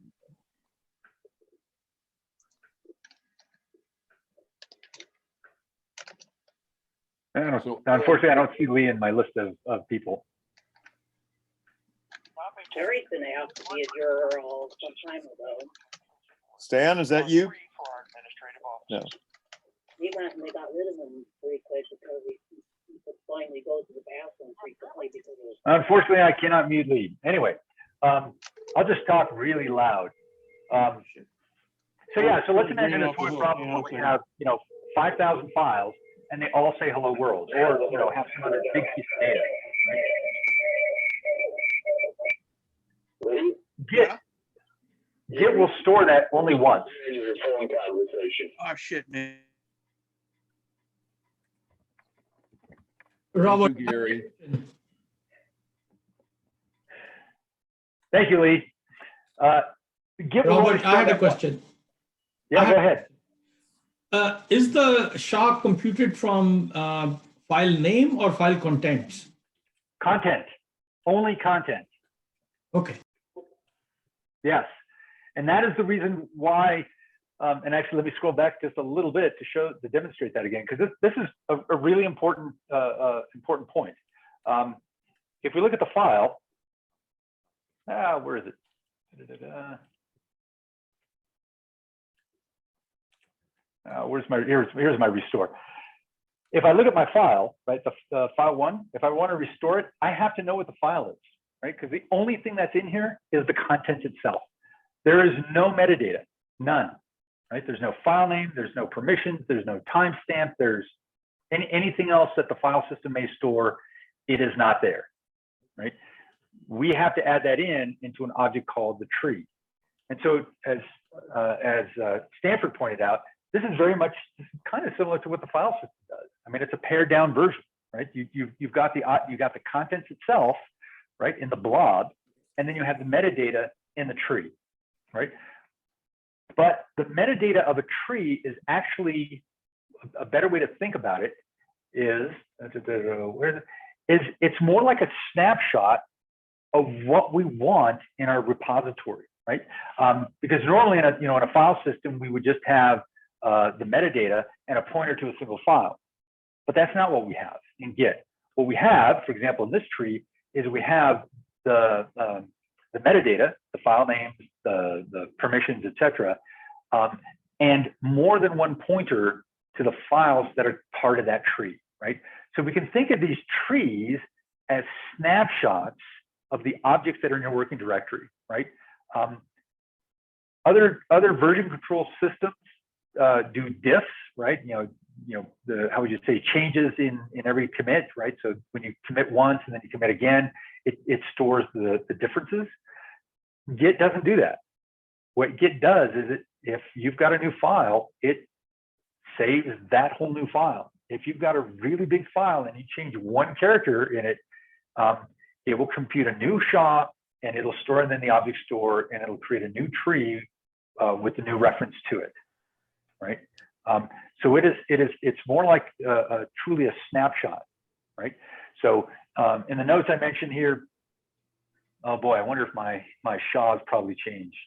Unfortunately, I don't see Lee in my list of people. Terry's been asked to be a juror some time ago. Stan, is that you? No. He went and they got rid of him pretty quick because he could finally go to the bathroom frequently because of his. Unfortunately, I cannot mute Lee. Anyway, I'll just talk really loud. So let's imagine a toy problem where we have 5,000 files and they all say hello world, or have some other big piece of data. Right? Git will store that only once. Oh shit, man. Robert, Thank you, Gary. Thank you, Lee. Git will only Robert, store I had a that once. question. Yeah, go ahead. Is the SHA computed from file name or file contents? Content, only content. Okay. Yes, and that is the reason why. And actually, let me scroll back just a little bit to demonstrate that again, because this is a really important important point. If we look at the file, where is it? Here's my restore. If I look at my file, right, the file one, if I want to restore it, I have to know what the file is, right? Because the only thing that's in here is the content itself. There is no metadata, none, right? There's no file name, there's no permissions, there's no timestamp, there's anything else that the file system may store, it is not there, right? We have to add that into an object called the tree. And so as Stanford pointed out, this is very much kind of similar to what the file system does. I mean, it's a pared down version, right? You've got the contents itself, right, in the blob, and then you have the metadata in the tree, right? But the metadata of a tree is actually a better way to think about it is it's more like a snapshot of what we want in our repository, right? Because normally in a file system we would just have the metadata and a pointer to a single file, but that's not what we have in Git. What we have, for example, in this tree, is we have the metadata, the file names, the permissions, etc., and more than one pointer to the files that are part of that tree, right? So we can think of these trees as snapshots of the objects that are in your working directory, right? Other version control systems do diffs, right? How would you say, changes in every commit, right? So when you commit once and then you commit again, it stores the differences. Git doesn't do that. What Git does is if you've got a new file, it saves that whole new file. If you've got a really big file and you change one character in it, it will compute a new SHA and it'll store it in the object store and it'll create a new tree with the new reference to it, right? So it's more like truly a snapshot, right? So in the notes I mentioned here, oh boy, I wonder if my SHAs probably changed.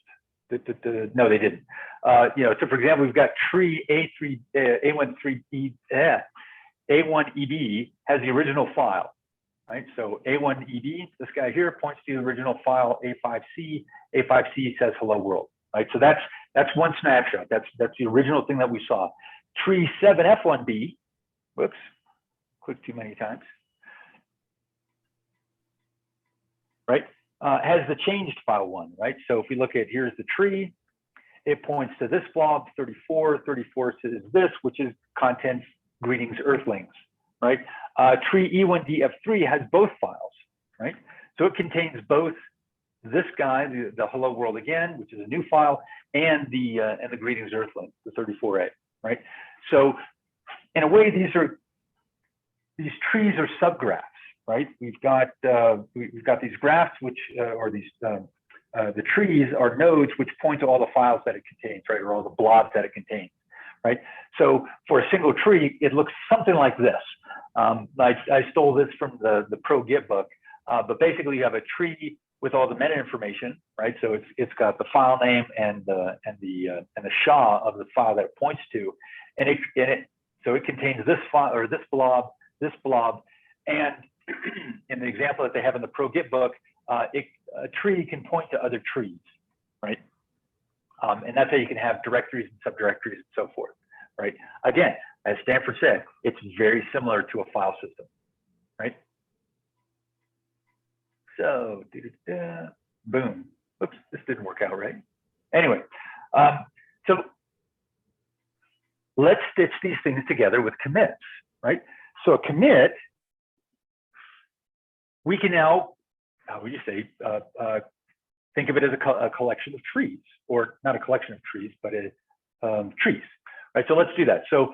No, they didn't. So for example, we've got tree A1EB has the original file, right? So A1EB, this guy here points to the original file A5C. A5C says hello world, right? So that's one snapshot. That's the original thing that we saw. Tree 7F1B, whoops, clicked too many times, right? Has the changed file one, right? So if we look at, here's the tree, it points to this blob, 34 says this, which is contents, greetings, earthlings, right? Tree E1DF3 has both files, right? So it contains both this guy, the hello world again, which is a new file, and the greetings, earthlings, the 34A, right? So in a way, these trees are subgraphs, right? We've got these graphs, which the trees are nodes which point to all the files that it contains, right, or all the blobs that it contains, right? So for a single tree, it looks something like this. I stole this from the Pro Git book, but basically you have a tree with all the meta information, right? So it's got the file name and the SHA of the file that it points to, so it contains this file or this blob, and in the example that they have in the Pro Git book, a tree can point to other trees, right? And that's how you can have directories and subdirectories and so forth, right? Again, as Stanford said, it's very similar to a file system, right? So, boom. Oops, this didn't work out right. Anyway, so let's stitch these things together with commits, right? So a commit, we can now, how would you say, think of it as a collection of trees, or not a collection of trees, but trees, right? So let's do that. So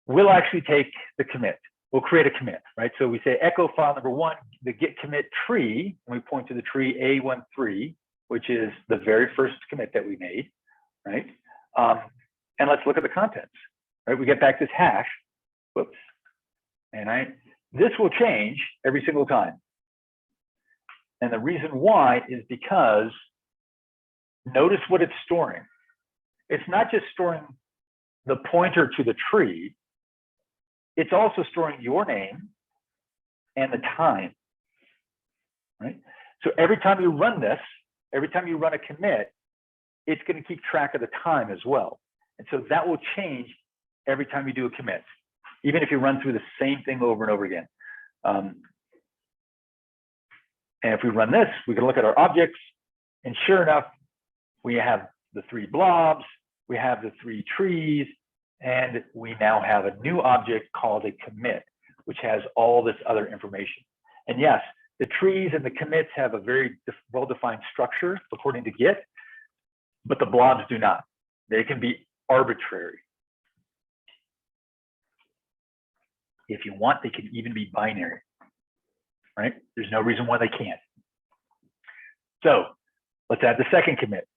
we'll actually take the commit. We'll create a commit, right? So we say echo file number one, the git commit tree, and we point to the tree A13, which is the very first commit that we made, right? and let's look at the contents. Right, we get back this hash. Whoops, and this will change every single time. And the reason why is because notice what it's storing. It's not just storing the pointer to the tree, it's also storing your name and the time, right? So every time you run this, every time you run a commit, it's going to keep track of the time as well. And so that will change every time you do a commit, even if you run through the same thing over and over again. And if we run this, we can look at our objects, and sure enough, we have the 3 blobs, we have the 3 trees, and we now have a new object called a commit, which has all this other information. And yes, the trees and the commits have a very well-defined structure according to Git, but the blobs do not. They can be arbitrary. If you want, they can even be binary, right? There's no reason why they can't. So let's add the second commit,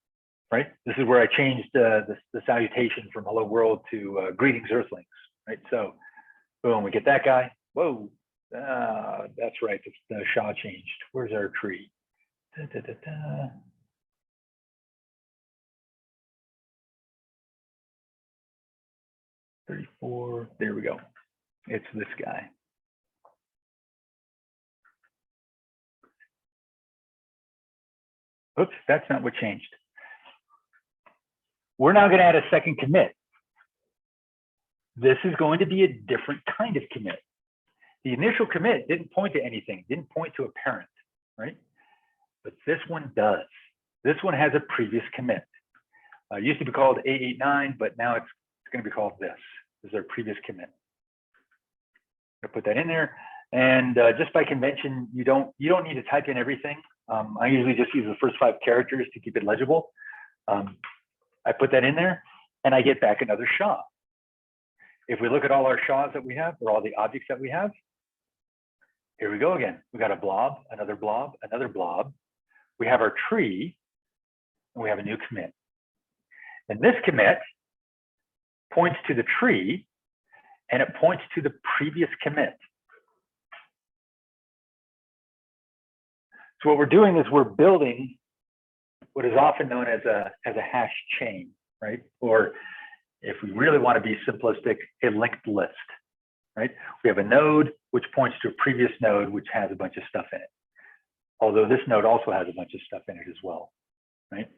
right? This is where I changed the salutation from hello world to greetings earthlings, right? So boom, we get that guy. Whoa, that's right, the SHA changed. Where's our tree? Da, da, da, da. $34, there we go. It's this guy. Oops, that's not what changed. We're now going to add a second commit. This is going to be a different kind of commit. The initial commit didn't point to anything, didn't point to a parent, right? But this one does. This one has a previous commit. It used to be called 889, but now it's going to be called this. This is our previous commit. I put that in there, and just by convention, you don't need to type in everything. I usually just use the first 5 characters to keep it legible. I put that in there, and I get back another SHA. If we look at all our SHAs that we have, or all the objects that we have, here we go again. We got a blob, another blob, another blob. We have our tree, and we have a new commit. And this commit points to the tree, and it points to the previous commit. So what we're doing is we're building what is often known as a hash chain, right? Or if we really want to be simplistic, a linked list, right? We have a node which points to a previous node which has a bunch of stuff in it. Although this node also has a bunch of stuff in it as well, right?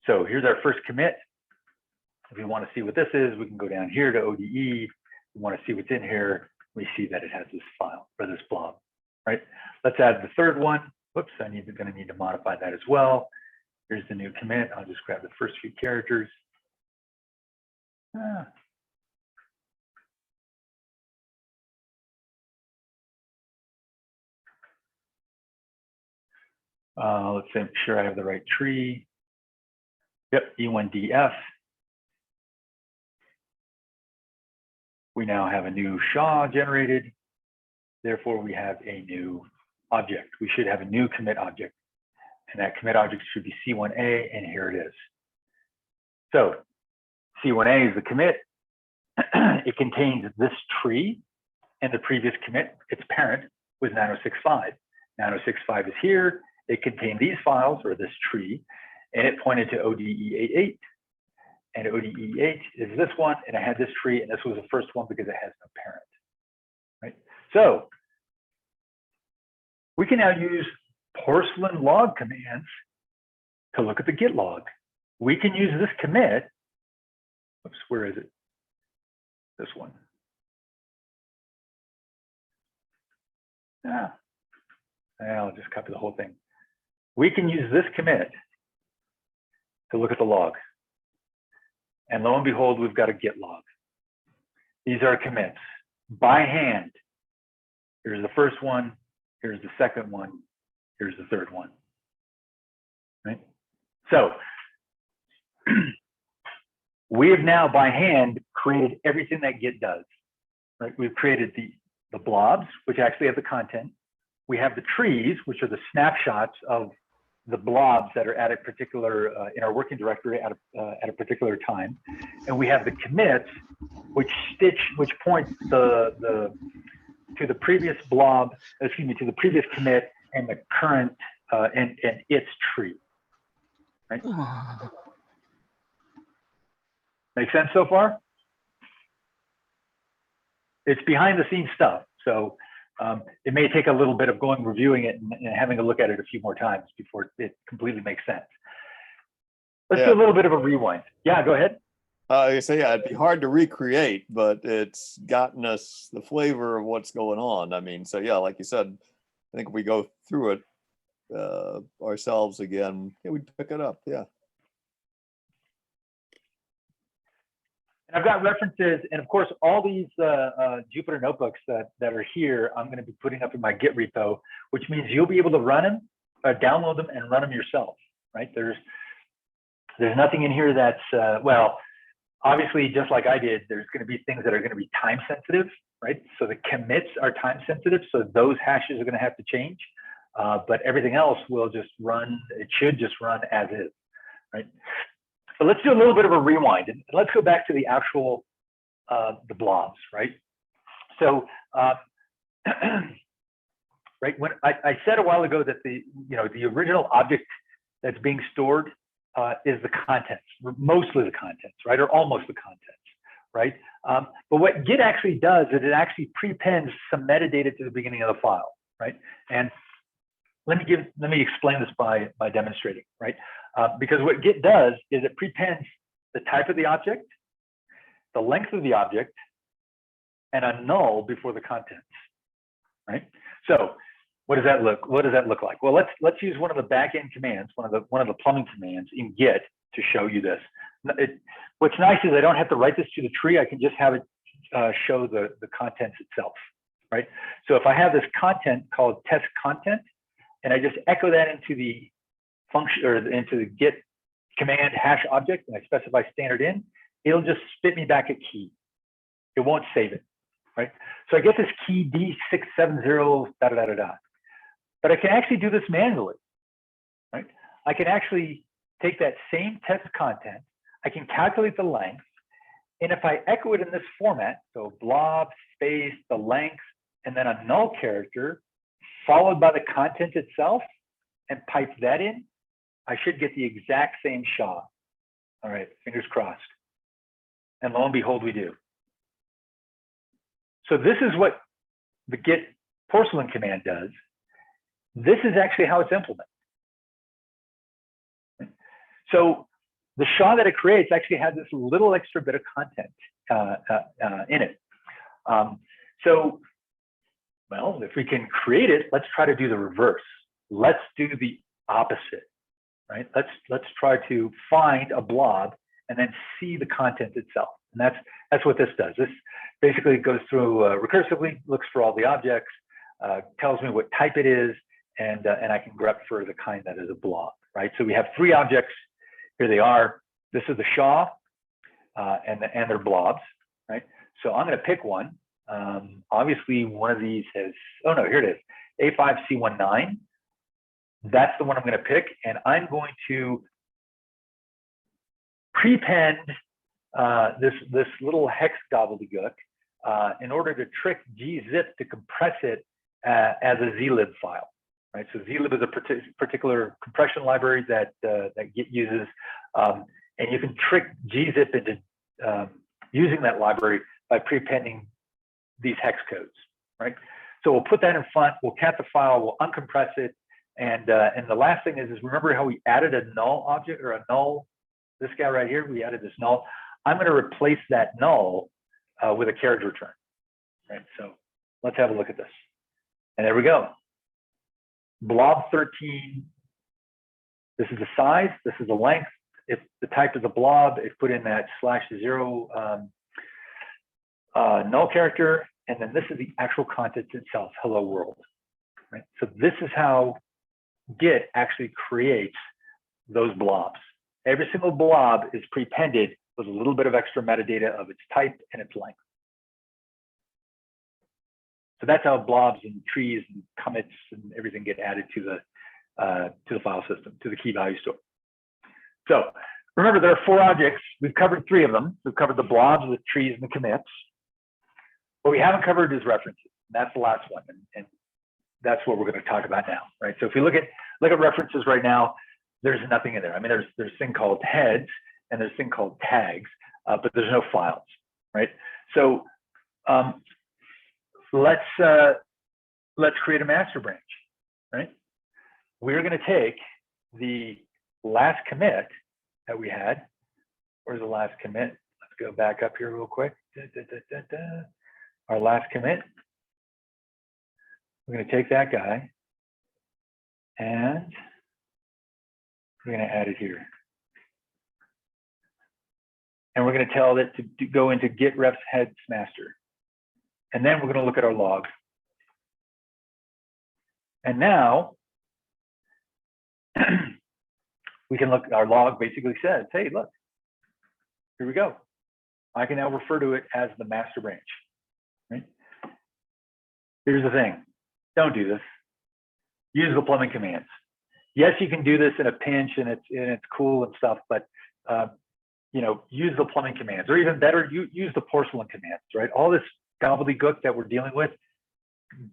So here's our first commit. If we want to see what this is, we can go down here to ODE. We want to see what's in here. We see that it has this file or this blob, right? Let's add the third one. Whoops, I'm going to need to modify that as well. Here's the new commit. I'll just grab the first few characters. Let's make sure I have the right tree. Yep, E1DF. We now have a new SHA generated. Therefore, we have a new object. We should have a new commit object. And that commit object should be C1A, and here it is. So C1A is the commit. It contains this tree and the previous commit. Its parent was 9065. 9065 is here. It contained these files, or this tree, and it pointed to ODE88. And ODE8 is this one, and I had this tree, and this was the first one because it has no parent, right? So we can now use porcelain log commands to look at the Git log. We can use this commit. Oops, where is it? This one. I'll just copy the whole thing. We can use this commit to look at the log. And lo and behold, we've got a Git log. These are commits by hand. Here's the first one. Here's the second one. Here's the third one. Right? So we have now by hand created everything that Git does. Right? We've created the blobs, which actually have the content. We have the trees, which are the snapshots of the blobs that are at a particular, in our working directory at a particular time. And we have the commits, which point to the previous blob, excuse me, to the previous commit and the current, and its tree, right? Make sense so far? It's behind the scenes stuff. So it may take a little bit of going, reviewing it and having a look at it a few more times before it completely makes sense. Let's do a little bit of a rewind. Yeah, go ahead. I say, yeah, it'd be hard to recreate, but it's gotten us the flavor of what's going on. I mean, so yeah, like you said, I think if we go through it ourselves again, yeah, we'd pick it up. Yeah. And I've got references, and of course, all these Jupyter notebooks that are here, I'm going to be putting up in my Git repo, which means you'll be able to run them, download them, and run them yourself. Right? There's nothing in here that's well, obviously, just like I did, there's going to be things that are going to be time sensitive, right? So the commits are time sensitive, so those hashes are going to have to change. But everything else will just run. It should just run as is, right? So let's do a little bit of a rewind, and let's go back to the actual the blobs, right? So right, when I said a while ago that the original object that's being stored is the contents, mostly the contents, right, or almost the contents, right? But what Git actually does is it actually prepends some metadata to the beginning of the file, right? And let me explain this by demonstrating, right? Because what Git does is it prepends the type of the object, the length of the object, and a null before the contents, right? So what does that look like? Well, let's use one of the backend commands, one of the plumbing commands in Git to show you this. What's nice is I don't have to write this to the tree. I can just have it show the contents itself, right? So if I have this content called test content, and I just echo that into the function or into the Git command hash object, and I specify standard in, it'll just spit me back a key. It won't save it, right? So I get this key D670 da da da da da. But I can actually do this manually, right? I can actually take that same test content, I can calculate the length, and if I echo it in this format, so blob space, the length, and then a null character, followed by the content itself, and pipe that in, I should get the exact same SHA. All right, fingers crossed. And lo and behold, we do. So this is what the Git porcelain command does. This is actually how it's implemented. So the SHA that it creates actually has this little extra bit of content in it. So, well, if we can create it, let's try to do the reverse. Let's do the opposite, right? Let's try to find a blob and then see the content itself. And that's what this does. This basically goes through recursively, looks for all the objects, tells me what type it is, and I can grep for the kind that is a blob, right? So we have 3 objects. Here they are. This is the SHA, and they're blobs, right? So I'm going to pick one. Obviously, one of these has, oh no, here it is, A5C19. That's the one I'm going to pick, and I'm going to prepend this little hex gobbledygook in order to trick gzip to compress it as a zlib file, right? So zlib is a particular compression library that Git uses, and you can trick gzip into using that library by prepending these hex codes, right? So we'll put that in front, we'll cat the file, we'll uncompress it, and the last thing is remember how we added a null object or a null, this guy right here, we added this null. I'm going to replace that null with a carriage return, right? So let's have a look at this. And there we go. Blob 13, this is the size, this is the length. If the type is a blob, if put in that /0 null character, and then this is the actual content itself, hello world, right? So this is how Git actually creates those blobs. Every single blob is prepended with a little bit of extra metadata of its type and its length. So that's how blobs and trees and commits and everything get added to to the file system, to the key value store. So remember, there are 4 objects. We've covered 3 of them. We've covered the blobs, the trees, and the commits. What we haven't covered is references. And that's the last one, and that's what we're going to talk about now, right? So if we look at references right now, there's nothing in there. I mean, there's a thing called heads and there's a thing called tags, but there's no files, right? So let's create a master branch, right? We're going to take the last commit that we had. Where's the last commit? Let's go back up here real quick. Our last commit. We're going to take that guy and we're going to add it here. And we're going to tell it to go into get refs heads master. And then we're going to look at our log. And now we can look, our log basically says, hey, look, here we go. I can now refer to it as the master branch, right? Here's the thing, don't do this. Use the plumbing commands. Yes, you can do this in a pinch and it's cool and stuff, but you know, use the plumbing commands, or even better, use the porcelain commands, right? All this gobbledygook that we're dealing with,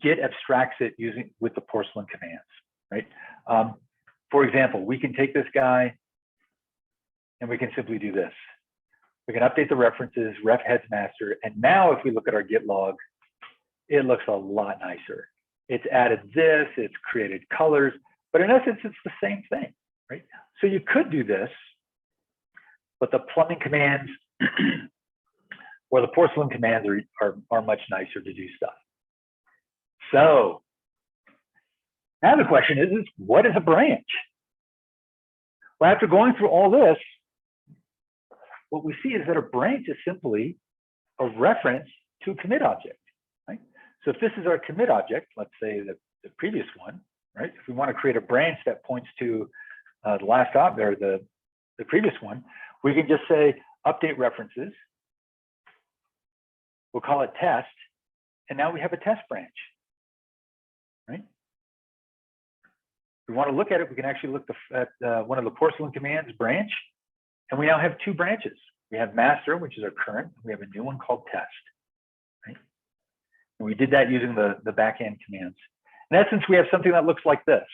Git abstracts it with the porcelain commands, right? For example, we can take this guy and we can simply do this. We can update the references, ref heads master, and now if we look at our Git log, it looks a lot nicer. It's added this, it's created colors, but in essence, it's the same thing, right? So you could do this, but the plumbing commands or the porcelain commands are much nicer to do stuff. So now the question is what is a branch? Well, after going through all this, what we see is that a branch is simply a reference to a commit object, right? So if this is our commit object, let's say the previous one, right? If we want to create a branch that points to the last object or the previous one, we can just say update references. We'll call it test, and now we have a test branch, right? If we want to look at it, we can actually look at one of the porcelain commands, branch, and we now have 2 branches. We have master, which is our current. We have a new one called test, right? And we did that using the backend commands. In essence, we have something that looks like this,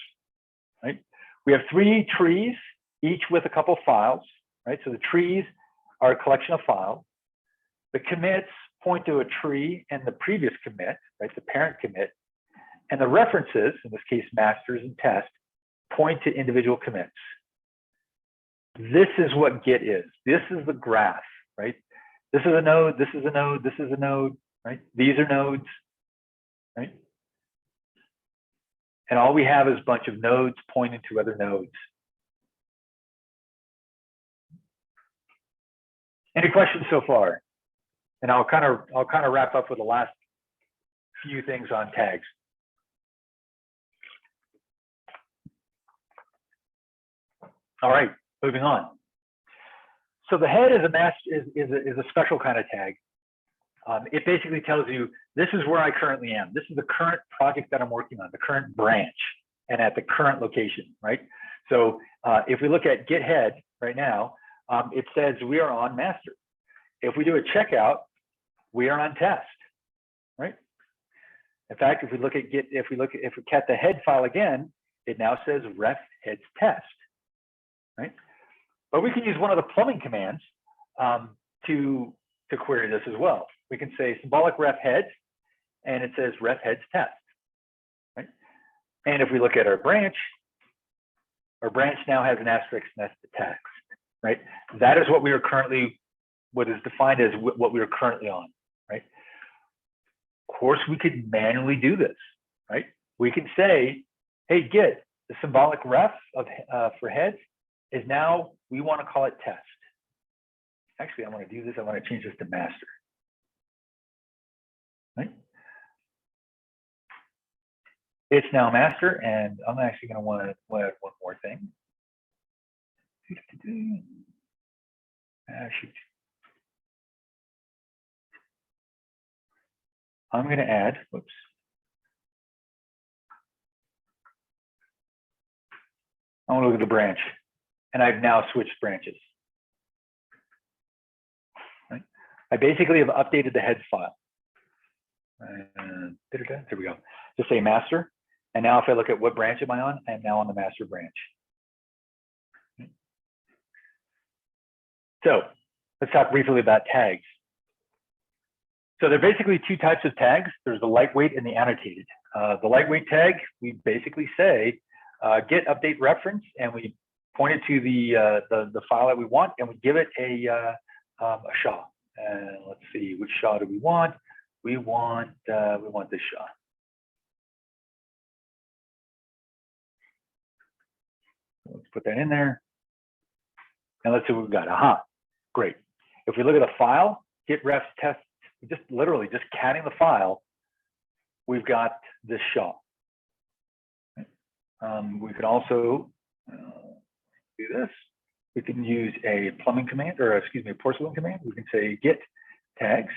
right? We have 3 trees, each with a couple files, right? So the trees are a collection of files. The commits point to a tree and the previous commit, right? The parent commit. And the references, in this case, masters and test, point to individual commits. This is what Git is. This is the graph, right? This is a node, this is a node, this is a node, right? These are nodes, right? And all we have is a bunch of nodes pointing to other nodes. Any questions so far? And I'll kind of wrap up with the last few things on tags. All right, moving on. So the head is a special kind of tag. It basically tells you this is where I currently am. This is the current project that I'm working on, the current branch, and at the current location, right? So if we look at Git head right now, it says we are on master. If we do a checkout, we are on test, right? In fact, if we look at Git, if we cat the head file again, it now says ref heads test, right? But we can use one of the plumbing commands to query this as well. We can say symbolic ref heads, and it says ref heads test, right? And if we look at our branch now has an asterisk next to text, right? That is what we are currently, what is defined as what we are currently on, right? Of course, we could manually do this, right? We can say, hey, Git, the symbolic ref for heads is now, we want to call it test. Actually, I want to do this. I want to change this to master, right? It's now master, and I'm actually going to want to add one more thing. Shoot. I'm going to add, whoops. I want to look at the branch, and I've now switched branches. Right? I basically have updated the heads file. There we go. Just say master. And now if I look at what branch am I on, I am now on the master branch. So let's talk briefly about tags. So there are basically two types of tags. There's the lightweight and the annotated. The lightweight tag, we basically say, get update reference, and we point it to the file that we want, and we give it a SHA. And let's see, which SHA do we want? We want this SHA. Let's put that in there. And let's see what we've got. Aha, great. If we look at a file, git refs test, just literally just catting the file, we've got this SHA. We could also do this. We can use a plumbing command, or excuse me, a porcelain command. We can say git tags.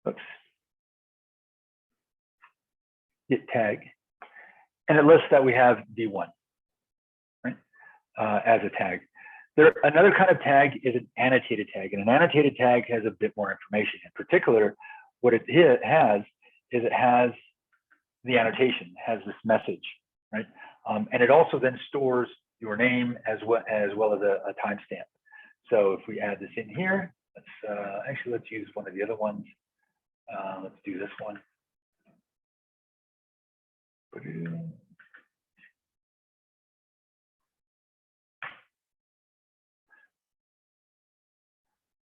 Oops. Git tag. And it lists that we have D1, right, as a tag. Another kind of tag is an annotated tag, and an annotated tag has a bit more information. In particular, what it has is it has the annotation, has this message, right? And it also then stores your name as well as a timestamp. So if we add this in here, let's use one of the other ones. Let's do this one.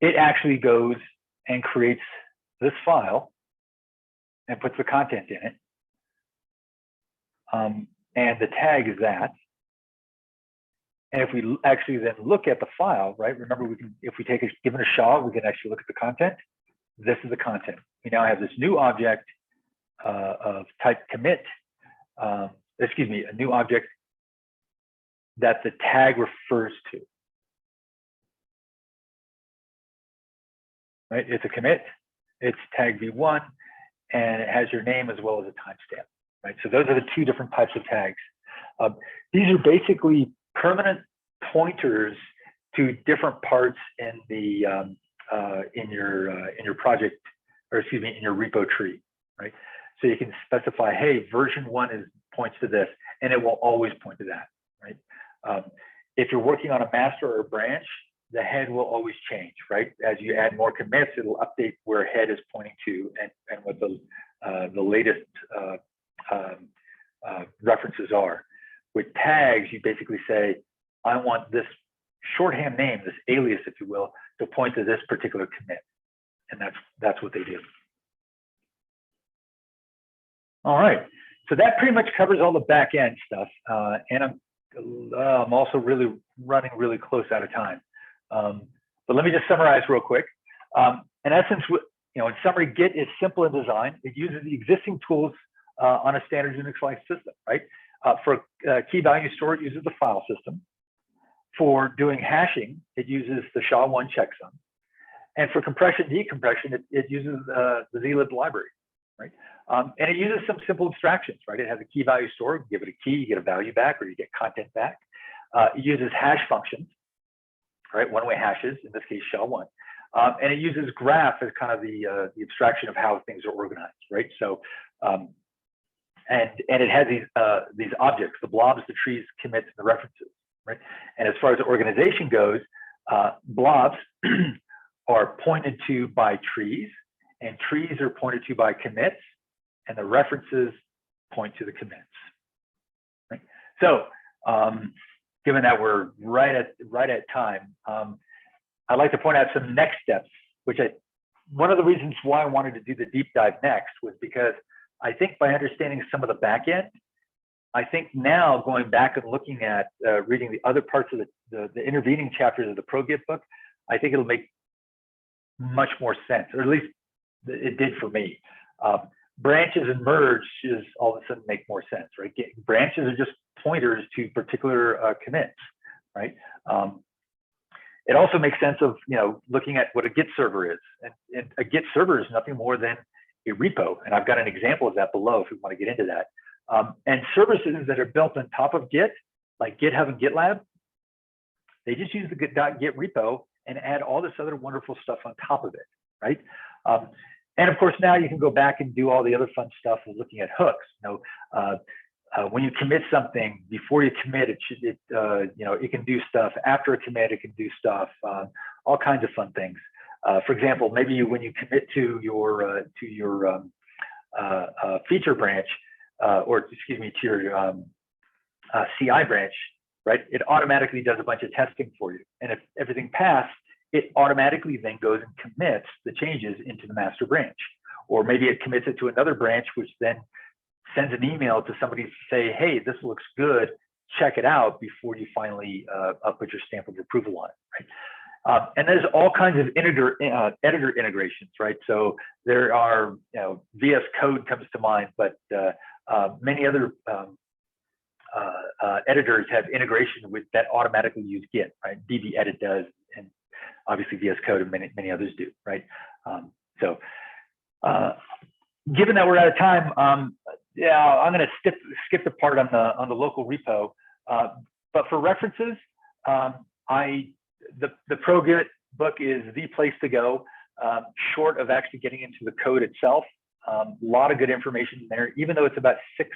It actually goes and creates this file and puts the content in it. And the tag is that. And if we actually then look at the file, right? Remember, if we given a SHA, we can actually look at the content. This is the content. We now have this new object of type commit. Excuse me, a new object that the tag refers to. Right? It's a commit. It's tag v1, and it has your name as well as a timestamp. Right? So those are the two different types of tags. These are basically permanent pointers to different parts in the in your project, or excuse me, in your repo tree. Right? So you can specify, hey, version 1 points to this, and it will always point to that. Right? If you're working on a master or a branch, the head will always change, right? As you add more commits, it'll update where head is pointing to and what the latest references are. With tags, you basically say, I want this shorthand name, this alias, if you will, to point to this particular commit, and that's what they do. All right, so that pretty much covers all the back end stuff, and I'm also really running really close out of time. But let me just summarize real quick. In essence, in summary, Git is simple in design. It uses the existing tools on a standard Unix-like system, right? For key value store, it uses the file system. For doing hashing, it uses the SHA-1 checksum. And for compression decompression, it uses the zlib library, right? And it uses some simple abstractions, right? It has a key value store. You give it a key, you get a value back, or you get content back. It uses hash functions, right? One-way hashes, in this case, SHA-1. And it uses graph as kind of the abstraction of how things are organized, right? So, and it has these objects, the blobs, the trees, commits, and the references, right? And as far as the organization goes, blobs are pointed to by trees, and trees are pointed to by commits, and the references point to the commits, right? So, given that we're right at time, I'd like to point out some next steps, one of the reasons why I wanted to do the deep dive next was because I think by understanding some of the back end, I think now going back and looking at reading the other parts of the intervening chapters of the ProGit book, I think it'll make much more sense, or at least it did for me. Branches and merges all of a sudden make more sense, right? Branches are just pointers to particular commits, right? It also makes sense of looking at what a Git server is, and a Git server is nothing more than a repo, and I've got an example of that below if you want to get into that. And services that are built on top of Git, like GitHub and GitLab, they just use the Git repo and add all this other wonderful stuff on top of it, right? And of course, now you can go back and do all the other fun stuff of looking at hooks. When you commit something, before you commit, it can do stuff. After a commit, it can do stuff. All kinds of fun things. For example, maybe when you commit to your feature branch, or excuse me, to your CI branch, right? It automatically does a bunch of testing for you. And if everything passed, it automatically then goes and commits the changes into the master branch. Or maybe it commits it to another branch, which then sends an email to somebody to say, hey, this looks good, check it out before you finally put your stamp of approval on it, right? And there's all kinds of editor integrations, right? So there are, VS Code comes to mind, but many other editors have integration with that automatically use Git, right? DB Edit does, and obviously VS Code and many others do, right? Given that we're out of time, I'm going to skip the part on the local repo. But for references, the ProGit book is the place to go, short of actually getting into the code itself. A lot of good information there, even though it's about six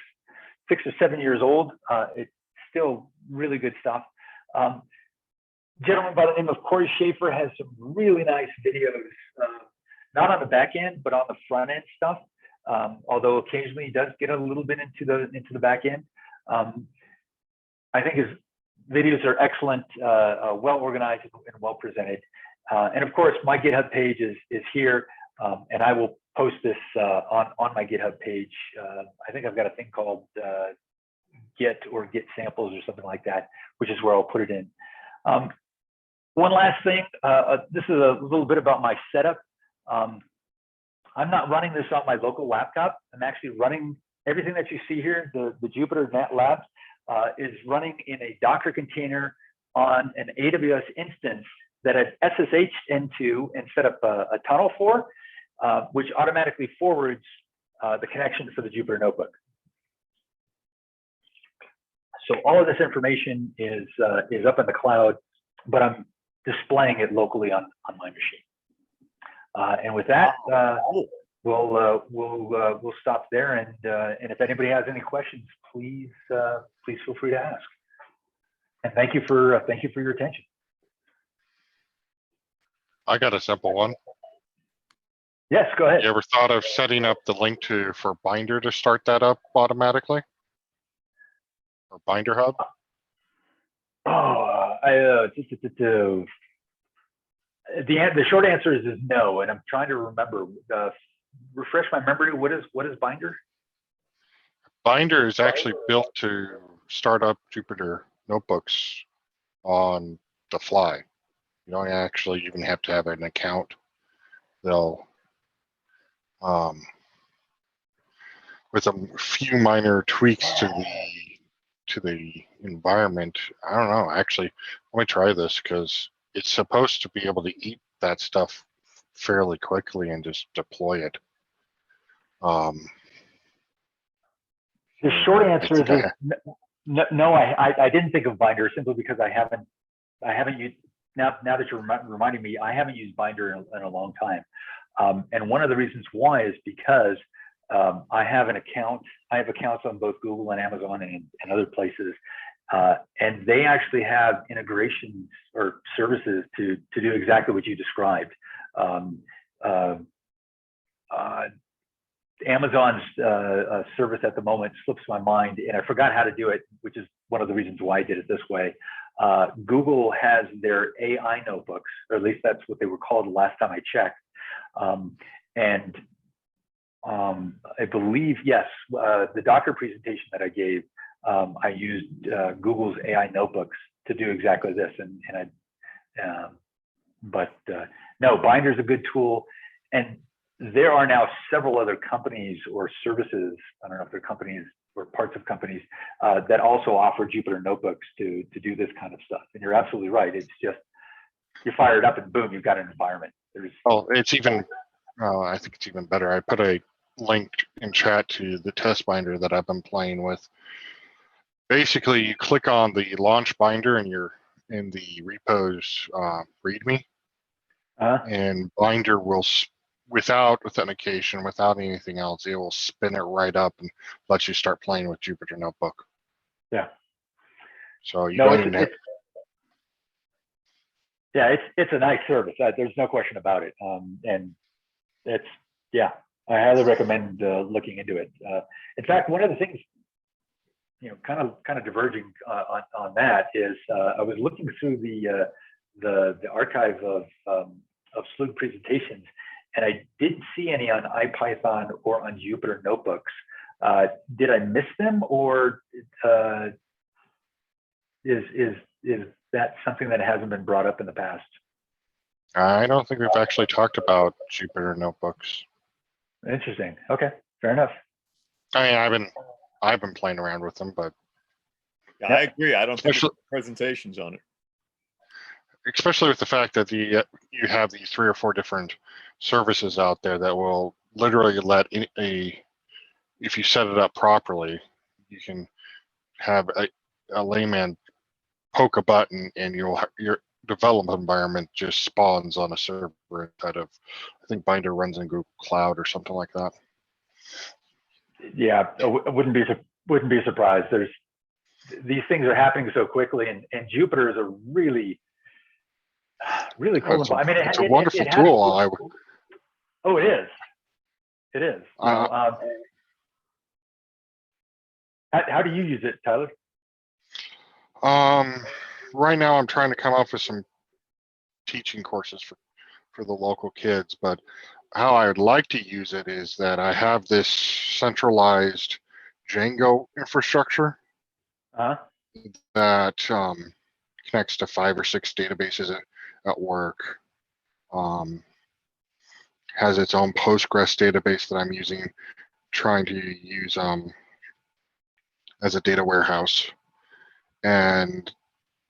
or 7 years old. It's still really good stuff. Gentleman by the name of Corey Schaefer has some really nice videos, not on the back end, but on the front end stuff. Although occasionally he does get a little bit into the back end. I think his videos are excellent, well organized and well presented. And of course, my GitHub page is here, and I will post this on my GitHub page. I think I've got a thing called Git or Git samples or something like that, which is where I'll put it in. One last thing, this is a little bit about my setup. I'm not running this on my local laptop. I'm actually running everything that you see here. The Jupyter Net Labs is running in a Docker container on an AWS instance that I've SSH'd into and set up a tunnel for, which automatically forwards the connection for the Jupyter Notebook. So all of this information is up in the cloud, but I'm displaying it locally on my machine. And with that, we'll stop there. And if anybody has any questions, please feel free to ask. And thank you for your attention. I got a simple one. Yes, go ahead. You ever thought of setting up the link for Binder to start that up automatically? Or Binder Hub? The short answer is no, and I'm trying to remember. Refresh my memory. What is Binder? Binder is actually built to start up Jupyter notebooks on the fly. You don't actually even have to have an account. They'll, with a few minor tweaks to the environment. I don't know. Actually, let me try this because it's supposed to be able to eat that stuff fairly quickly and just deploy it. The short answer is no. I didn't think of Binder simply because I haven't used. Now that you're reminding me, I haven't used Binder in a long time. And one of the reasons why is because I have an account. I have accounts on both Google and Amazon and other places. And they actually have integrations or services to do exactly what you described. Amazon's service at the moment slips my mind, and I forgot how to do it, which is one of the reasons why I did it this way. Google has their AI notebooks, or at least that's what they were called the last time I checked. And I believe, yes, the Docker presentation that I gave, I used Google's AI notebooks to do exactly this. No, Binder is a good tool. And there are now several other companies or services, I don't know if they're companies or parts of companies, that also offer Jupyter notebooks to do this kind of stuff. And you're absolutely right. It's just, you fire it up and boom, you've got an environment. It's even, I think it's even better. I put a linked in chat to the test binder that I've been playing with. Basically, you click on the launch binder in the repos README, and binder will, without authentication, without anything else, it will spin it right up and let you start playing with Jupyter Notebook. Yeah. So you don't even have. Yeah, it's a nice service. There's no question about it. And it's, yeah, I highly recommend looking into it. In fact, one of the things, you know, kind of diverging on that is I was looking through the archive of SLUUG presentations, and I didn't see any on IPython or on Jupyter Notebooks. Did I miss them, or is that something that hasn't been brought up in the past? I don't think we've actually talked about Jupyter Notebooks. Interesting. Okay, fair enough. I mean, I've been playing around with them, but yeah, I agree. I don't think there's presentations on it. Especially with the fact that you have these 3 or 4 different services out there that will literally let if you set it up properly, you can have a layman poke a button and your development environment just spawns on a server instead of, I think Binder runs in Google Cloud or something like that. Yeah, I wouldn't be surprised. These things are happening so quickly, and Jupyter is a really cool. I mean, it's a wonderful tool. Oh, it is. It is. How do you use it, Tyler? Right now I'm trying to come up with some teaching courses for the local kids, but how I would like to use it is that I have this centralized Django infrastructure that connects to 5 or 6 databases at work, has its own Postgres database that I'm trying to use as a data warehouse. And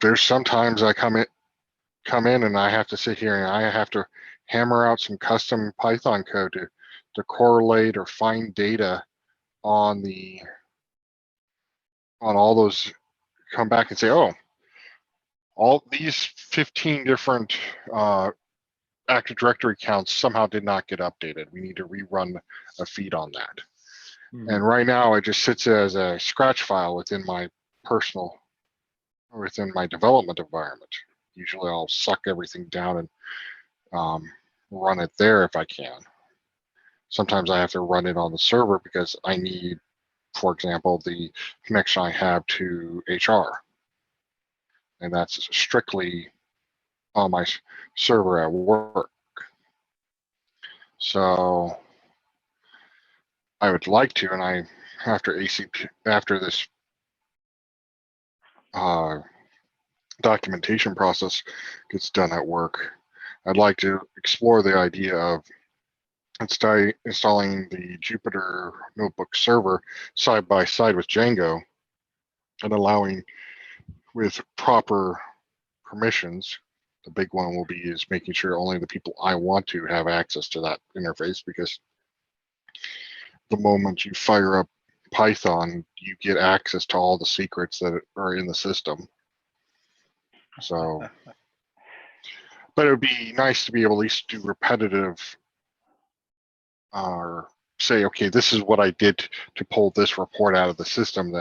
there's sometimes I come in and I have to sit here and I have to hammer out some custom Python code to correlate or find data on all those, come back and say, oh, all these 15 different Active Directory counts somehow did not get updated. We need to rerun a feed on that. And right now it just sits as a scratch file within my development environment. Usually I'll suck everything down and run it there if I can. Sometimes I have to run it on the server because I need, for example, the connection I have to HR. And that's strictly on my server at work. So I would like to, and after this documentation process gets done at work, I'd like to explore the idea of installing the Jupyter Notebook server side by side with Django and allowing, with proper permissions, the big one will be making sure only the people I want to have access to that interface, because the moment you fire up Python, you get access to all the secrets that are in the system. So, but it would be nice to be able to at least do repetitive, or say, okay, this is what I did to pull this report out of the system.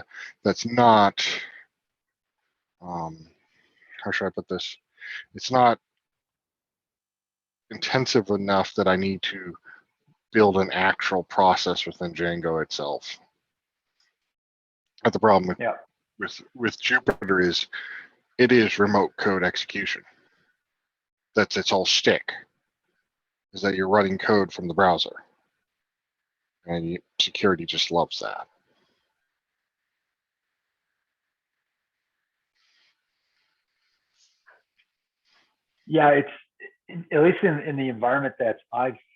That's not, how should I put this? It's not intensive enough that I need to build an actual process within Django itself. But the problem with Jupyter is it is remote code execution. That's its whole shtick, is that you're running code from the browser. And security just loves that. Yeah, it's, at least in the environment that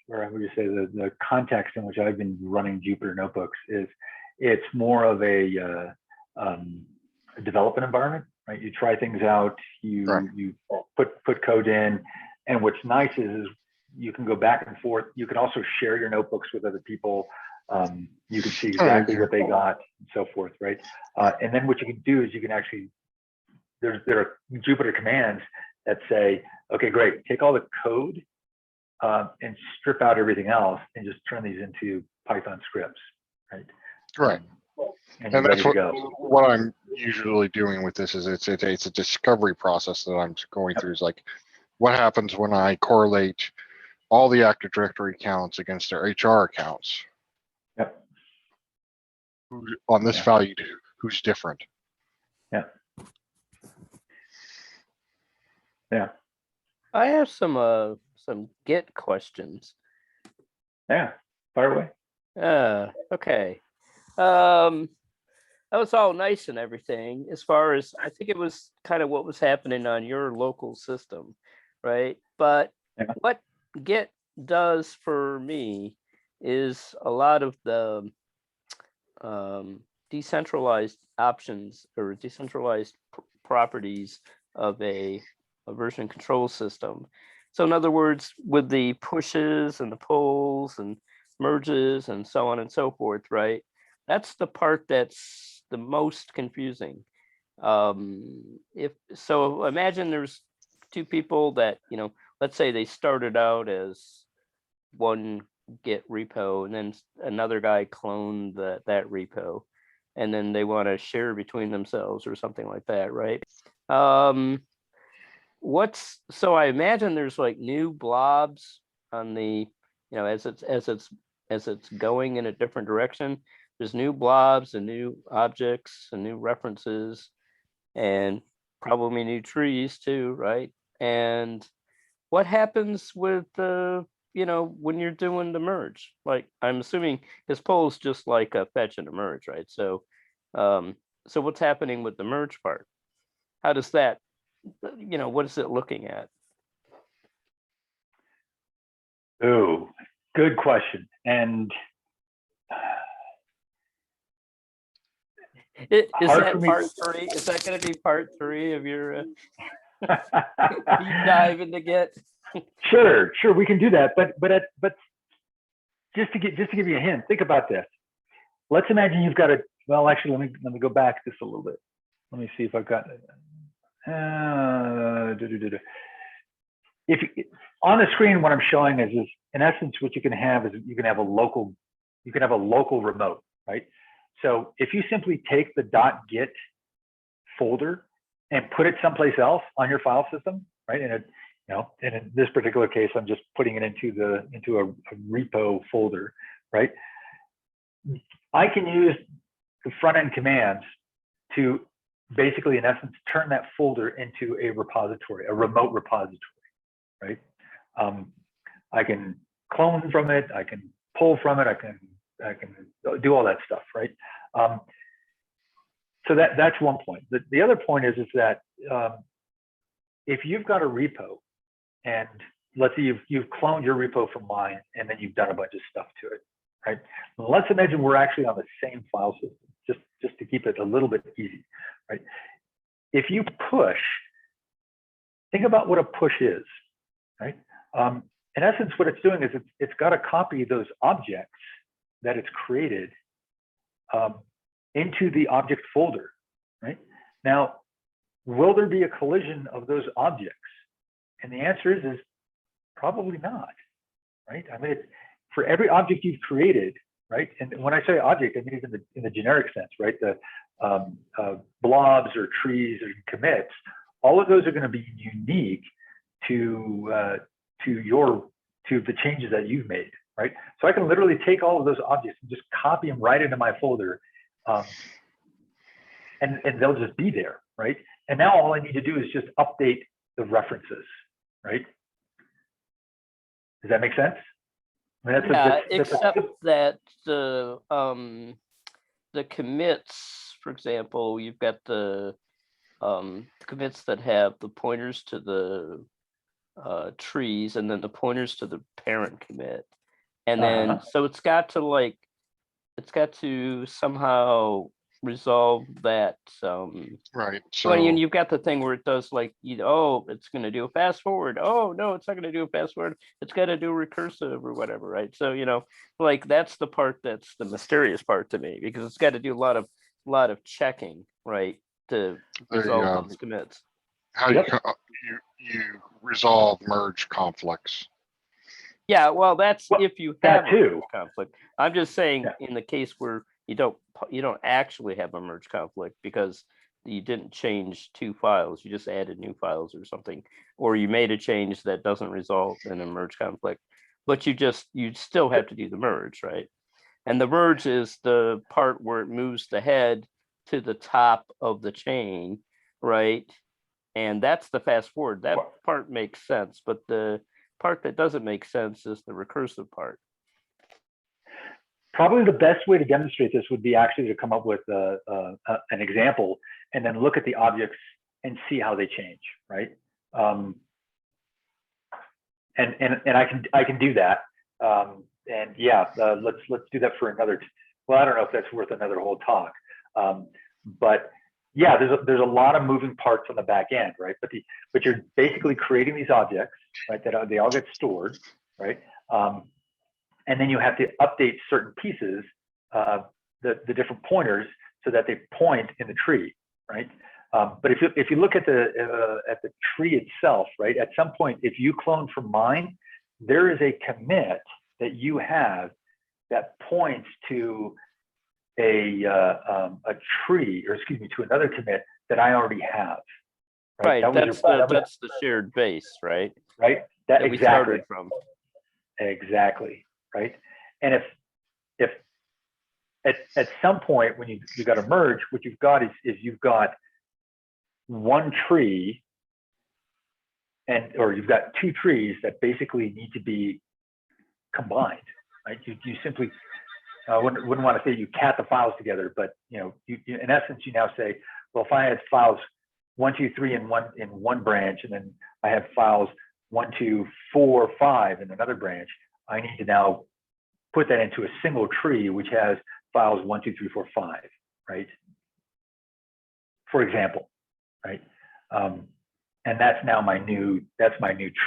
or I would just say the context in which I've been running Jupyter Notebooks is, it's more of a development environment, right? You try things out, you put code in, and what's nice is you can go back and forth. You can also share your notebooks with other people. You can see exactly what they got and so forth, right? And then what you can do is you can actually, there are Jupyter commands that say, okay, great, take all the code and strip out everything else and just turn these into Python scripts, right? Right. And you're And ready that's to go. what I'm usually doing with this is it's a discovery process that I'm going through. Is like, what happens when I correlate all the Active Directory accounts against their HR accounts? Yep. On this value, who's different? Yeah. Yeah. I have some Git questions. Yeah. Fire away. Okay. That was all nice and everything. As far as I think it was kind of what was happening on your local system, right? But Yeah. what Git does for me is a lot of the decentralized options or decentralized properties of a version control system. So in other words, with the pushes and the pulls and merges and so on and so forth, right? That's the part that's the most confusing. If so, imagine there's two people that, let's say they started out as one Git repo and then another guy cloned that repo and then they want to share between themselves or something like that, right? So I imagine there's like new blobs on the, as it's going in a different direction. There's new blobs and new objects and new references and probably new trees too, right? And what happens with the, when you're doing the merge? Like, I'm assuming his poll is just like a fetch and a merge, right? So, so what's happening with the merge part? How does that, what is it looking at? Oh, good question. And Is hard that for me- part three? Is that going to be part three of your deep dive into Git? Sure, we can do that. But just to give you a hint, think about this. Let's imagine you've got well, actually, let me go back just a little bit. Let me see if I've got if on the screen, what I'm showing is in essence, what you can have is you can have a local remote, right? So if you simply take the .git folder and put it someplace else on your file system, right? And in this particular case, I'm just putting it into a repo folder, right? I can use the front end commands to basically, in essence, turn that folder into a repository, a remote repository, right? I can clone from it, I can pull from it, I can do all that stuff, right? So that's one point. The other point is that if you've got a repo, and let's say you've cloned your repo from mine, and then you've done a bunch of stuff to it, right? Let's imagine we're actually on the same file system, just to keep it a little bit easy, right? If you push, think about what a push is, right? In essence, what it's doing is it's got to copy those objects that it's created into the object folder, right? Now, will there be a collision of those objects? And the answer is probably not, right? I mean, for every object you've created, right? And when I say object, I mean it in the generic sense, right? The blobs or trees or commits, all of those are going to be unique to the changes that you've made, right? So I can literally take all of those objects and just copy them right into my folder, and they'll just be there, right? And now all I need to do is just update the references, right? Does that make sense? I mean, Except that the commits, for example, you've got the commits that have the pointers to the trees and then the pointers to the parent commit, and then so it's got to somehow resolve that. Right. Well, So you've got the thing where it does like, oh, it's going to do a fast forward. Oh, no, it's not going to do a fast forward. It's got to do recursive or whatever, right? So, like that's the part that's the mysterious part to me, because it's got to do a lot of checking, right, to resolve these commits. how you resolve merge conflicts. Yeah, well, that's Well, if you that have a too. merge conflict. I'm just saying Yeah. in the case where you don't actually have a merge conflict because you didn't change two files, you just added new files or something, or you made a change that doesn't result in a merge conflict, but you still have to do the merge, right? And the merge is the part where it moves the head to the top of the chain, right? And that's the fast forward. That part makes sense, but the part that doesn't make sense is the recursive part. Probably the best way to demonstrate this would be actually to come up with an example and then look at the objects and see how they change, right? And I can do that. And yeah, let's do that for another. Well, I don't know if that's worth another whole talk, but yeah, there's a lot of moving parts on the back end, right? But you're basically creating these objects, right? That they all get stored, right? And then you have to update certain pieces, the different pointers, so that they point in the tree, right? But if you look at the tree itself, right? At some point, if you clone from mine, there is a commit that you have that points to a tree, or excuse me, to another commit that I already have. Right. That That's that's the shared base, right? Right. That we exactly started from. Exactly. Right. And if at some point when you got to merge, what you've got is you've got one tree, or you've got two trees that basically need to be combined, right? You simply wouldn't want to say you cat the files together, but you in essence you now say, well, if I had files 1, 2, 3 in one branch, and then I have files 1, 2, 4, 5 in another branch, I need to now put that into a single tree which has files 1, 2, 3, 4, 5, right? For example, right? And that's now my new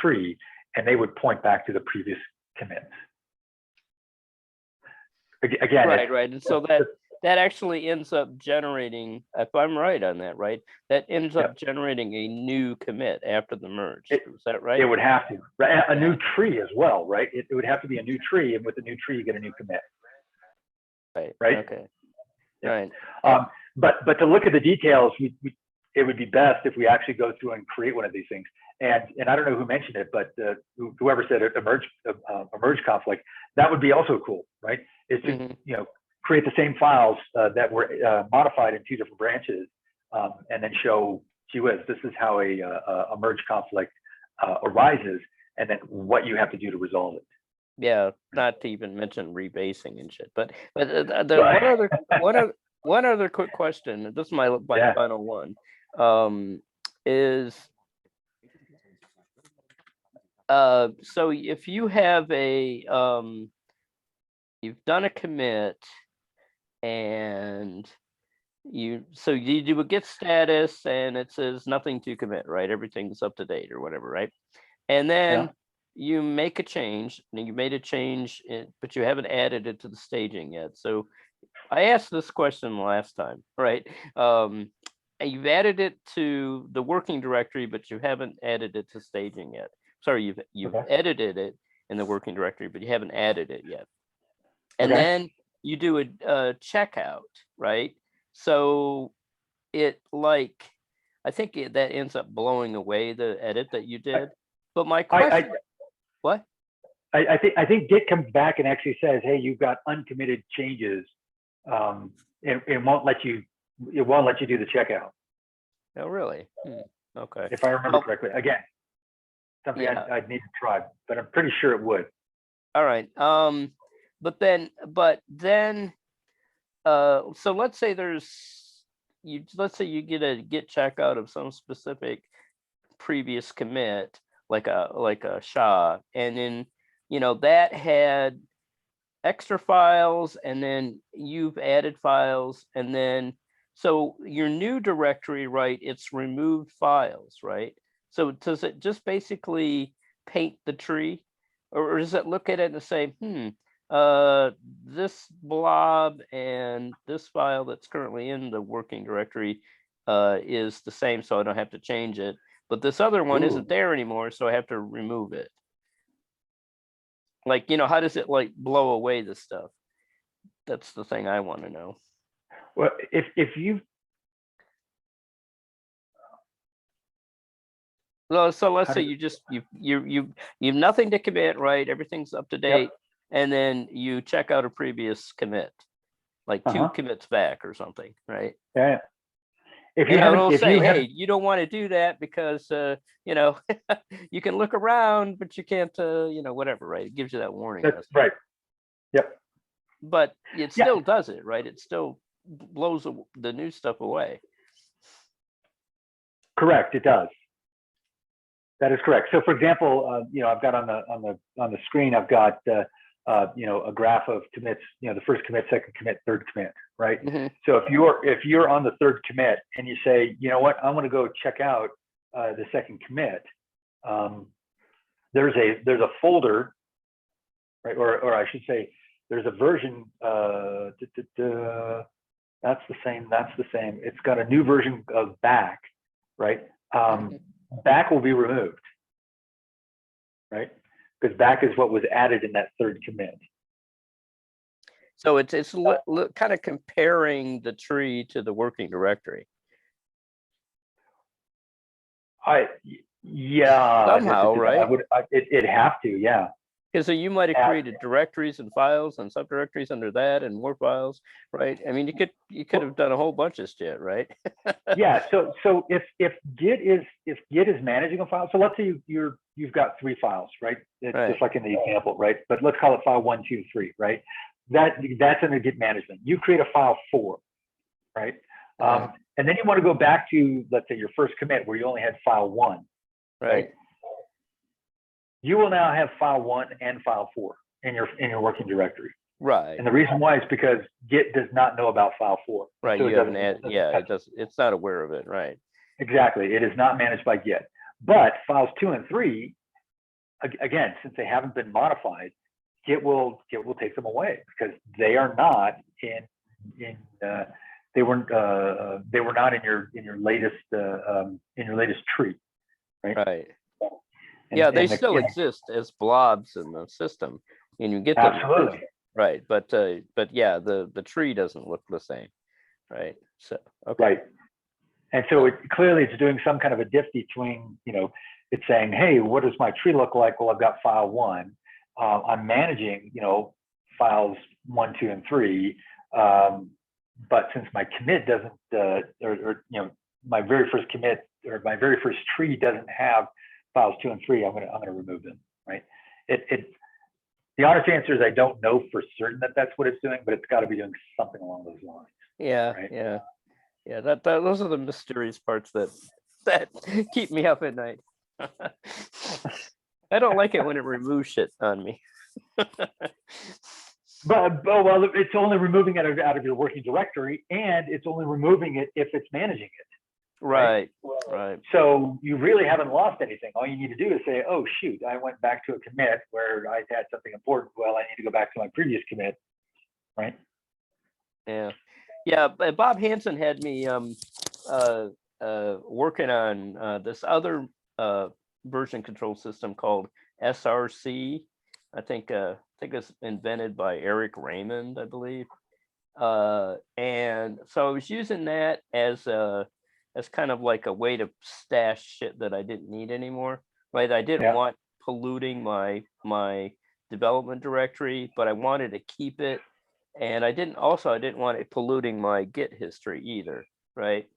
tree, and they would point back to the previous commits. Again, right. And so that actually ends up generating, if I'm right on that, right? That ends up generating a new commit after the merge. Is that right? It would have to. Right? A new tree as well, right? It would have to be a new tree, and with the new tree, you get a new commit. Right. Right. Okay. Yeah. Right. But to look at the details, it would be best if we actually go through and create one of these things. And I don't know who mentioned it, but whoever said a merge conflict, that would be also cool, right? Is to create the same files that were modified in two different branches, and then show, gee whiz, this is how a merge conflict arises, and then what you have to do to resolve it. Yeah, not to even mention rebasing and shit. But Right. one other quick question. This is my final one. Is so if you have you've done a commit, and you do a git status, and it says nothing to commit, right? Everything's up to date or whatever, right? And then you make a change, and you made a change, but you haven't added it to the staging yet. So I asked this question last time, right? And you've added it to the working directory, but you haven't added it to staging yet. Sorry, you've edited it in the working directory, but you haven't added it yet. And then you do a checkout, right? So I think that ends up blowing away the edit that you did. But my question, what? I think Git comes back and actually says, hey, you've got uncommitted changes. It won't let you do the checkout. Oh, really? Okay. If I remember correctly. Again, something I'd need to try, but I'm pretty sure it would. All right. But then so let's say you get a git checkout of some specific previous commit, like a SHA, and then that had extra files, and then you've added files, and then so your new directory, right? It's removed files, right? So does it just basically paint the tree, or does it look at it and say, this blob and this file that's currently in the working directory is the same, so I don't have to change it. But this other one isn't there anymore, so I have to remove it. Like, how does it like blow away the stuff? That's the thing I want to know. Well, if you Well, so let's say you've nothing to commit, right? Everything's up to date, and then you check out a previous commit, like 2 commits back or something, right? Yeah. If you And haven't, it'll if say, you hey, haven't, you don't want to do that because you can look around, but you can't, whatever, right? It gives you that warning. that's right. Yep. But it still does it, right? It still blows the new stuff away. Correct. It does. That is correct. So, for example, I've got on the screen, I've got a graph of commits. The first commit, second commit, third commit, right? Mm-hmm. So if you're on the third commit and you say, you know what, I'm going to go check out the second commit. There's a folder, right? Or I should say, there's a version. That's the same. That's the same. It's got a new version of back, right? Back will be removed, right? Because back is what was added in that third commit. So it's kind of comparing the tree to the working directory. Yeah. Somehow, right? It'd have to, yeah. Because so you might have created directories and files and subdirectories under that and more files, right? I mean, you could have done a whole bunch of shit, right? Yeah. So if Git is managing a file, so let's say you've got 3 files, right? It's just like in the example, right? But let's call it file 1, 2, 3, right? That's under Git management. You create a file 4, right? And then you want to go back to, let's say, your first commit where you only had file 1, right? You will now have file 1 and file 4 in your working directory. Right. And the reason why is because Git does not know about file 4. Right. So you haven't it does. It's not aware of it. Right. Exactly. It is not managed by Git. But files 2 and 3, again, since they haven't been modified, Git will take them away because they are not they were not in your latest tree, right? Right. Yeah, they still exist as blobs in the system, and you get them. Absolutely. Right, but yeah, the tree doesn't look the same, right? So okay. Right, and so clearly it's doing some kind of a diff between, it's saying, hey, what does my tree look like? Well, I've got file 1. I'm managing, files 1, 2, and 3. But since my commit doesn't, my very first commit or my very first tree doesn't have files 2 and 3, I'm gonna remove them, right? The honest answer is I don't know for certain that that's what it's doing, but it's got to be doing something along those lines. Yeah, right? Yeah. Those are the mysterious parts that keep me up at night. I don't like it when it removes shit on me. But well, it's only removing it out of your working directory, and it's only removing it if it's managing it. Right. So you really haven't lost anything. All you need to do is say, oh, shoot, I went back to a commit where I had something important. Well, I need to go back to my previous commit, right? Yeah. Bob Hansen had me working on this other version control system called SRC. I think it was invented by Eric Raymond, I believe. And so I was using that as kind of like a way to stash shit that I didn't need anymore, right? I didn't want polluting my development directory, but I wanted to keep it. And I didn't want it polluting my Git history either, right?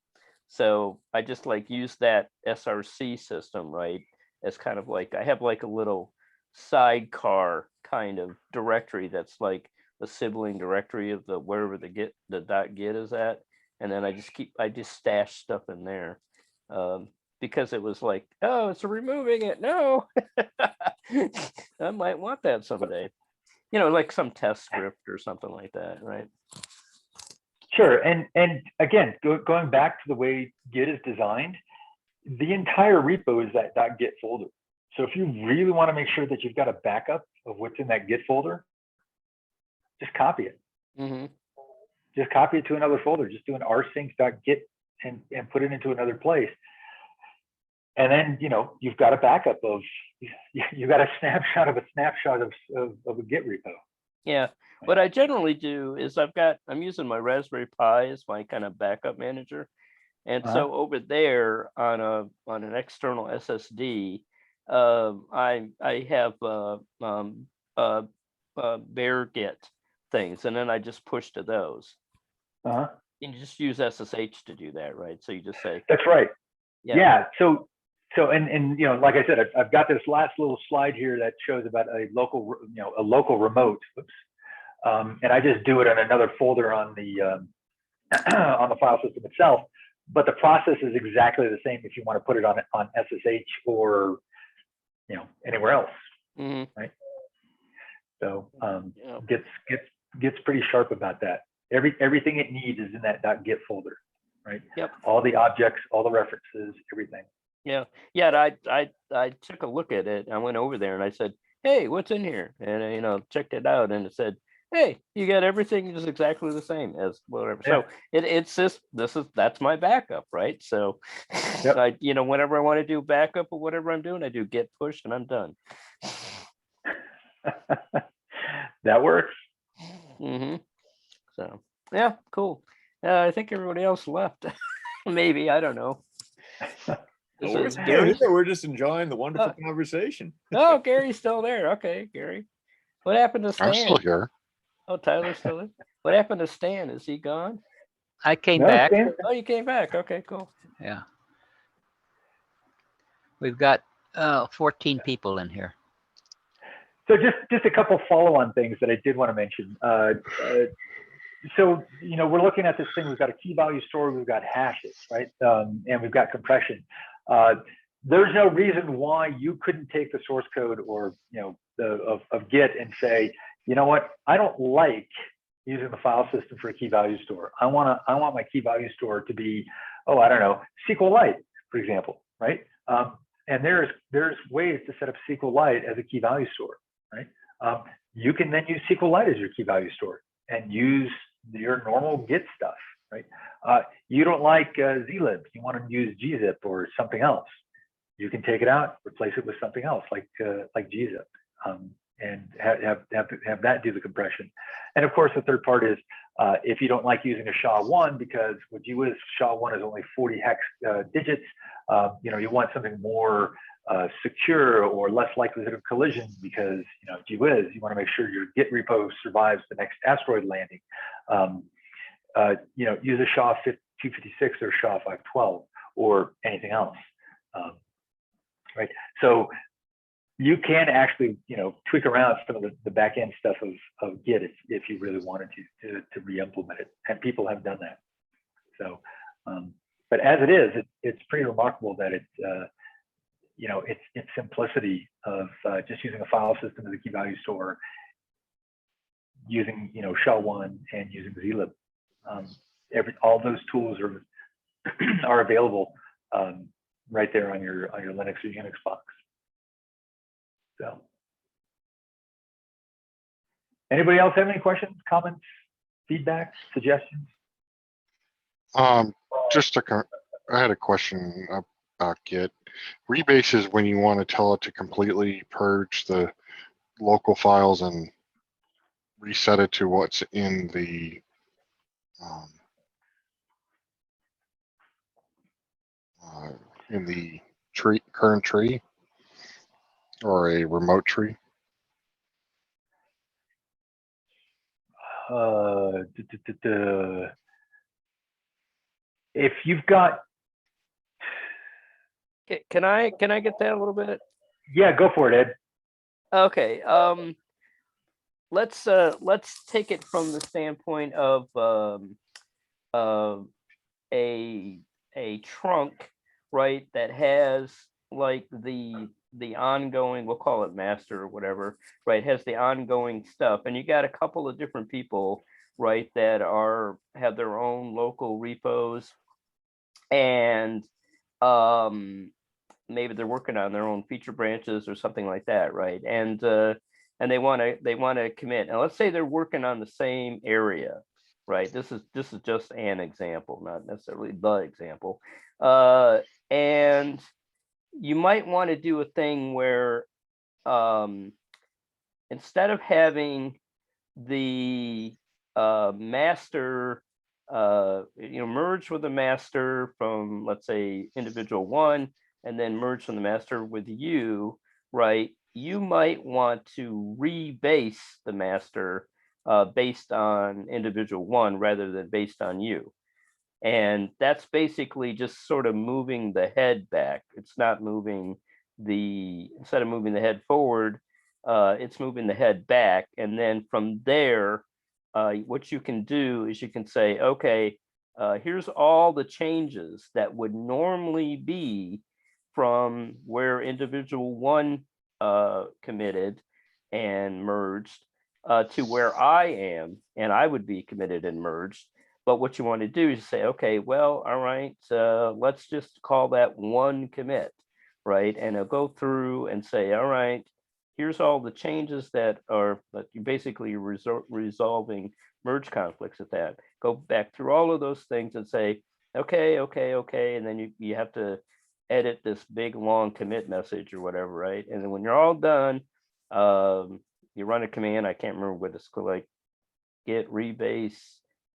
So I just like use that SRC system, right? As kind of like, I have like a little sidecar kind of directory that's like the sibling directory of the wherever the .git is at. And then I just stash stuff in there because it was like, oh, it's removing it. No, I might want that someday. like some test script or something like that, right? Sure. And again, going back to the way Git is designed, the entire repo is that .git folder. So if you really want to make sure that you've got a backup of what's in that Git folder, just copy it. Mm-hmm. Just copy it to another folder. Just do an rsync.git and put it into another place. And then, you've got a backup of, you've got a snapshot of a Git repo. Yeah. What I generally do is I'm using my Raspberry Pi as my kind of backup manager. And so over there on an external SSD, I have bare Git things, and then I just push to those. You just use SSH to do that, right? So you just say. That's right. Yeah. So and like I said, I've got this last little slide here that shows about a local remote. Oops. And I just do it in another folder on the file system itself. But the process is exactly the same if you want to put it on SSH or anywhere else, right? So gets pretty sharp about that. Everything it needs is in that .git folder, right? Yep. All the objects, all the references, everything. Yeah. I took a look at it. I went over there and I said, "Hey, what's in here?" And I checked it out, and it said, "Hey, you got everything is exactly the same as whatever." Yeah. So it's just that's my backup, right? So I whenever I want to do backup or whatever I'm doing, I do git push and I'm done. That works. Mm-hmm. So yeah, cool. I think everybody else left. Maybe, I don't know. We're just enjoying the wonderful conversation. Oh, Gary's still there. Okay, Gary. What happened to Stan? I'm still here. Oh, Tyler's still there. What happened to Stan? Is he gone? I came back. Stan? Oh, you came back. Okay, cool. Yeah. We've got 14 people in here. So just a couple follow-on things that I did want to mention. So we're looking at this thing. We've got a key value store. We've got hashes, right? And we've got compression. There's no reason why you couldn't take the source code or of Git and say, you know what? I don't like using the file system for a key value store. I want my key value store to be, I don't know, SQLite, for example, right? And there's ways to set up SQLite as a key value store, right? You can then use SQLite as your key value store and use your normal Git stuff, right? You don't like zlib, you want to use gzip or something else. You can take it out, replace it with something else like gzip, and have that do the compression. And of course, the third part is if you don't like using a SHA-1 because what you is SHA-1 is only 40 hex digits, you want something more secure or less likelihood of collision because gee whiz, you want to make sure your Git repo survives the next asteroid landing. Use a SHA-256 or SHA-512 or anything else, right? So you can actually tweak around some of the back end stuff of Git if you really wanted to re-implement it, and people have done that. So, but as it is, it's pretty remarkable that it's its simplicity of just using a file system as a key value store, using SHA-1 and using zlib. All those tools are available right there on your Linux or Unix box. So, anybody else have any questions, comments, feedback, suggestions? I had a question about Git. Rebase is when you want to tell it to completely purge the local files and reset it to what's in the current tree or a remote tree. If you've got, can I get that a little bit? Yeah, go for it, Ed. Okay. Let's take it from the standpoint of a trunk, right, that has like the the ongoing, we'll call it master or whatever, right, has the ongoing stuff. And you got a couple of different people, right, that have their own local repos, and maybe they're working on their own feature branches or something like that, right? And they want to commit. And let's say they're working on the same area, right? This is just an example, not necessarily the example. And you might want to do a thing where instead of having the master merge with the master from, let's say, individual one, and then merge from the master with you, right? You might want to rebase the master based on individual one rather than based on you. And that's basically just sort of moving the head back. It's not moving instead of moving the head forward, it's moving the head back. And then from there, what you can do is you can say, okay, here's all the changes that would normally be from where individual one committed and merged to where I am, and I would be committed and merged. But what you want to do is say, okay, well, all right, let's just call that one commit, right? And it'll go through and say, all right, here's all the changes that you basically resolving merge conflicts at that. Go back through all of those things and say, okay, and then you have to edit this big long commit message or whatever, right? And then when you're all done, you run a command. I can't remember what it's called, like git rebase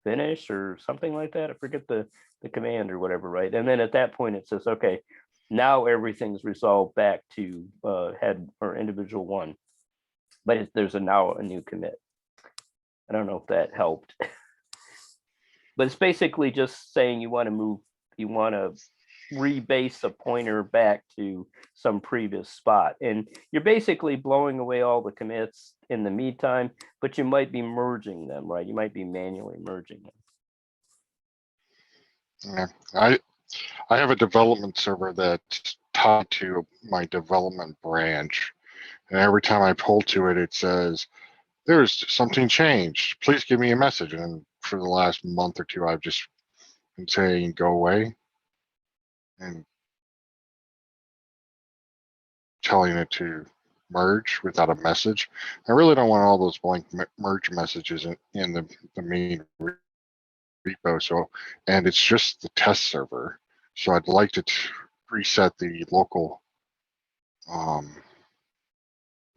finish or something like that. I forget the command or whatever, right? And then at that point it says, okay, now everything's resolved back to head or individual one, but there's now a new commit. I don't know if that helped, but it's basically just saying you want to rebase a pointer back to some previous spot, and you're basically blowing away all the commits in the meantime, but you might be merging them, right? You might be manually merging them. Yeah, I have a development server that's tied to my development branch, and every time I pull to it, it says, there's something changed. Please give me a message. And for the last month or two, I've just been saying, go away, and telling it to merge without a message. I really don't want all those blank merge messages in the main repo. So, and it's just the test server. So I'd like to reset the local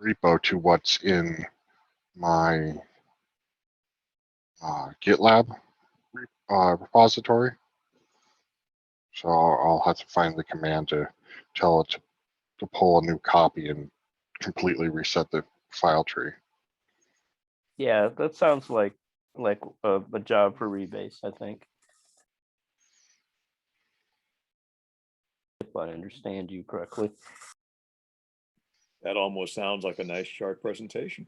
repo to what's in my GitLab repository. So I'll have to find the command to tell it to pull a new copy and completely reset the file tree. Yeah, that sounds like a job for Rebase, I think. If I understand you correctly. That almost sounds like a nice chart presentation.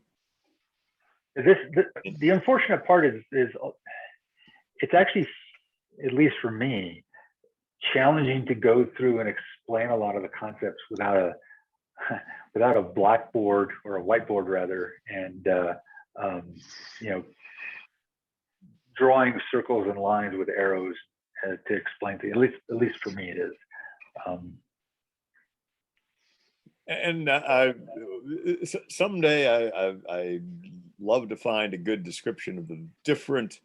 The unfortunate part is it's actually, at least for me, challenging to go through and explain a lot of the concepts without a blackboard or a whiteboard rather, and drawing circles and lines with arrows to explain to you. At least for me it is. Someday I love to find a good description of the different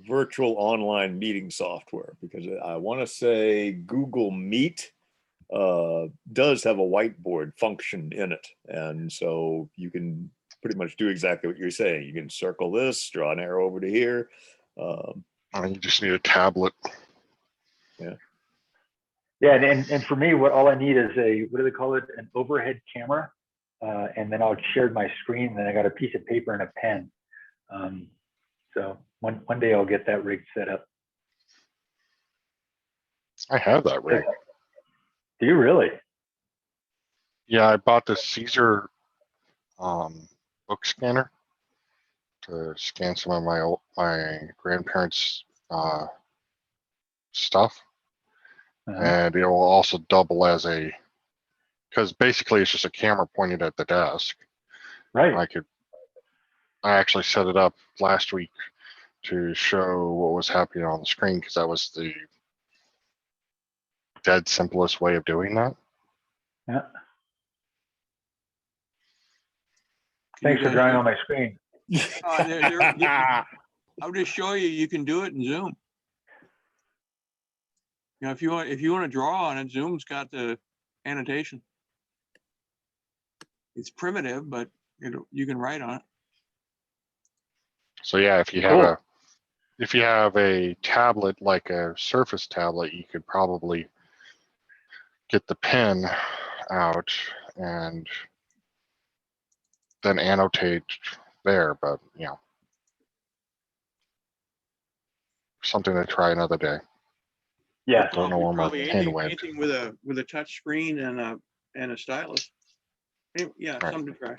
virtual online meeting software, because I want to say Google Meet does have a whiteboard function in it, and so you can pretty much do exactly what you're saying. You can circle this, draw an arrow over to here. You just need a tablet. Yeah. Yeah, and for me, all I need is what do they call it? An overhead camera, and then I'll share my screen. And then I got a piece of paper and a pen. So one day I'll get that rig set up. I have that rig. Do you really? Yeah, I bought the Caesar book scanner to scan some of my grandparents' stuff. And it will also double as a because basically it's just a camera pointed at the desk. Right. I actually set it up last week to show what was happening on the screen because that was the dead simplest way of doing that. Yeah. Can you Thanks for guys drawing do- on my screen. I'll just show you, you can do it in Zoom. You know, if you want to draw on it, Zoom's got the annotation. It's primitive, but you can write on it. So yeah, if you have a tablet like a Surface tablet, you could probably get the pen out and then annotate there, but you know, something to try another day. Yeah. Don't know where my Probably pen went. anything with a touch screen and a stylus. Yeah, Right. something to try.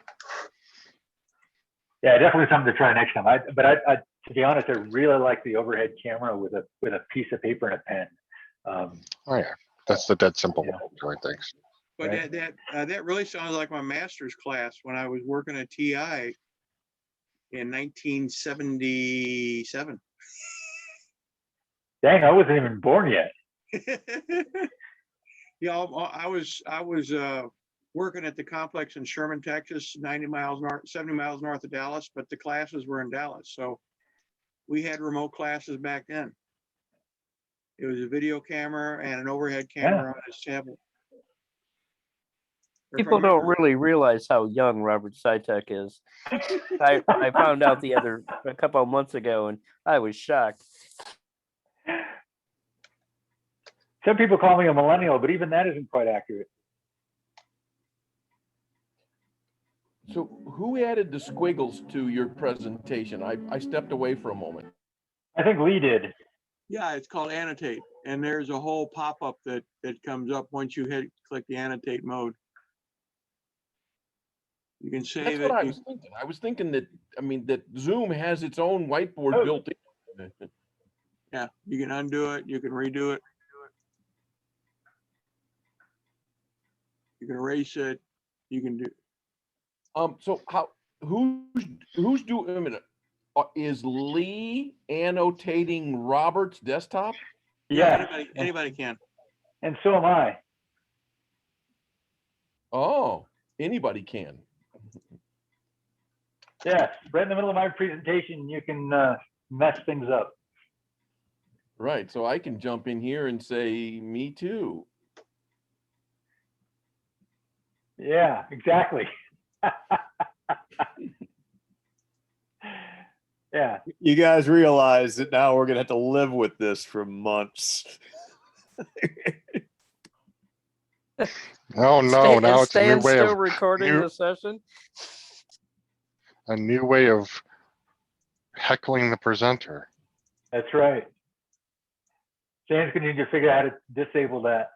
Yeah, definitely something to try next time. But I to be honest, I really like the overhead camera with a piece of paper and a pen. Oh yeah, that's the dead simple Yeah. way of doing things. But Right. that really sounds like my master's class when I was working at TI in 1977. Dang, I wasn't even born yet. Yeah, I was working at the complex in Sherman, Texas, 70 miles north of Dallas, but the classes were in Dallas. So we had remote classes back then. It was a video camera and an overhead camera on his tablet. If I People don't remember- really realize how young Robert Citek is. I found out a couple of months ago, and I was shocked. Some people call me a millennial, but even that isn't quite accurate. So who added the squiggles to your presentation? I stepped away for a moment. I think Lee did. Yeah, it's called annotate, and there's a whole pop-up that comes up once you click the annotate mode. You can save That's what I it. was thinking. I was thinking that, I mean, that Zoom has its own whiteboard Oh. built in. Yeah, you can undo it. You can redo it. You can erase it. You can do. So who's doing, a minute, is Lee annotating Robert's desktop? Yeah, Anybody can. and so am I. Oh, anybody can. Yeah, right in the middle of my presentation, you can mess things up. Right, so I can jump in here and say, me too. Yeah, exactly. Yeah. You guys realize that now we're gonna have to live with this for months. Oh no, now it's a new Stan's way still of recording new- the session. a new way of heckling the presenter. That's right. James gonna need to figure out how to disable that.